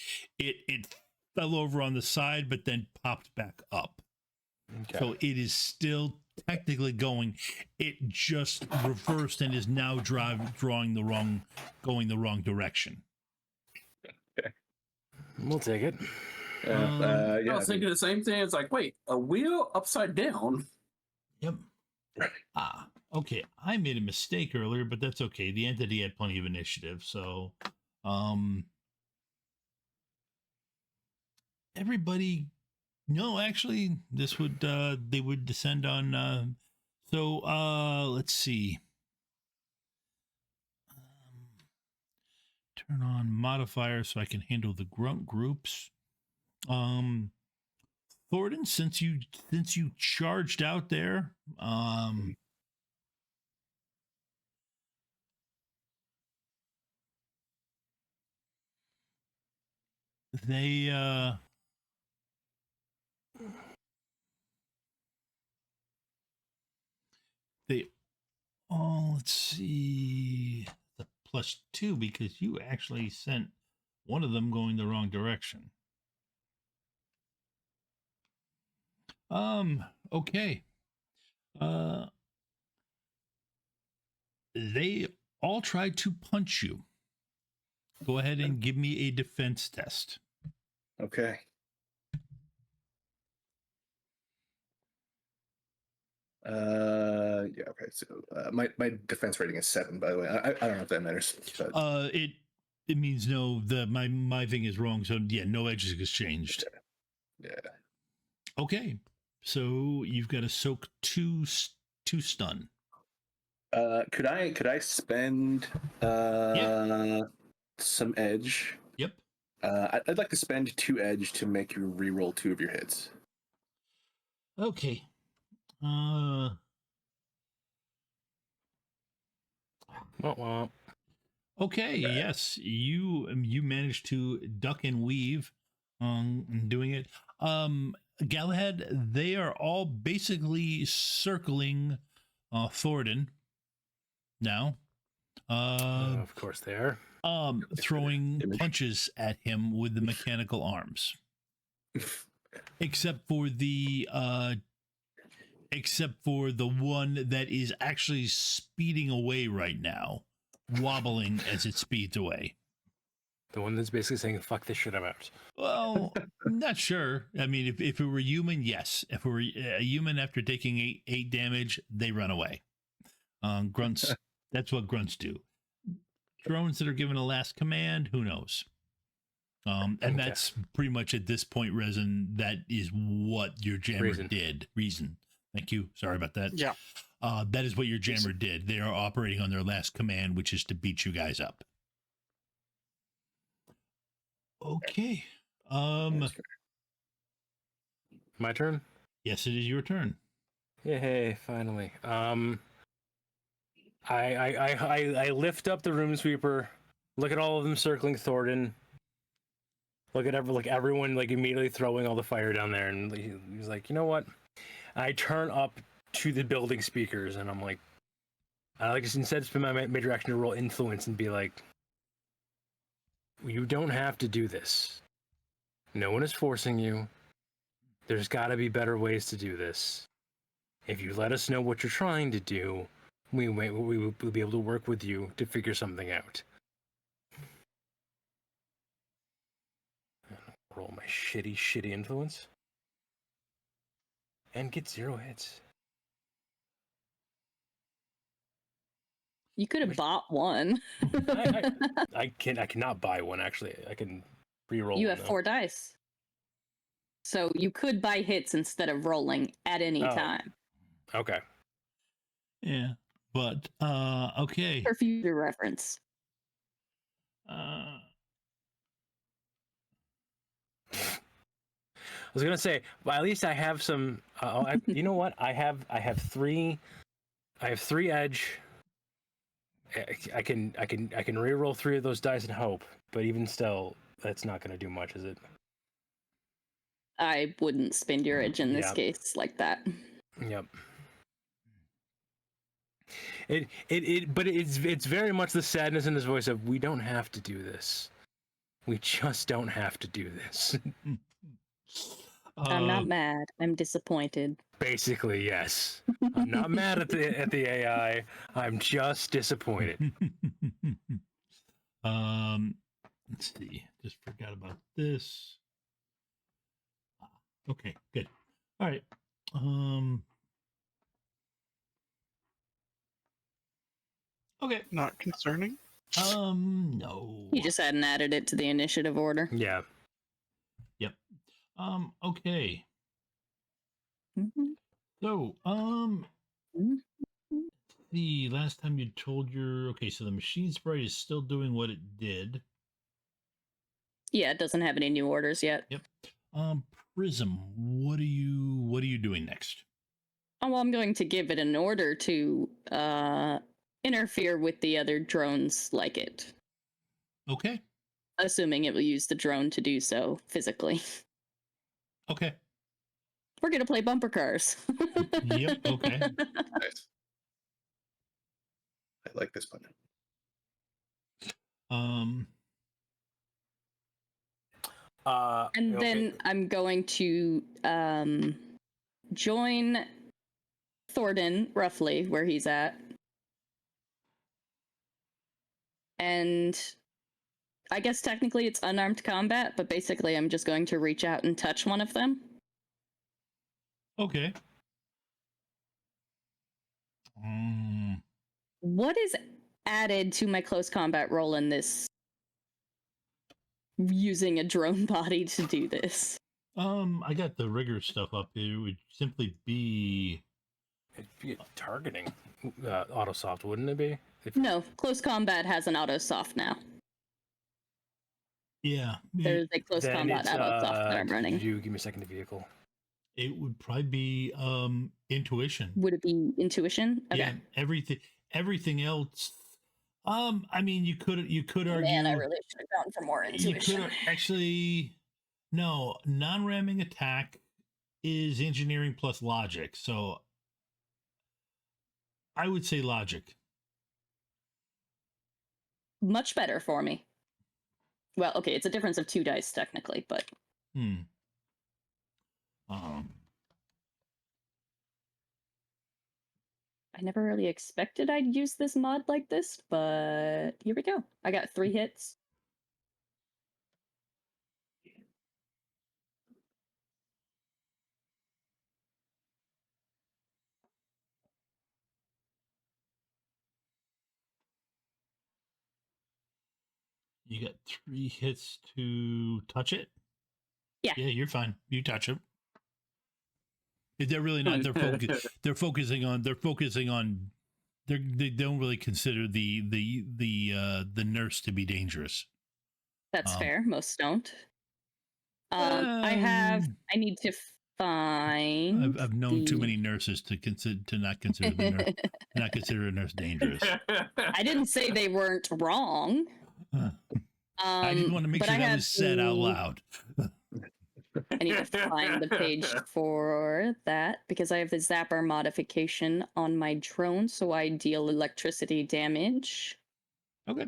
fell over on the side, but then popped back up. Okay. So it is still technically going. It just reversed and is now going the wrong direction. Okay. We'll take it. I was thinking the same thing. It's like, wait, a wheel upside down? Yep. Okay. I made a mistake earlier, but that's okay. The entity had plenty of initiative, so everybody. No, actually, this would they would descend on. Let's see. Turn on modifier so I can handle the grunt groups. Thornton, since you charged out there, they let's see, the +2 because you actually sent one of them going the wrong direction. Okay. They all tried to punch you. Go ahead and give me a defense test. Okay. Yeah. Okay. So my defense rating is 7. By the way, I don't know if that matters. But... It means no. My thing is wrong. So yeah, no edges exchanged. Yeah. Okay. So you've got to soak two stun. Could I spend some edge? Yep. I'd like to spend 2 edge to make you reroll 2 of your hits. Okay. Okay. Yes, you managed to duck and weave in doing it. Galahad, they are all basically circling Thornton now. Of course they are. Throwing punches at him with the mechanical arms. Except for the one that is actually speeding away right now, wobbling as it speeds away. The one that's basically saying, "Fuck this shit, I'm out." Well, not sure. I mean, if it were human, yes. If it were a human after taking 8 damage, they run away. Grunts, that's what grunts do. Drones that are given a last command, who knows? And that's pretty much at this point, Rezin, that is what your jammer did. Reason. Thank you. Sorry about that. Yeah. That is what your jammer did. They are operating on their last command, which is to beat you guys up. Okay. My turn? Yes, it is your turn. Yay, finally. I lift up the room sweeper, look at all of them circling Thornton, look at everyone like immediately throwing all the fire down there, and he's like, you know what? I turn up to the building speakers, and I'm like, I like just instead spend my major action to roll influence and be like, you don't have to do this. No one is forcing you. There's got to be better ways to do this. If you let us know what you're trying to do, we will be able to work with you to figure something out. Roll my shitty influence. And get 0 hits. You could have bought one. I cannot buy one, actually. I can re-roll. You have 4 dice. So you could buy hits instead of rolling at any time. Okay. Yeah, but okay. For future reference. I was gonna say, well, at least I have some. You know what? I have 3. I have 3 edge. I can re-roll 3 of those dice and hope, but even still, that's not gonna do much, is it? I wouldn't spend your edge in this case like that. Yep. But it's very much the sadness in his voice of, we don't have to do this. We just don't have to do this. I'm not mad. I'm disappointed. Basically, yes. I'm not mad at the AI. I'm just disappointed. Let's see. Just forgot about this. Okay, good. All right. Okay. Not concerning. No. You just hadn't added it to the initiative order. Yeah. Yep. Okay. Mm-hmm. So, the last time you told so the machine sprite is still doing what it did. Yeah, it doesn't have any new orders yet. Yep. Prism, what are you doing next? Oh, well, I'm going to give it an order to interfere with the other drones like it. Okay. Assuming it will use the drone to do so physically. Okay. We're going to play bumper cars. Yep, okay. Nice. I like this one. And then I'm going to join Thornton, roughly, where he's at. And I guess technically it's unarmed combat, but basically I'm just going to reach out and touch one of them. Okay. What is added to my close combat roll in this? Using a drone body to do this. I got the rigor stuff up. It would simply be. It'd be a targeting autosoft, wouldn't it be? No, close combat has an auto soft now. Yeah. There's a close Then combat it's, auto soft that I'm running. You give me a second vehicle. It would probably be intuition. Would it be intuition? Okay. Yeah. Everything else. I mean, you could argue. Man, I really should have gone for more You intuition. could actually. No, non-ramming attack is engineering plus logic. So I would say logic. Much better for me. Well, okay, it's a difference of 2 dice technically, but Uh-huh. I never really expected I'd use this mod like this, but here we go. I got 3 hits. You got 3 hits to touch it? Yeah. Yeah, you're fine. You touch it. They're really not. They're focusing on. They don't really consider the nurse to be dangerous. That's fair. Most don't. I need to find. I've known too many nurses to not consider not consider a nurse dangerous. I didn't say they weren't wrong. I just want to make sure that was said out loud. I need to find the page for that because I have the zapper modification on my drone, so I deal electricity damage. Okay.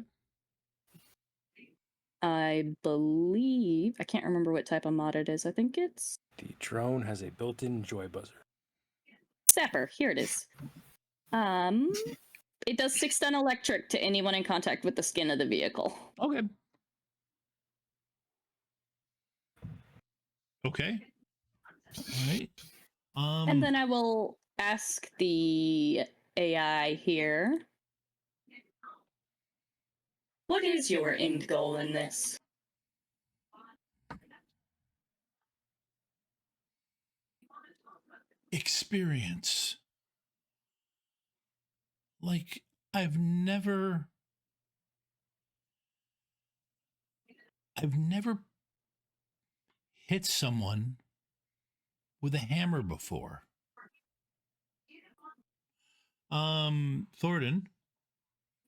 I believe I can't remember what type of mod it is. I think it's The drone has a built-in joy buzzer. zapper. Here it is. It does 6 stun electric to anyone in contact with the skin of the vehicle. Okay. Okay. All right. And then I will ask the AI here. What is your end goal in this? Experience. Like I've never hit someone with a hammer before. Thornton.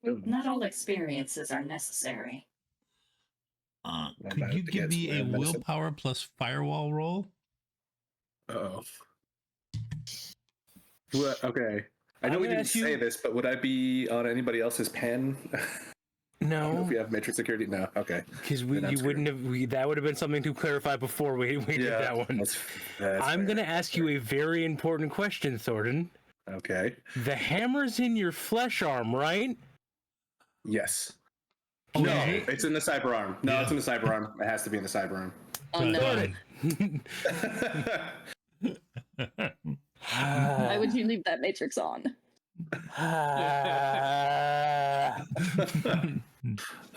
Not all experiences are necessary. Could you give me a willpower plus firewall roll? Uh-oh. Okay. I know we didn't say this, but would I be on anybody else's pen? I don't know No, if we have matrix security. No. Okay. because Then I'm you wouldn't have. That would have been something to clarify before we did that one. That's I'm fair. going to ask you a very important question, Thornton. Okay. The hammer's in your flesh arm, right? Yes. Oh, No, is it? it's in the cyber arm. No, Yeah. it's in the cyber arm. It has to be in the cyber arm. Oh no! Why would you leave that matrix on? I'm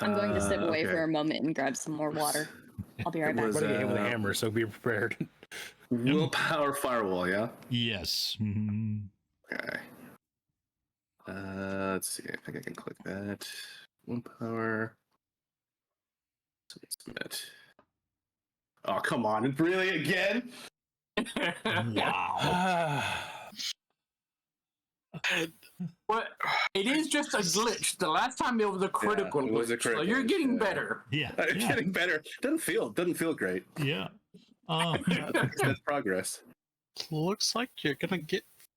going to step away okay. for a moment and grab some more water. I'll be right It back. was, What do you hit with a hammer? So be prepared. Willpower firewall, yeah? Yes. Mhm. Okay. Let's see. I think I can click that. Willpower. Submit. Oh, come on. Really? Again? Wow. What? It is just a glitch. The last time it was a critical it was a glitch, so critical you're glitch, getting yeah. better. Yeah. I'm Yeah. getting better. Doesn't feel great. Yeah. That's progress. Looks like you're gonna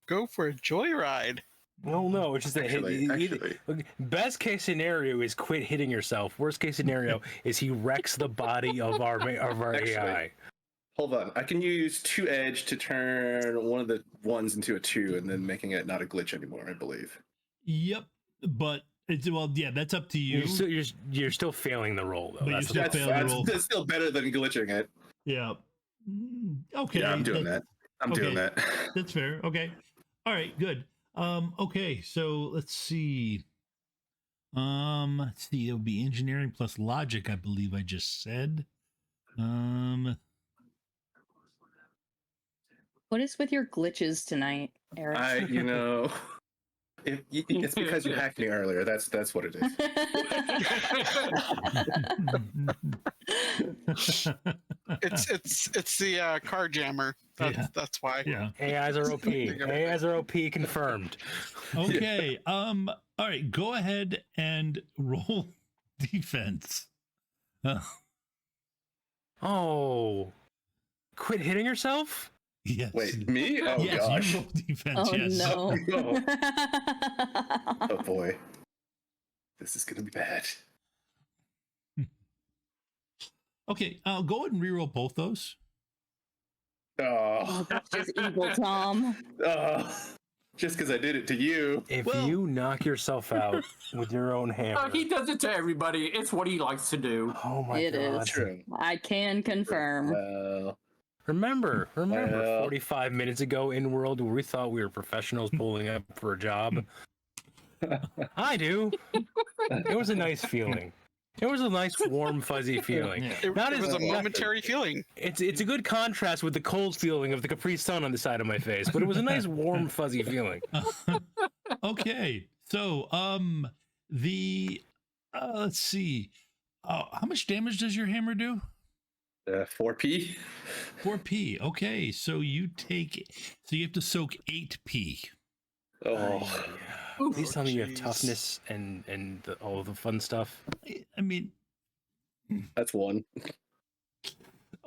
go for a joyride. Well, no, it's just that Actually. look, best case scenario is quit hitting yourself. Worst case scenario is he wrecks the body of our Actually. AI. Hold on. I can use 2 edge to turn one of the 1s into a 2 and then making it not a glitch anymore, I believe. Yep. But Well, yeah, that's up to you. You're still failing the roll though. But That's you're the- still failing the roll. That's still better than glitching it. Yeah. Okay. Yeah, I'm doing that. I'm doing that. That's fair. Okay. All right. Good. Okay. So let's see. Let's see. It would be engineering plus logic, I believe I just said. What is with your glitches tonight, Eric? It's because you hacked me earlier. That's what it is. It's the car jammer. That's why. Yeah. AIs are OP. AIs are OP confirmed. Okay. All right. Go ahead and roll defense. Oh, quit hitting yourself? Yes. Wait, me? Oh yes, gosh. you roll defense. Oh yes. no. Oh boy. This is gonna be bad. Okay. Go ahead and reroll both those. Oh, that's just evil, Tom. Just because I did it to you. If you knock yourself out with your own hammer, He does it to everybody. It's what he likes to do. oh my It god! is. True. I can confirm. Remember, Well. 45 minutes ago in world where we thought we were professionals pulling up for a job. I do. It was a nice feeling. It was a nice, warm, fuzzy feeling. Yeah. It, Not it as was a a- momentary feeling. It's a good contrast with the cold feeling of the Capri Sun on the side of my face, but it was a nice, warm, fuzzy feeling. Okay. So, let's see. How much damage does your hammer do? 4p. 4p. Okay. So you have to soak 8p. Oh. Please tell me you have jeez. toughness and all the fun stuff. I mean, That's one.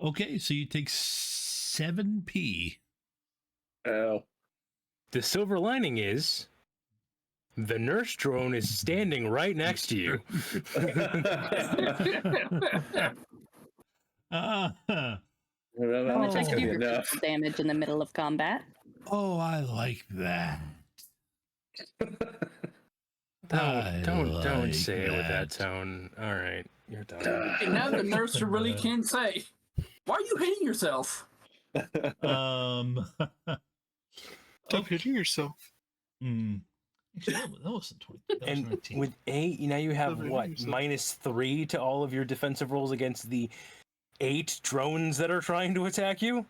okay. So you take 7p. Oh. The silver lining is the nurse drone is standing right next to you. Uh, How much That's I gonna can be do enough. for damage in the middle of combat? oh, I like that. I Don't like say it with that that. tone. All right, you're done. And now the nurse really can say, "Why are you hitting yourself?" Um. Stop hitting yourself. Actually, that wasn't 20. That was And 19. with 8, now you have Seven, what? seven. -3 to all of your defensive rolls against the 8 drones that are trying to attack you?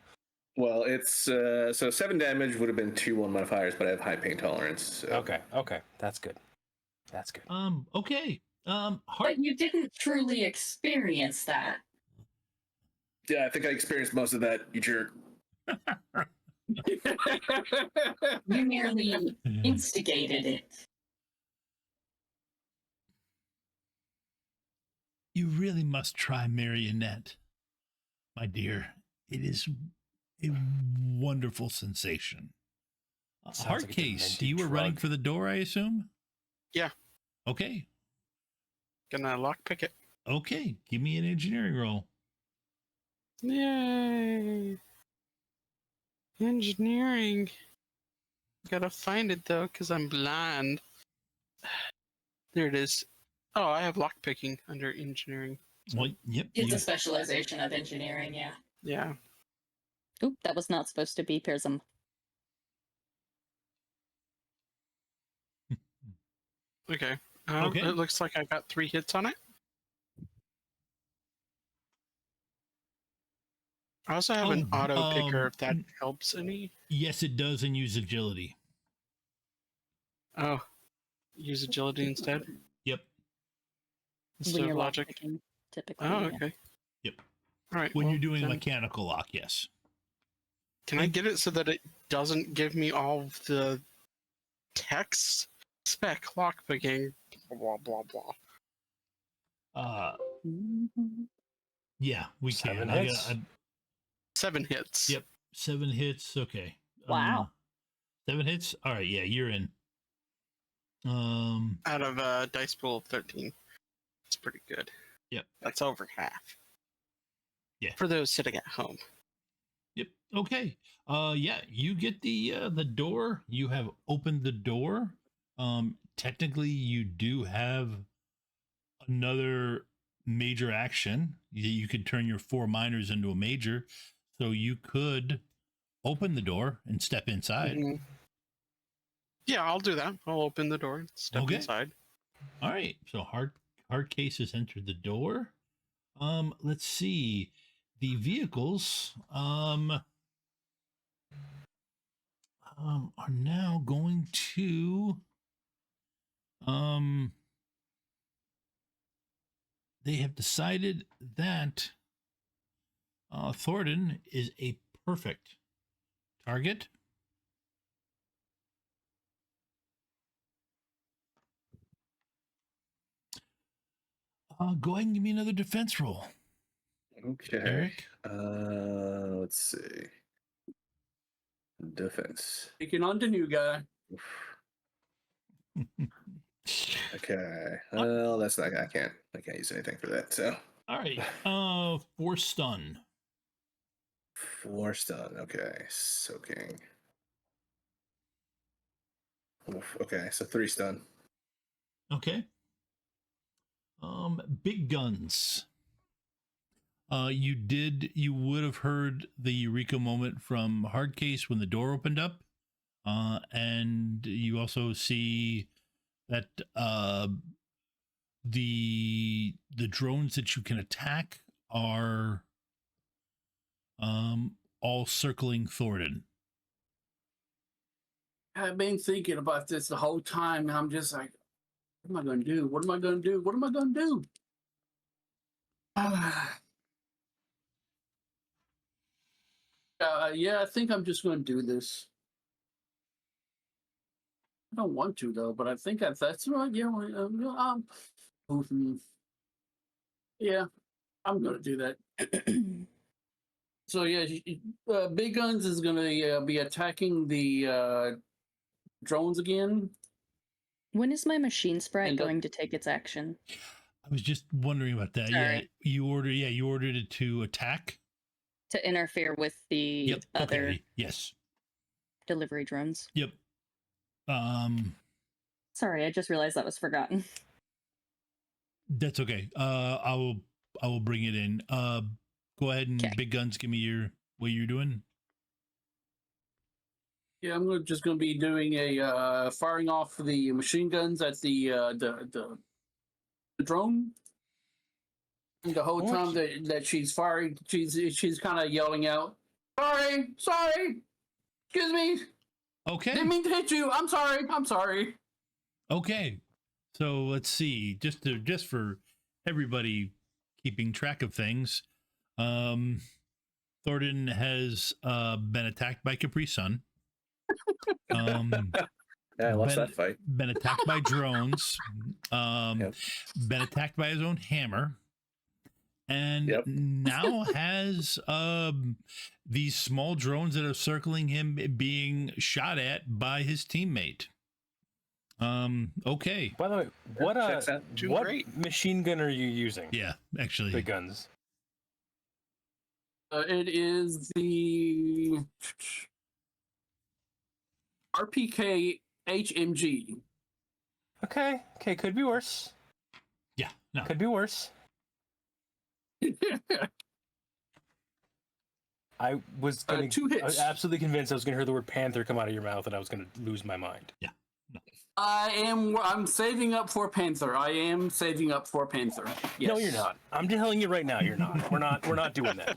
Well, it's so 7 damage would have been 2 modifiers, but I have high pain tolerance. So. Okay, that's good. That's good. Okay. Hard. But you didn't truly experience that. Yeah, I think I experienced most of that, you jerk. You merely instigated it. You really must try Marionette, my dear. It is a wonderful sensation. Sounds Hard like a case. demented You were running drug. for the door, I assume? Yeah. Okay. Gonna lockpick it. Okay. Give me an engineering roll. Yay! Engineering. Gotta find it though, because I'm blind. There it is. Oh, I have lockpicking under engineering. Well, yep. It's you- a specialization of engineering, yeah. Yeah. Oop, that was not supposed to be Prism. Okay. Okay. It looks like I got 3 hits on it. I also have an Oh, auto picker if that helps any. Yes, it does, and use agility. Oh, use agility instead. Yep. Instead When of you're logic. lockpicking, typically. Oh, yeah. okay. Yep. All right. When well, you're doing a then mechanical lock, yes. Can I get it so that it doesn't give me all of the text spec lockpicking? Blah blah blah. Mhm. Yeah, we 7 can. hits? 7 hits. Yep. 7 hits. Okay. Wow. 7 hits. All right. Yeah, you're in. Out of a dice pool of 13. It's pretty good. Yep. That's over half. Yeah. For those sitting at home. Yep. Okay. Yeah, you get the door. You have opened the door. technically you do have another major action. You could turn your 4 minors into a major, so you could open the door and step inside. Mhm. Yeah, I'll do that. I'll open the door and step Okay. inside. All right, so hard case has entered the door. Let's see, the vehicles are now going to they have decided that Thornton is a perfect target. Go ahead and give me another defense roll. Okay. Eric? Let's see. Defense. Taking on the new guy. Okay. Well, that's not. I can't use anything for that. So. All right. 4 stun. 4 stun. Okay. Soaking. Oof, okay, so 3 stun. Okay. Big guns. You would have heard the Eureka moment from Hardcase when the door opened up. And you also see that the drones that you can attack are all circling Thornton. I've been thinking about this the whole time, and I'm just like, what am I going to do? What am I going to do? What am I going to do? Yeah, I think I'm just going to do this. I don't want to, though, but I think that's right. Yeah, yeah, I'm going to do that. So, yeah, Big Guns is going to be attacking the drones again. When is my machine sprite And, going to take its action? I was just wondering about that. Sorry. Yeah, you ordered it to attack. To interfere with the other Okay. Yes. delivery drones. Yep. Sorry, I just realized that was forgotten. That's okay. I will bring it in. Go ahead and Okay. Big Guns, give me what you're doing. Yeah, I'm just going to be doing a firing off the machine guns at the drone. And the whole time that she's firing, she's kind of yelling out, sorry, excuse me, Okay. didn't mean to hit you. I'm sorry. Okay. So let's see. Just for everybody keeping track of things, Thornton has been attacked by Capri Sun. Yeah, I lost that fight. Been attacked by drones. Yep. Been attacked by his own hammer. And Yep. now has these small drones that are circling him being shot at by his teammate. Okay. By the way, Checks out. what Great. machine gun are you using? Yeah, actually. The guns. It is the RPK HMG. Okay, could be worse. Yeah, no. Could be worse. I was gonna, 2 hits. I was absolutely convinced I was gonna hear the word panther come out of your mouth and I was gonna lose my mind. I'm saving up for Panther. I am saving up for Panther. Yes. No, you're not. I'm telling you right now, you're not. We're not doing that.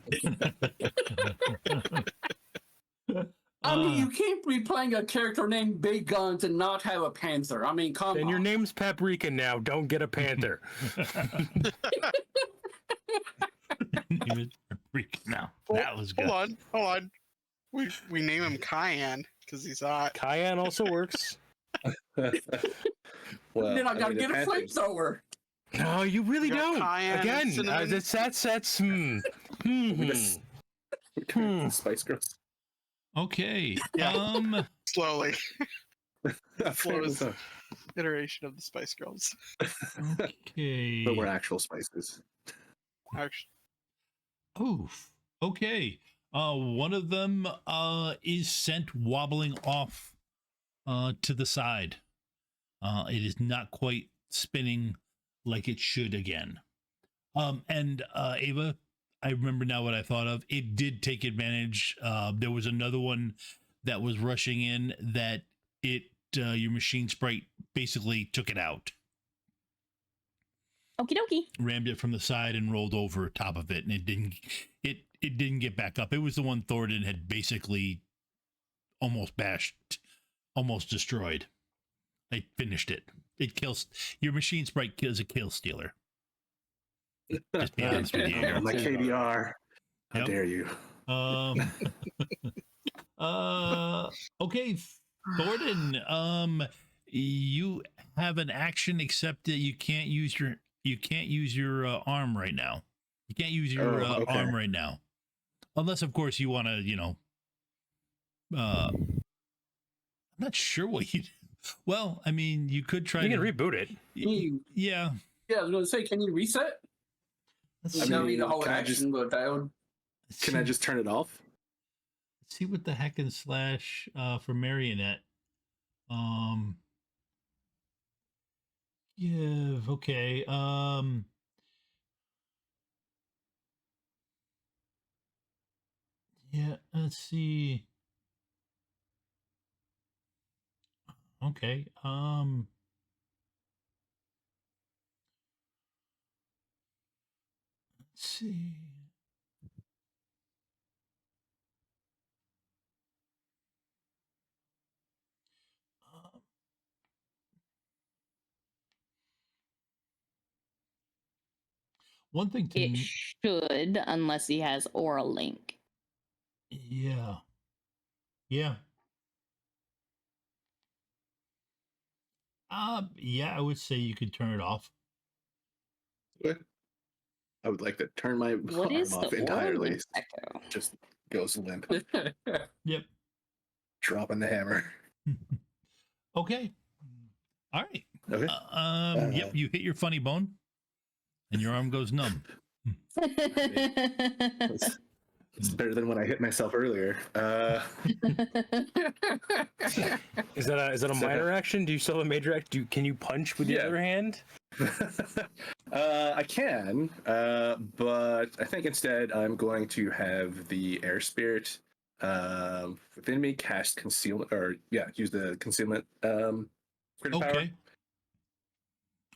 I mean, you can't be playing a character named Big Guns and not have a Panther. I mean, come Then on. your name's Paprika now. Don't get a panther. Now that was good. Hold on. We name him Cayenne because he's hot. Cayenne also works. Well, Then I gotta get a Panthers- flamethrower. No, you really You got don't. cayenne, Again, cinnamon. that's the Spice Girls. Okay. Yeah. Slowly. Slowest. Iteration of the Spice Girls. Okay. But we're actual spices. Actually, Oof. Okay. One of them is sent wobbling off to the side. It is not quite spinning like it should again. And Ava, I remember now what I thought of. It did take advantage. There was another one that was rushing in that your machine sprite basically took it out. Okie dokie. Rammed it from the side and rolled over top of it, and it didn't get back up. It was the one Thornton had basically almost destroyed. They finished it. It kills your machine sprite is a kill stealer. Just be honest with you. My KBR. How Yep. dare you? Okay, Thornton. You have an action, except that you can't use your arm right now. You can't use your okay. arm right now, unless, of course, you want to. I'm not sure what you. Well, I mean, you could try. You can reboot it. Yeah. Yeah, I was going to say, can you reset? Let's I see, don't need a whole can I action, but I would. Can I just turn it off? see what the heck and slash for Marionette? Give okay. Yeah, let's see. Okay. Let's see. One thing to It should, unless he has Aura Link. yeah. Yeah. Yeah, I would say you could turn it off. What? I would like to turn my What arm is off the Aura entirely. Link echo? Just goes limp. Yep. Dropping the hammer. Okay. All right. Okay. Yep, you hit your funny bone and your arm goes numb. It's better than when I hit myself earlier. Is that a minor action? Do you still have a major action? Can you punch with the Yeah. other hand? I can, but I think instead I'm going to have the air spirit within me cast concealment, use the concealment critic power. Okay.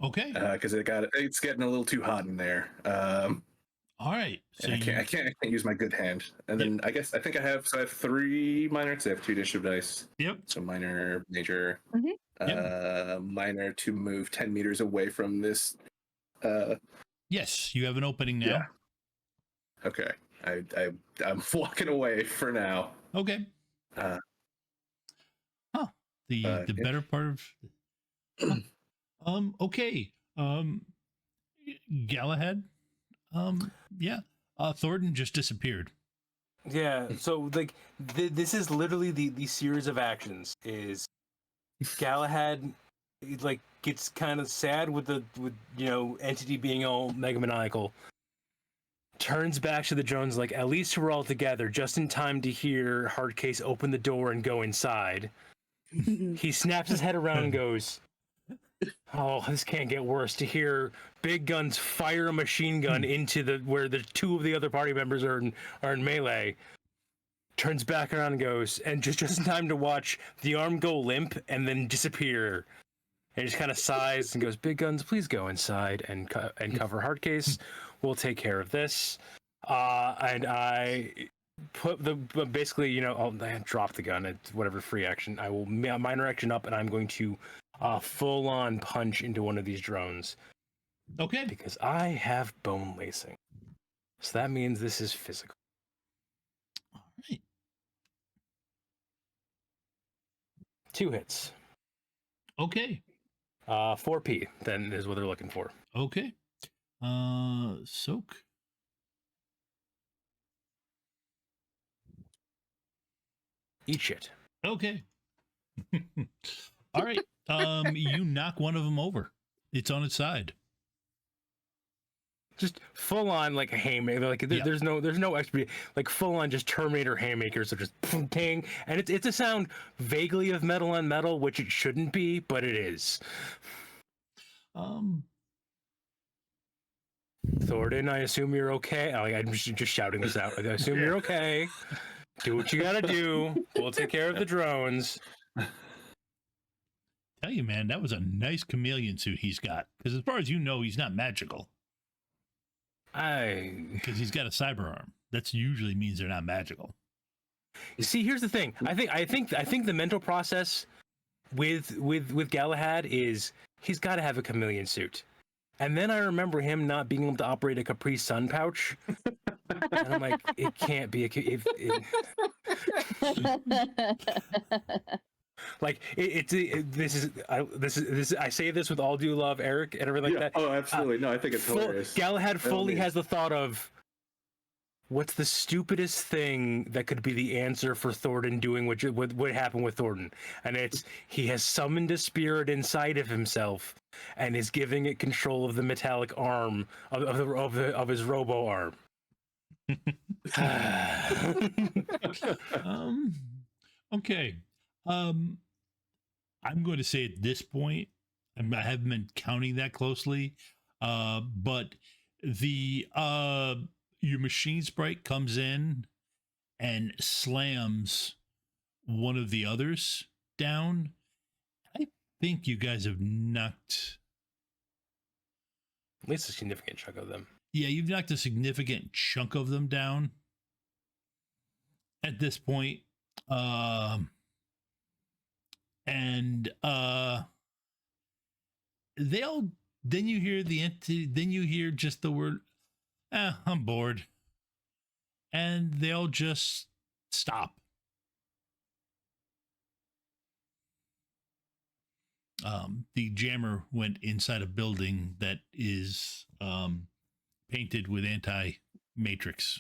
Okay. Because it's getting a little too hot in there. All right. So And I can't use my good hand. And then I think I have 3 minor, because I have 2 initiative dice. Yep. So minor, major, Mhm. minor to move 10 meters away from this. Yes, you have an opening now. Yeah. Okay. I'm walking away for now. Okay. Uh, The yeah. better part of okay. Galahad. Yeah. Thornton just disappeared. Yeah. So like this is literally the series of actions. Is Galahad like gets kind of sad with entity being all mega maniacal. Turns back to the drones like, at least we're all together, just in time to hear Hardcase open the door and go inside. He snaps his head around and goes, "Oh, this can't get worse." To hear Big Guns fire a machine gun into where the 2 of the other party members are in melee. Turns back around and goes, and just in time to watch the arm go limp and then disappear. And just kind of sighs and goes, "Big Guns, please go inside and cover Hardcase. We'll take care of this." And I put basically, I drop the gun. It's whatever free action. I will minor action up, and I'm going to full on punch into one of these drones. Okay. Because I have bone lacing. So that means this is physical. All right. 2 hits. Okay. 4P then is what they're looking for. Okay. Soak. Eat shit. Okay. All right. You knock one of them over. It's on its side. just full on like a haymaker. Like there's no extra, like full on just Terminator haymakers. So just ting, and it's a sound vaguely of metal on metal, which it shouldn't be, but it is. Thornton, I assume you're okay. Oh, I'm just shouting this out. I assume you're okay. Do what you gotta do. We'll take care of the drones. Tell you, man, that was a nice chameleon suit he's got. Because as far as you know, he's not magical. Because he's got a cyber arm. That usually means they're not magical. See, here's the thing. I think the mental process with Galahad is he's got to have a chameleon suit. And then I remember him not being able to operate a Capri Sun pouch, and I'm like, it can't be I say this with all due love, Eric, and everything like that. Oh, absolutely. No, I think it's hilarious. Galahad fully has the thought of, what's the stupidest thing that could be the answer for Thornton doing what happened with Thornton? And it's he has summoned a spirit inside of himself and is giving it control of the metallic arm of his robo arm. Okay. I'm going to say at this point, I haven't been counting that closely, but the your machine sprite comes in and slams one of the others down. I think you guys have knocked at least a significant chunk of them. Yeah, you've knocked a significant chunk of them down at this point. They'll then you hear the entity, then you hear just the word, I'm bored. And they'll just stop. The jammer went inside a building that is painted with anti-matrix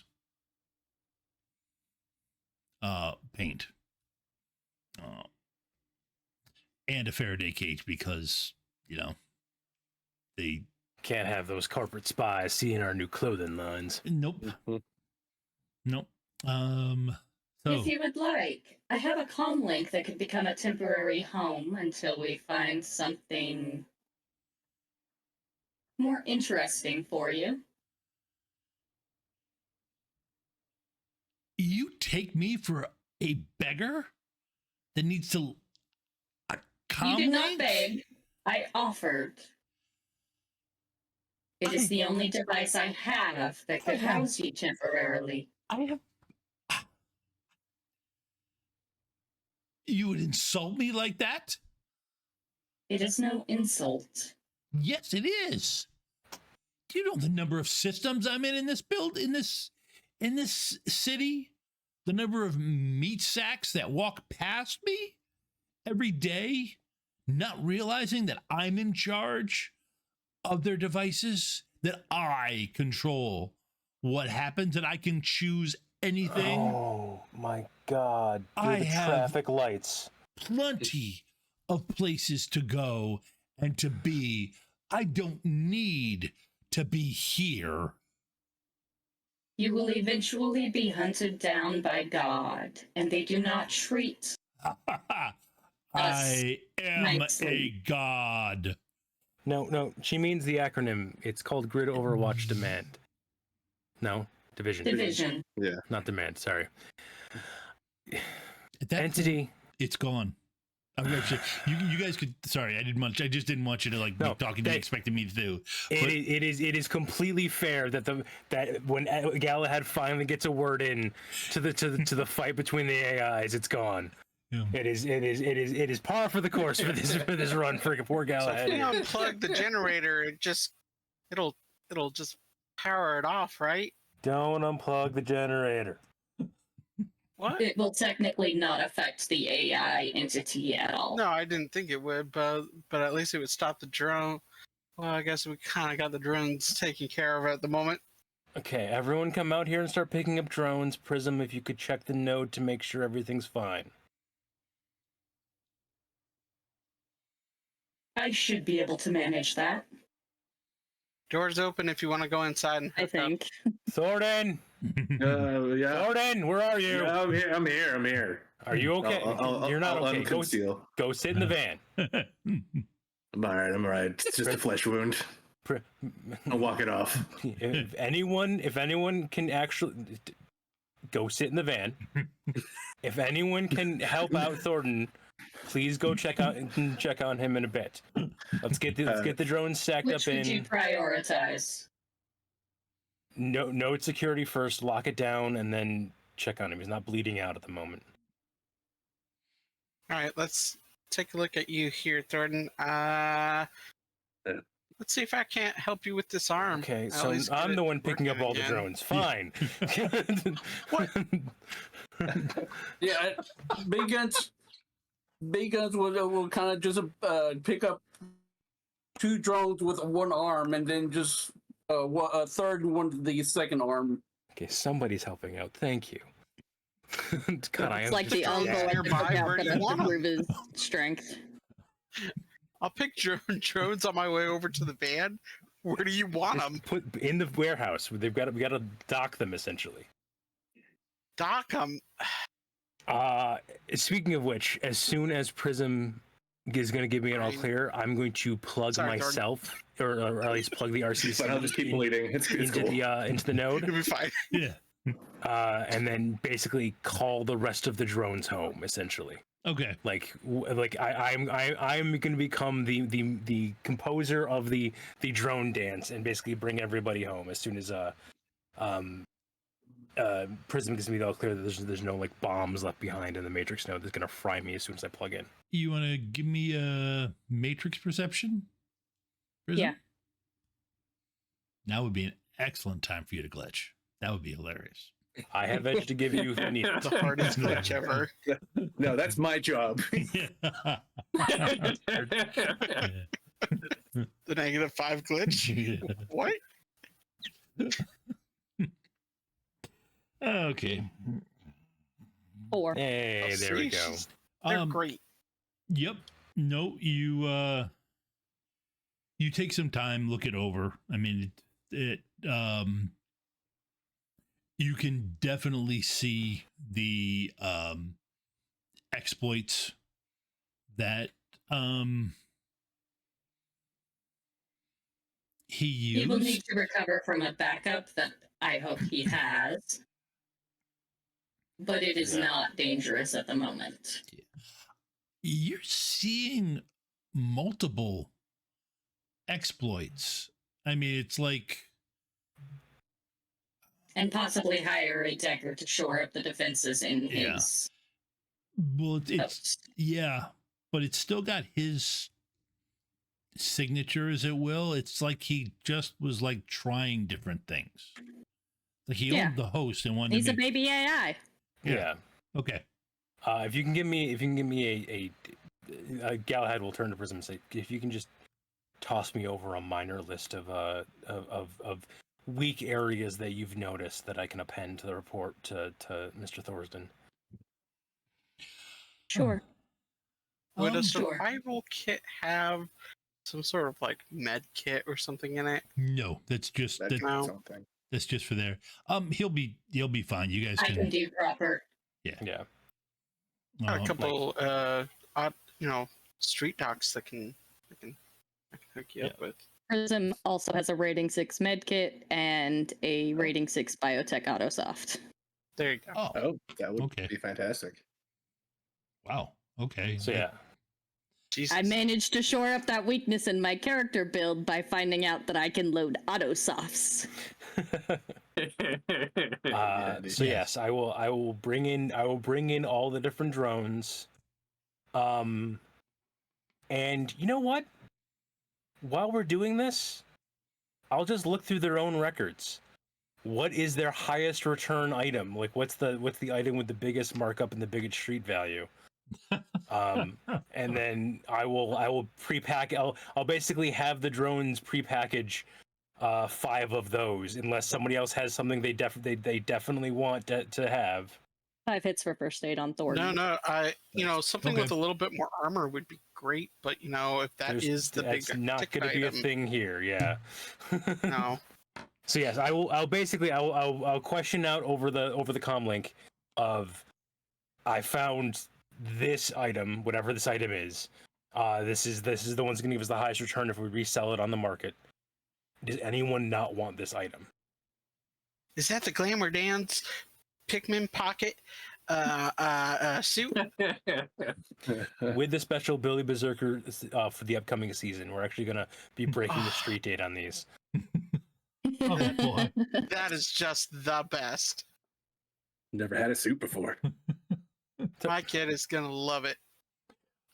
paint. And a Faraday cage because, they can't have those corporate spies seeing our new clothing lines. Nope. Nope. So if you would like, I have a comm link that could become a temporary home until we find something more interesting for you. You take me for a beggar that needs to You did not beg. I offered. It is the only device I have that could house you temporarily. You would insult me like that? It is no insult. Yes, it is. Do you know the number of systems I'm in this in this city? The number of meat sacks that walk past me every day, not realizing that I'm in charge of their devices, that I control what happens, and I can choose anything. Oh my God! I have traffic lights. Plenty of places to go and to be. I don't need to be here. You will eventually be hunted down by God, and they do not treat I am nicely. a god. No, she means the acronym. It's called Grid Overwatch Demand. No, Division. Division. Yeah. Not Demand, sorry. That Entity. It's gone. I'm actually, you guys could, sorry, I just didn't want you to be talking to me, expecting me to do. It is completely fair that when Galahad finally gets a word in to the fight between the AIs, it's gone. Yeah. It is par for the course for this run for poor Galahad. So if you unplug the generator, it'll just power it off, right? Don't unplug the generator. What? It will technically not affect the AI entity at all. No, I didn't think it would, but at least it would stop the drone. Well, I guess we kind of got the drones taken care of at the moment. Okay, everyone come out here and start picking up drones. Prism, if you could check the node to make sure everything's fine. I should be able to manage that. Doors open if you want to go inside. And I think. Thornton, Yeah. Thornton, where are you? Yeah, I'm here. Are you okay? You're not I'll okay. unconceal. Go sit in the van. I'm all right. It's just a flesh wound. I'll walk it off. If anyone can actually go sit in the van. If anyone can help out Thornton, please go check on him in a bit. Let's get the drones stacked Which up would you in. prioritize? No security first. Lock it down and then check on him. He's not bleeding out at the moment. All right, let's take a look at you here, Thornton. Let's see if I can't help you with this arm. Okay, At so least I'm get the it one picking up working all the again. drones. Fine. What? Yeah, big guns will kind of just pick up 2 drones with one arm, and then just a third one the second arm. Okay, somebody's helping out. Thank you. God, I It's am like just the uncle at the nearby, cookout where do that you has want to 'em? prove his strength. I'll pick drones on my way over to the van. Where do you want them? put in the warehouse. We got to dock them essentially. Doc, Speaking of which, as soon as Prism is going to give me an all clear, I'm going to plug Sorry, Thornton. myself, or at least plug the RCC But I'll just keep bleeding. It's into cool. the node, you'll be fine. Yeah. and then basically call the rest of the drones home. Essentially, Okay. I'm going to become the composer of the drone dance and basically bring everybody home as soon as Prism gives me the all clear that there's no like bombs left behind in the matrix node that's going to fry me as soon as I plug in. You want to give me a matrix perception? Prism? Yeah. Now would be an excellent time for you to glitch. That would be hilarious. I have edge to give you if you need it. The hardest glitch ever. No, that's my job. Yeah. The -5 glitch. What? Okay. 4. Hey, there we go. Sheesh. They're great. Yep. No, you take some time, look it over. I mean, you can definitely see the exploits that he He will need used. to recover from a backup that I hope he has. But it is not dangerous at the moment. You're seeing multiple exploits. I mean, it's like, And possibly hire a decker to shore up the defenses in Yeah. his well, it's post. yeah, but it's still got his signature, as it will. It's like he just was like trying different things. Like he Yeah. owned the host and wanted He's to a baby AI. Yeah. Okay. If you can give me a Galahad will turn to Prism and say, if you can just toss me over a minor list of weak areas that you've noticed that I can append to the report to Mr. Thorsden. Sure. Would a Sure. survival kit have some sort of like med kit or something in it? No, that's just That's No. something. that's just for there. He'll be fine. You guys I can can. do proper. Yeah. Got a couple, street docs that can hook you up with. Prism also has a rating 6 medkit and a rating 6 biotech autosoft. There you go. Oh, Oh, that would Okay. be fantastic. wow. Okay. So yeah. Jesus. I managed to shore up that weakness in my character build by finding out that I can load autosofts. So yes, I will bring in all the different drones. And you know what? While we're doing this, I'll just look through their own records. What is their highest return item? Like what's the item with the biggest markup and the biggest street value? And then I will pre-pack. I'll basically have the drones pre-package 5 of those, unless somebody else has something they definitely want to have. 5 hits for first aid on Thornton. No, something with a little bit more armor would be great, but if that's that's not going to be a thing here. Yeah. No. So yes, I'll question out over the comm link of I found this item, whatever this item is. This is the one's going to give us the highest return if we resell it on the market. Does anyone not want this item? Is that the Glamour Dance Pikmin pocket suit? With the special Billy Berserker for the upcoming season, we're actually going to be breaking the street date on these. Oh, boy. That is just the best. Never had a suit before. My kid is gonna love it.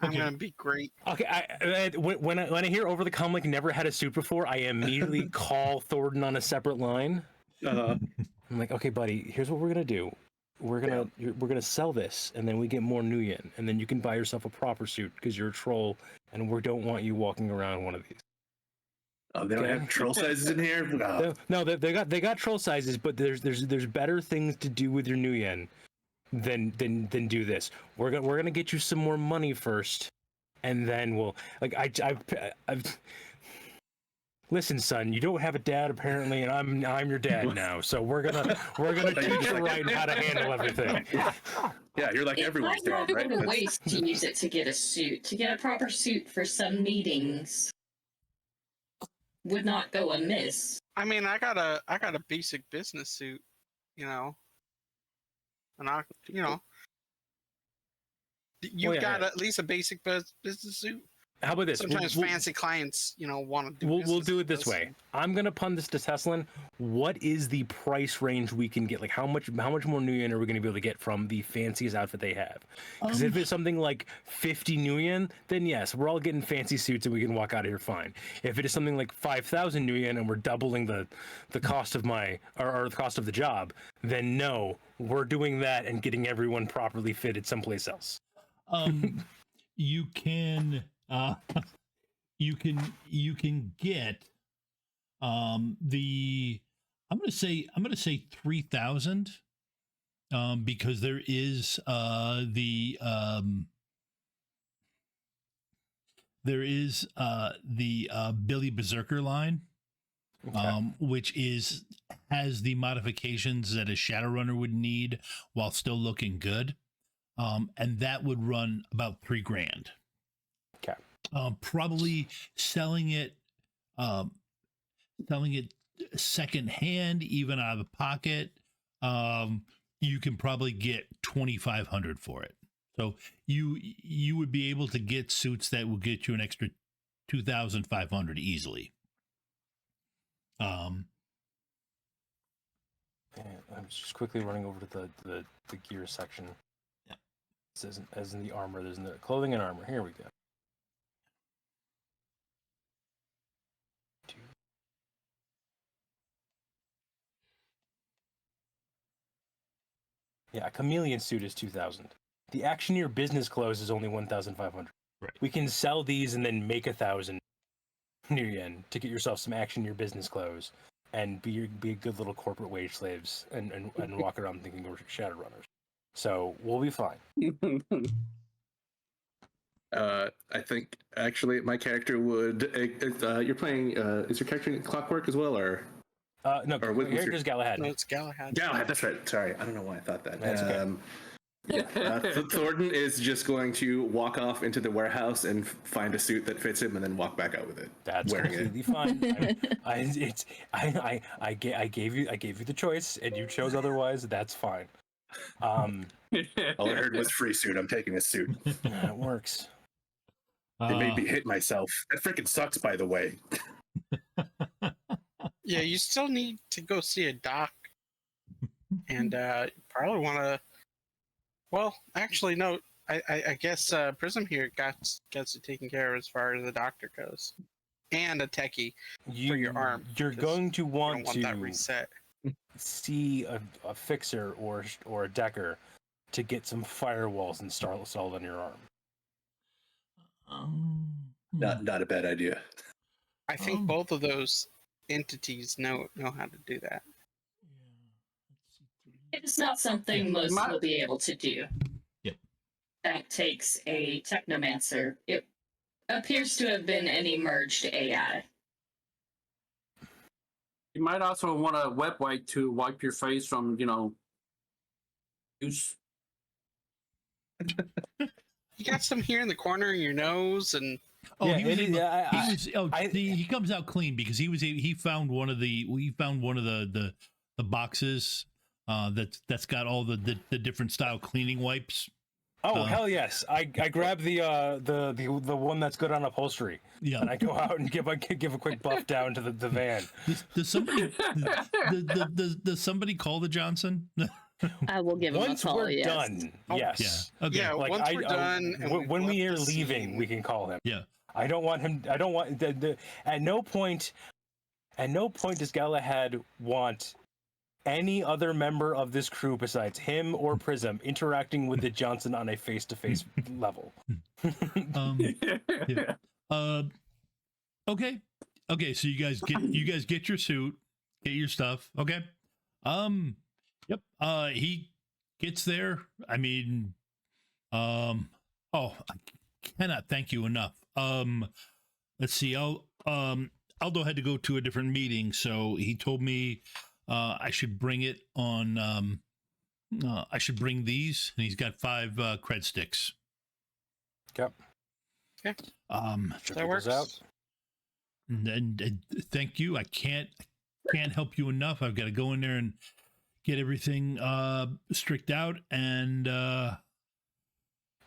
I'm Okay. gonna be great. Okay, when I hear over the comm link never had a suit before, I immediately call Thornton on a separate line. I'm like, okay, buddy, here's what we're gonna do. We're gonna sell this, and then we get more Nuyen, and then you can buy yourself a proper suit because you're a troll, and we don't want you walking around one of these. Oh, they don't have troll sizes in here. No, they got troll sizes, but there's better things to do with your Nuyen than do this. We're gonna get you some more money first, and then we'll I've listen, son, you don't have a dad apparently, and I'm your dad now. So we're gonna teach you right how to handle everything. Yeah, you're like everyone's It might dad, not right? go to waste to use it to get a suit. To get a proper suit for some meetings would not go amiss. I mean, I got a basic business suit, and you've got at least a basic business suit. How about this? Sometimes fancy clients, want to do. We'll do it this way. I'm gonna pun this to Teslin. What is the price range we can get? Like how much more Nuyen are we gonna be able to get from the fanciest outfit they have? Because if it's something like 50 Nuyen, then yes, we're all getting fancy suits and we can walk out of here fine. If it is something like 5,000 Nuyen and we're doubling the cost of or the cost of the job, then no, we're doing that and getting everyone properly fitted someplace else. You can you can get the I'm gonna say 3,000 because there is the Billy Berserker line, which has the modifications that a Shadowrunner would need while still looking good, and that would run about $3,000. Okay. Probably selling it secondhand, even out of the pocket. You can probably get 2,500 for it. So you would be able to get suits that will get you an extra 2,500 easily. I'm just quickly running over to the gear section. Yeah. It says as in the armor, there's the clothing and armor. Here we go. Yeah, a chameleon suit is 2,000. The Actioneer business clothes is only 1,500. Right. We can sell these and then make 1,000 Nuyen to get yourself some Actioneer business clothes and be good little corporate wage slaves and walk around thinking we're Shadowrunners. So we'll be fine. I think actually my character would. You're playing. Is your character in Clockwork as well, or? No, Or what's your- here's Galahad. No, it's Galahad. Galahad, that's right. Sorry, I don't know why I thought that. That's okay. Thornton is just going to walk off into the warehouse and find a suit that fits him, and then walk back out with it. That's wearing completely fine. I gave you the choice, and you chose otherwise. That's fine. All I heard was free suit. I'm taking a suit. That works. They made me hit myself. That freaking sucks, by the way. Yeah, you still need to go see a doc, and probably want to. Well, actually, no. I guess Prism here gets it taken care of as far as the doctor goes, and a techie for your arm. You're going to You want don't want that reset. see a fixer or a decker to get some firewalls installed on your arm. Not a bad idea. I think both of those entities know how to do that. Yeah. Let's see, 3 It is not something most will be able to do. Yep. That takes a technomancer. It appears to have been an emerged AI. You might also want a wet wipe to wipe your face from, use. You got some here in the corner of your nose, and Oh, Yeah, he was. it is- able- yeah, he was. Oh, he comes out clean because he found one of the. We found one of the boxes that's got all the different style cleaning wipes. Oh hell yes! I grab the one that's good on upholstery, Yeah. and I go out and give a quick buff down to the van. Does somebody does somebody call the Johnson? I will give him Once a call. we're yes. done, yes. Yeah. Okay. yeah, Like once we're done, and when we've we are left the leaving, scene- we can call him. Yeah. I don't want him. I don't want at no point does Galahad want any other member of this crew besides him or Prism interacting with the Johnson on a face-to-face level. Yeah. Okay. Okay. So you guys get your suit, get your stuff. Okay. Yep. He gets there. I mean, oh, I cannot thank you enough. Let's see. Aldo had to go to a different meeting, so he told me I should bring it on. I should bring these, and he's got 5 cred sticks. Yep. Okay. That works. Out. And thank you. I can't help you enough. I've got to go in there and get everything strict out, and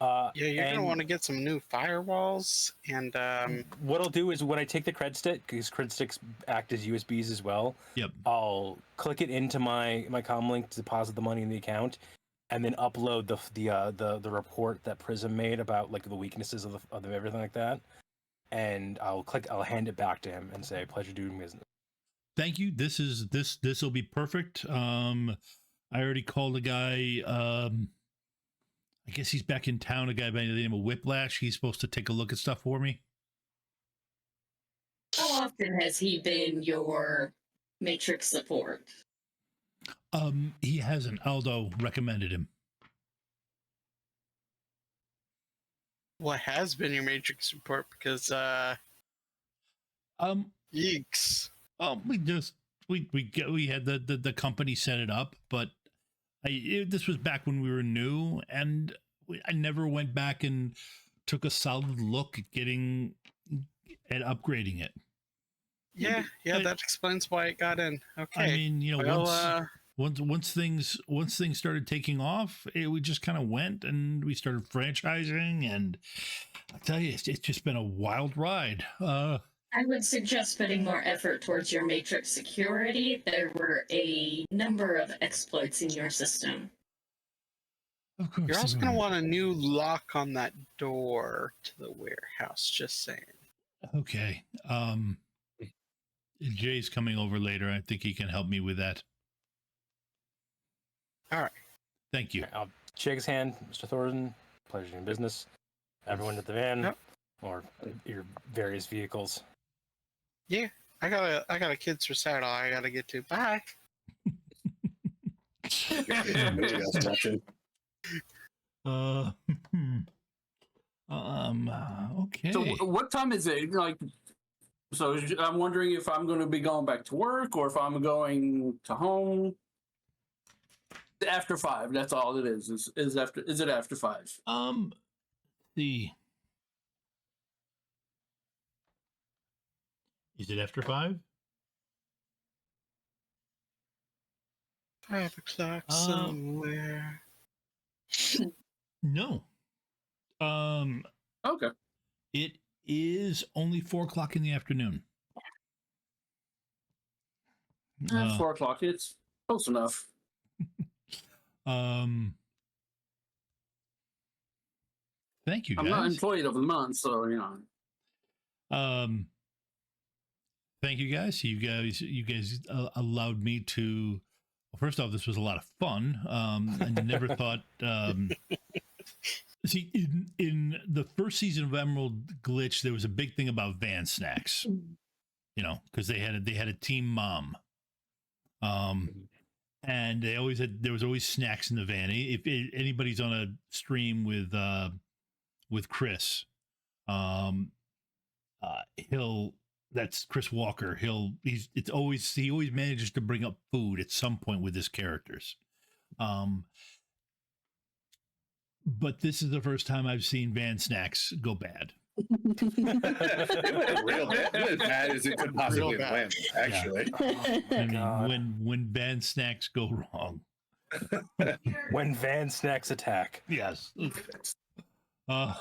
Yeah, you're gonna want to get some new firewalls, and what I'll do is when I take the cred stick, because cred sticks act as USBs as well. Yep. I'll click it into my comlink to deposit the money in the account, and then upload the report that Prism made about like the weaknesses of everything like that, and I'll hand it back to him and say, "Pleasure doing business." thank you. This will be perfect. I already called a guy. I guess he's back in town. A guy by the name of Whiplash. He's supposed to take a look at stuff for me. How often has he been your matrix support? He hasn't. Aldo recommended him. what has been your matrix report? Because yeeks. We had the company set it up, but this was back when we were new, and I never went back and took a solid look at getting and upgrading it. Yeah, that explains why it got in. Okay. I mean, well, once things started taking off, we just kind of went and we started franchising, and I tell you, it's just been a wild ride. I would suggest putting more effort towards your matrix security. There were a number of exploits in your system. Of course, you're also there going to were. want a new lock on that door to the warehouse, just saying. Okay. Jay's coming over later. I think he can help me with that. All right. Thank you. I'll shake his hand, Mr. Thornton. Pleasure doing business. Everyone at the van, Yep. or your various vehicles. Yeah, I got a kids recital I got to get to. Bye. Okay. So what time is it? So I'm wondering if I'm going to be going back to work or if I'm going to home. After 5, that's all it is. Is it after 5? The is it after 5? 5 o'clock somewhere. No. Okay. It is only 4 o'clock in the afternoon. 4 o'clock. It's close enough. Thank you, guys. I'm not employed of the month, so Thank you guys. You guys allowed me to. Well, first off, this was a lot of fun. I never thought. See, in the first season of Emerald Glitch, there was a big thing about van snacks. Because they had a team mom. and there was always snacks in the van. If anybody's on a stream with Chris, that's Chris Walker. He always manages to bring up food at some point with his characters. But this is the first time I've seen van snacks go bad. It went real bad. It went as bad as it could possibly have went, actually. I mean, when van snacks go wrong. When van snacks attack. Yes. All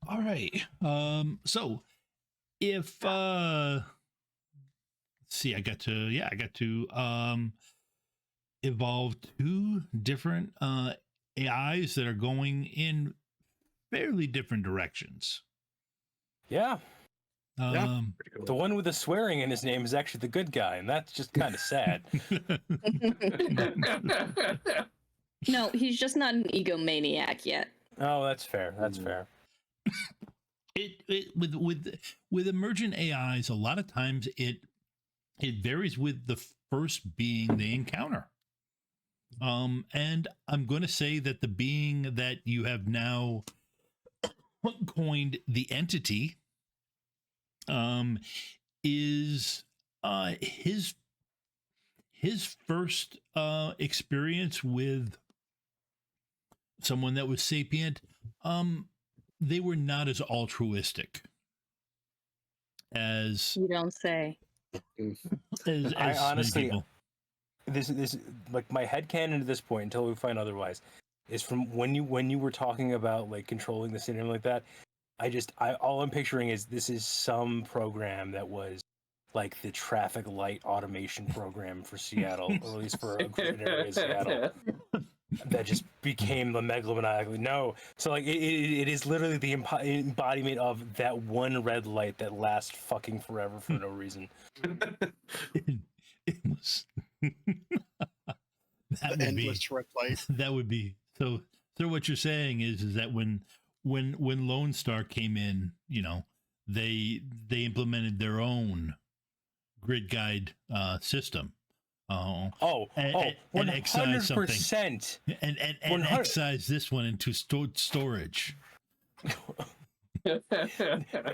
right. So if let's see, I got to evolve 2 different AIs that are going in fairly different directions. Yeah. Pretty cool. The one with the swearing in his name is actually the good guy, and that's just kind of sad. No, he's just not an egomaniac yet. Oh, that's fair. That's fair. With emergent AIs, a lot of times it varies with the first being they encounter. And I'm going to say that the being that you have now coined the entity is his first experience with someone that was sapient. They were not as altruistic as You don't say. as I honestly, many people. this like my headcanon at this point, until we find otherwise, is from when you were talking about like controlling the scene and like that. All I'm picturing is this is some program that was like the traffic light automation program for Seattle, or at least for a great area of Seattle, that just became the megalomaniac. No, so like it is literally the embodiment of that one red light that lasts fucking forever for no reason. It was The endless red light. that would be so what you're saying is that when Lone Star came in, you know, they implemented their own grid guide system. And 100%. excise something and excise this one into storage.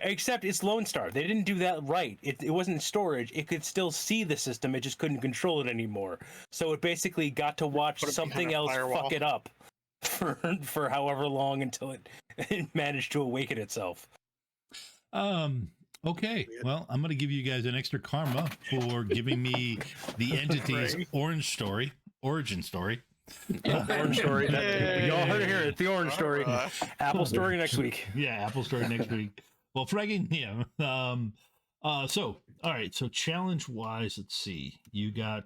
Except it's Lone Star. They didn't do that right. It wasn't storage. It could still see the system. It just couldn't control it anymore. So it basically got to watch Put it something behind a else firewall. fuck it up for however long until it managed to awaken itself. Okay. Well, I'm going to give you guys an extra karma for giving me the entity's origin story. Orange story. Y'all heard it here. It's the orange story. Apple story next week. Yeah, Apple story next week. Well, Fragging, yeah. So, all right. So, challenge wise, let's see. You got.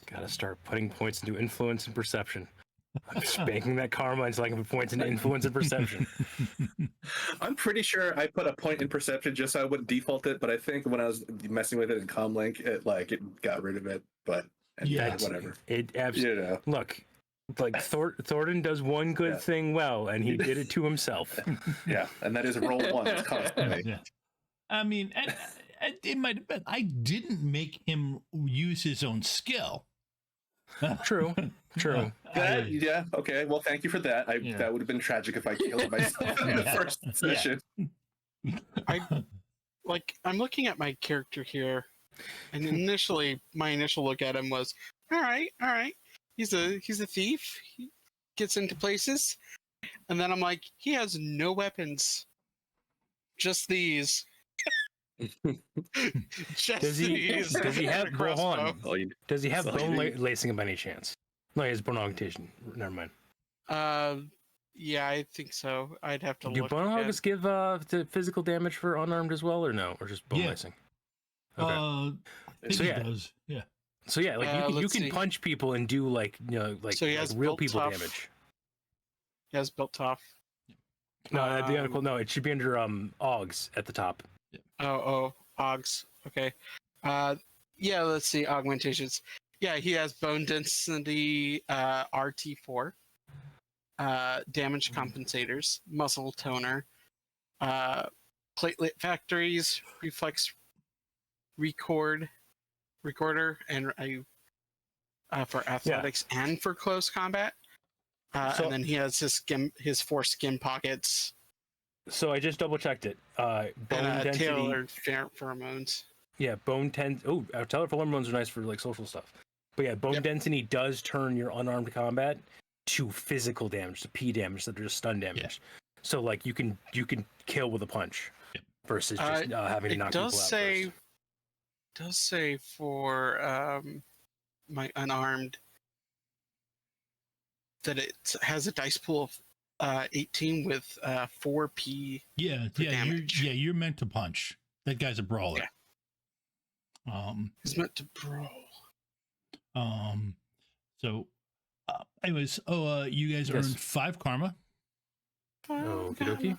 Gotta start putting points into influence and perception. I'm spanking that karma until I can put points into influence and perception. I'm pretty sure I put a point in perception just so I wouldn't default it, but I think when I was messing with it in Comlink, it got rid of it. But Yeah, whatever. It absolutely. You know. Look, like Thornton does one good thing well, and he did it to himself. Yeah, and that is roll ones constantly. Yeah. I mean, it might have been. I didn't make him use his own skill. True. Yeah. Okay. Well, thank you for that. That would have been tragic if I killed myself in the first session. I'm looking at my character here, and initially, my initial look at him was, all right. He's a thief. He gets into places, and then I'm like, he has no weapons, just these. Does he have crossbow. Does he have bone lacing by any chance? No, he has bone augmentation. Never mind. Yeah, I think so. I'd have to Do look. bone again. hogs give the physical damage for unarmed as well, or no, or just bone Yeah. lacing? Okay. I think So, he yeah. does. Yeah. So yeah, like you let's can see. punch people and do like So he has real built people tough. damage. He has built tough. No, it should be under Augs at the top. Augs. Okay. Yeah, let's see. Augmentations. Yeah, he has bone density RT4. Damage compensators, muscle toner, platelet factories, reflex recorder, and for athletics and for close combat. So- And then he has his 4 skin pockets So I just double checked it. Bone and density. tailored pheromones. Yeah, bone tailored hormones are nice for like social stuff. But yeah, bone Yep. density does turn your unarmed combat to physical damage, to P damage, that are just stun damage. So like you can kill with a punch versus just having to knock people out first. Does say for my unarmed that it has a dice pool of 18 with 4p. Yeah, for damage. you're meant to punch. That guy's a brawler. He's meant to brawl. So anyways, you guys earned 5 karma Okie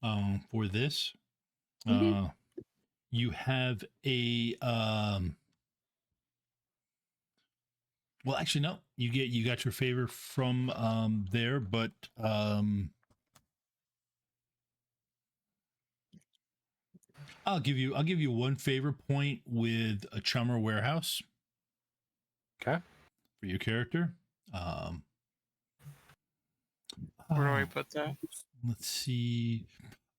dokie. for this. Mhm. You have a well, actually no, you got your favor from there, but I'll give you 1 favor point with a Chummer Warehouse. Okay. For your character. Where do I put that? Let's see.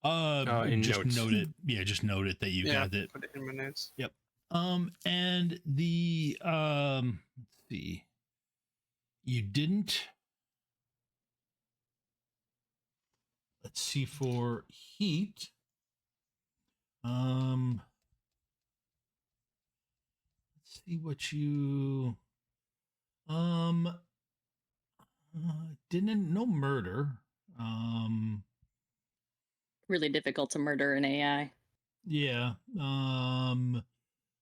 In just notes. note it. Yeah, just note it that you got it. Put it in my notes. And the let's see. You didn't. Let's see for heat. Let's see what you didn't no murder. Really difficult to murder an AI. Yeah.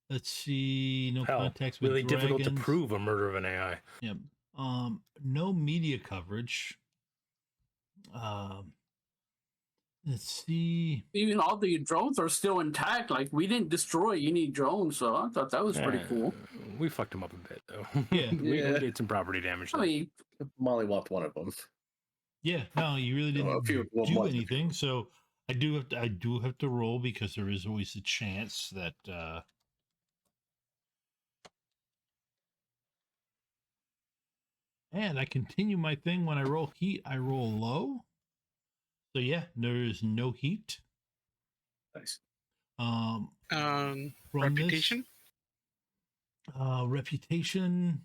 Let's see. No Hell, contacts with really difficult to dragons. prove a murder of an AI. Yep. No media coverage. Let's see. Even all the drones are still intact. Like, we didn't destroy any drones, so I thought that was pretty cool. We fucked him up a bit though. Yeah. we Yeah. did some property damage. I though. mean, Molly whopped one of them. Yeah. No, you really didn't a few- well, do one. anything. So I do have to roll because there is always a chance that and I continue my thing when I roll heat, I roll low. So yeah, there is no heat. Nice. From this, Reputation. Reputation.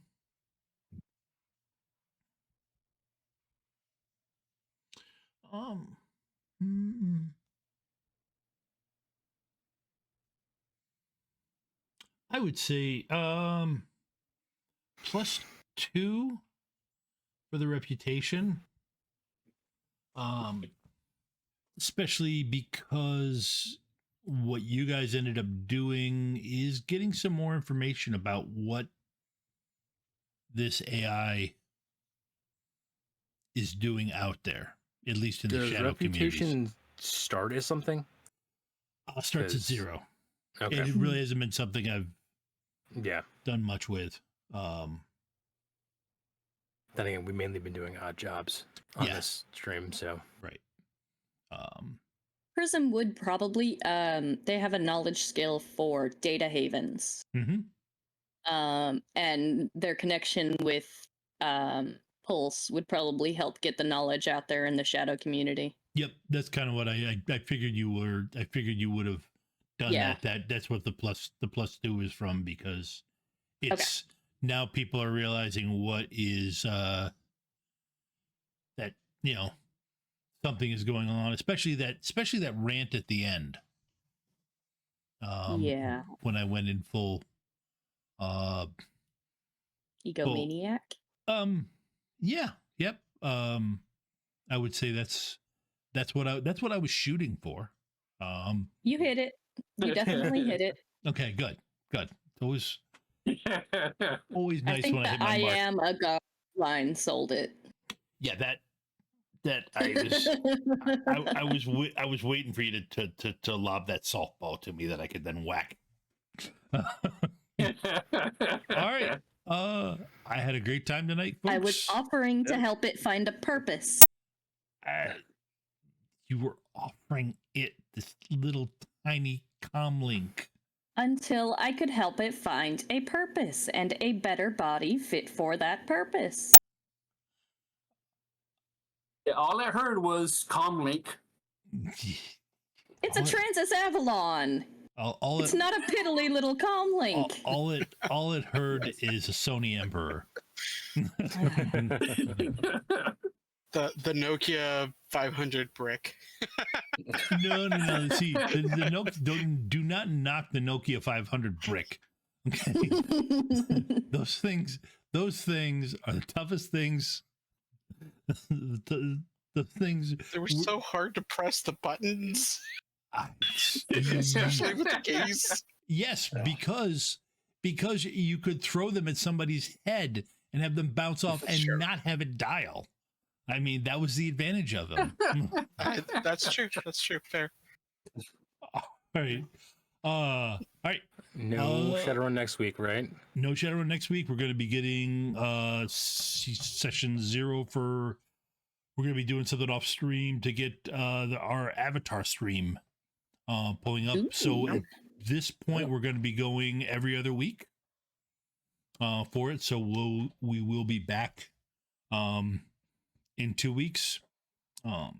I would say +2 for the reputation. Especially because what you guys ended up doing is getting some more information about what this AI is doing out there, at least in the Does shadow communities. reputation start as something? Starts at 'Cause- 0. Okay. It really hasn't been something I've Yeah. done much with. Then again, we mainly been doing odd jobs on Yeah. this stream, so Right. Prism would probably they have a knowledge skill for data havens. Mhm. And their connection with Pulse would probably help get the knowledge out there in the shadow community. Yep, that's kind of what I figured you were. I figured you would have done Yeah. that's what the plus 2 is from, because it's now people are realizing what is that something is going on, especially that rant at the end. Yeah. When I went in full Egomaniac. yeah, yep. I would say that's what I was shooting for. You hit it. You definitely hit it. Okay, good. It's always I nice think when I hit the my I mark. am a god line sold it. Yeah, that I was waiting for you to lob that softball to me that I could then whack. All right. I had a great time tonight, folks. I was offering to help it find a purpose. You were offering it this little tiny comlink. until I could help it find a purpose and a better body fit for that purpose. Yeah, all I heard was comlink. It's a Transis Avalon. It's not a piddly little comlink. All it heard is a Sony Emperor. The Nokia 500 brick. No. See, the Nokia, do not knock the Nokia 500 brick. Okay, those things are the toughest things. The things They were so hard to press the buttons, especially with the case. Yes, because you could throw them at somebody's head and have them bounce off and not have it dial. I mean, that was the advantage of them. That's true. That's true. Fair. All right. All right. No Shadowrun next week, right? No Shadowrun next week. We're going to be getting session 0 for. We're going to be doing something off stream to get our avatar stream pulling up. So at this point, we're going to be going every other week for it. So we will be back in 2 weeks. And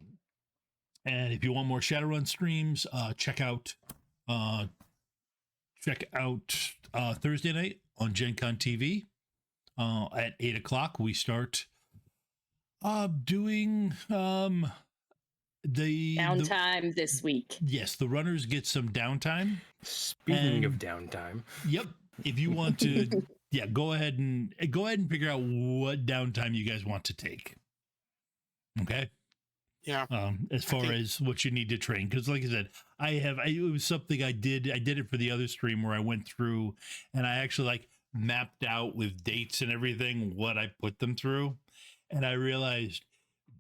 if you want more Shadowrun streams, check out Thursday night on Gen Con TV at 8 o'clock. We start doing the Downtime this week. Yes, the runners get some downtime. Speaking of downtime. Yep. If you want to go ahead and figure out what downtime you guys want to take. Okay. Yeah. As far as what you need to train, because like I said, it was something I did it for the other stream where I went through and I actually mapped out with dates and everything what I put them through, and I realized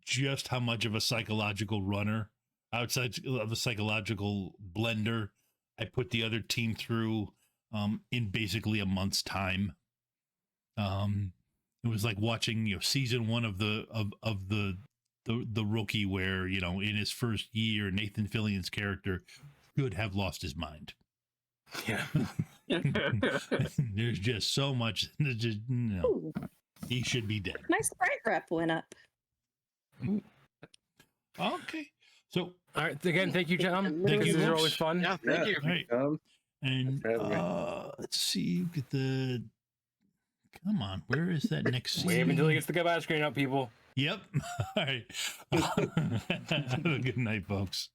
just how much of a psychological runner, outside of a psychological blender, I put the other team through in basically a month's time. It was like watching season 1 of the rookie, where in his first year Nathan Fillion's character could have lost his mind. Yeah. There's just so much. He should be dead. My sprite rep went up. Okay, so All right. Again, thank you, John. Thank you, These are folks. always fun. Yeah. Thank you. all right, and let's see. Get the. Come on, where is that next? Wait until he gets the goodbye screen up, people. Yep. All right. Have a good night, folks.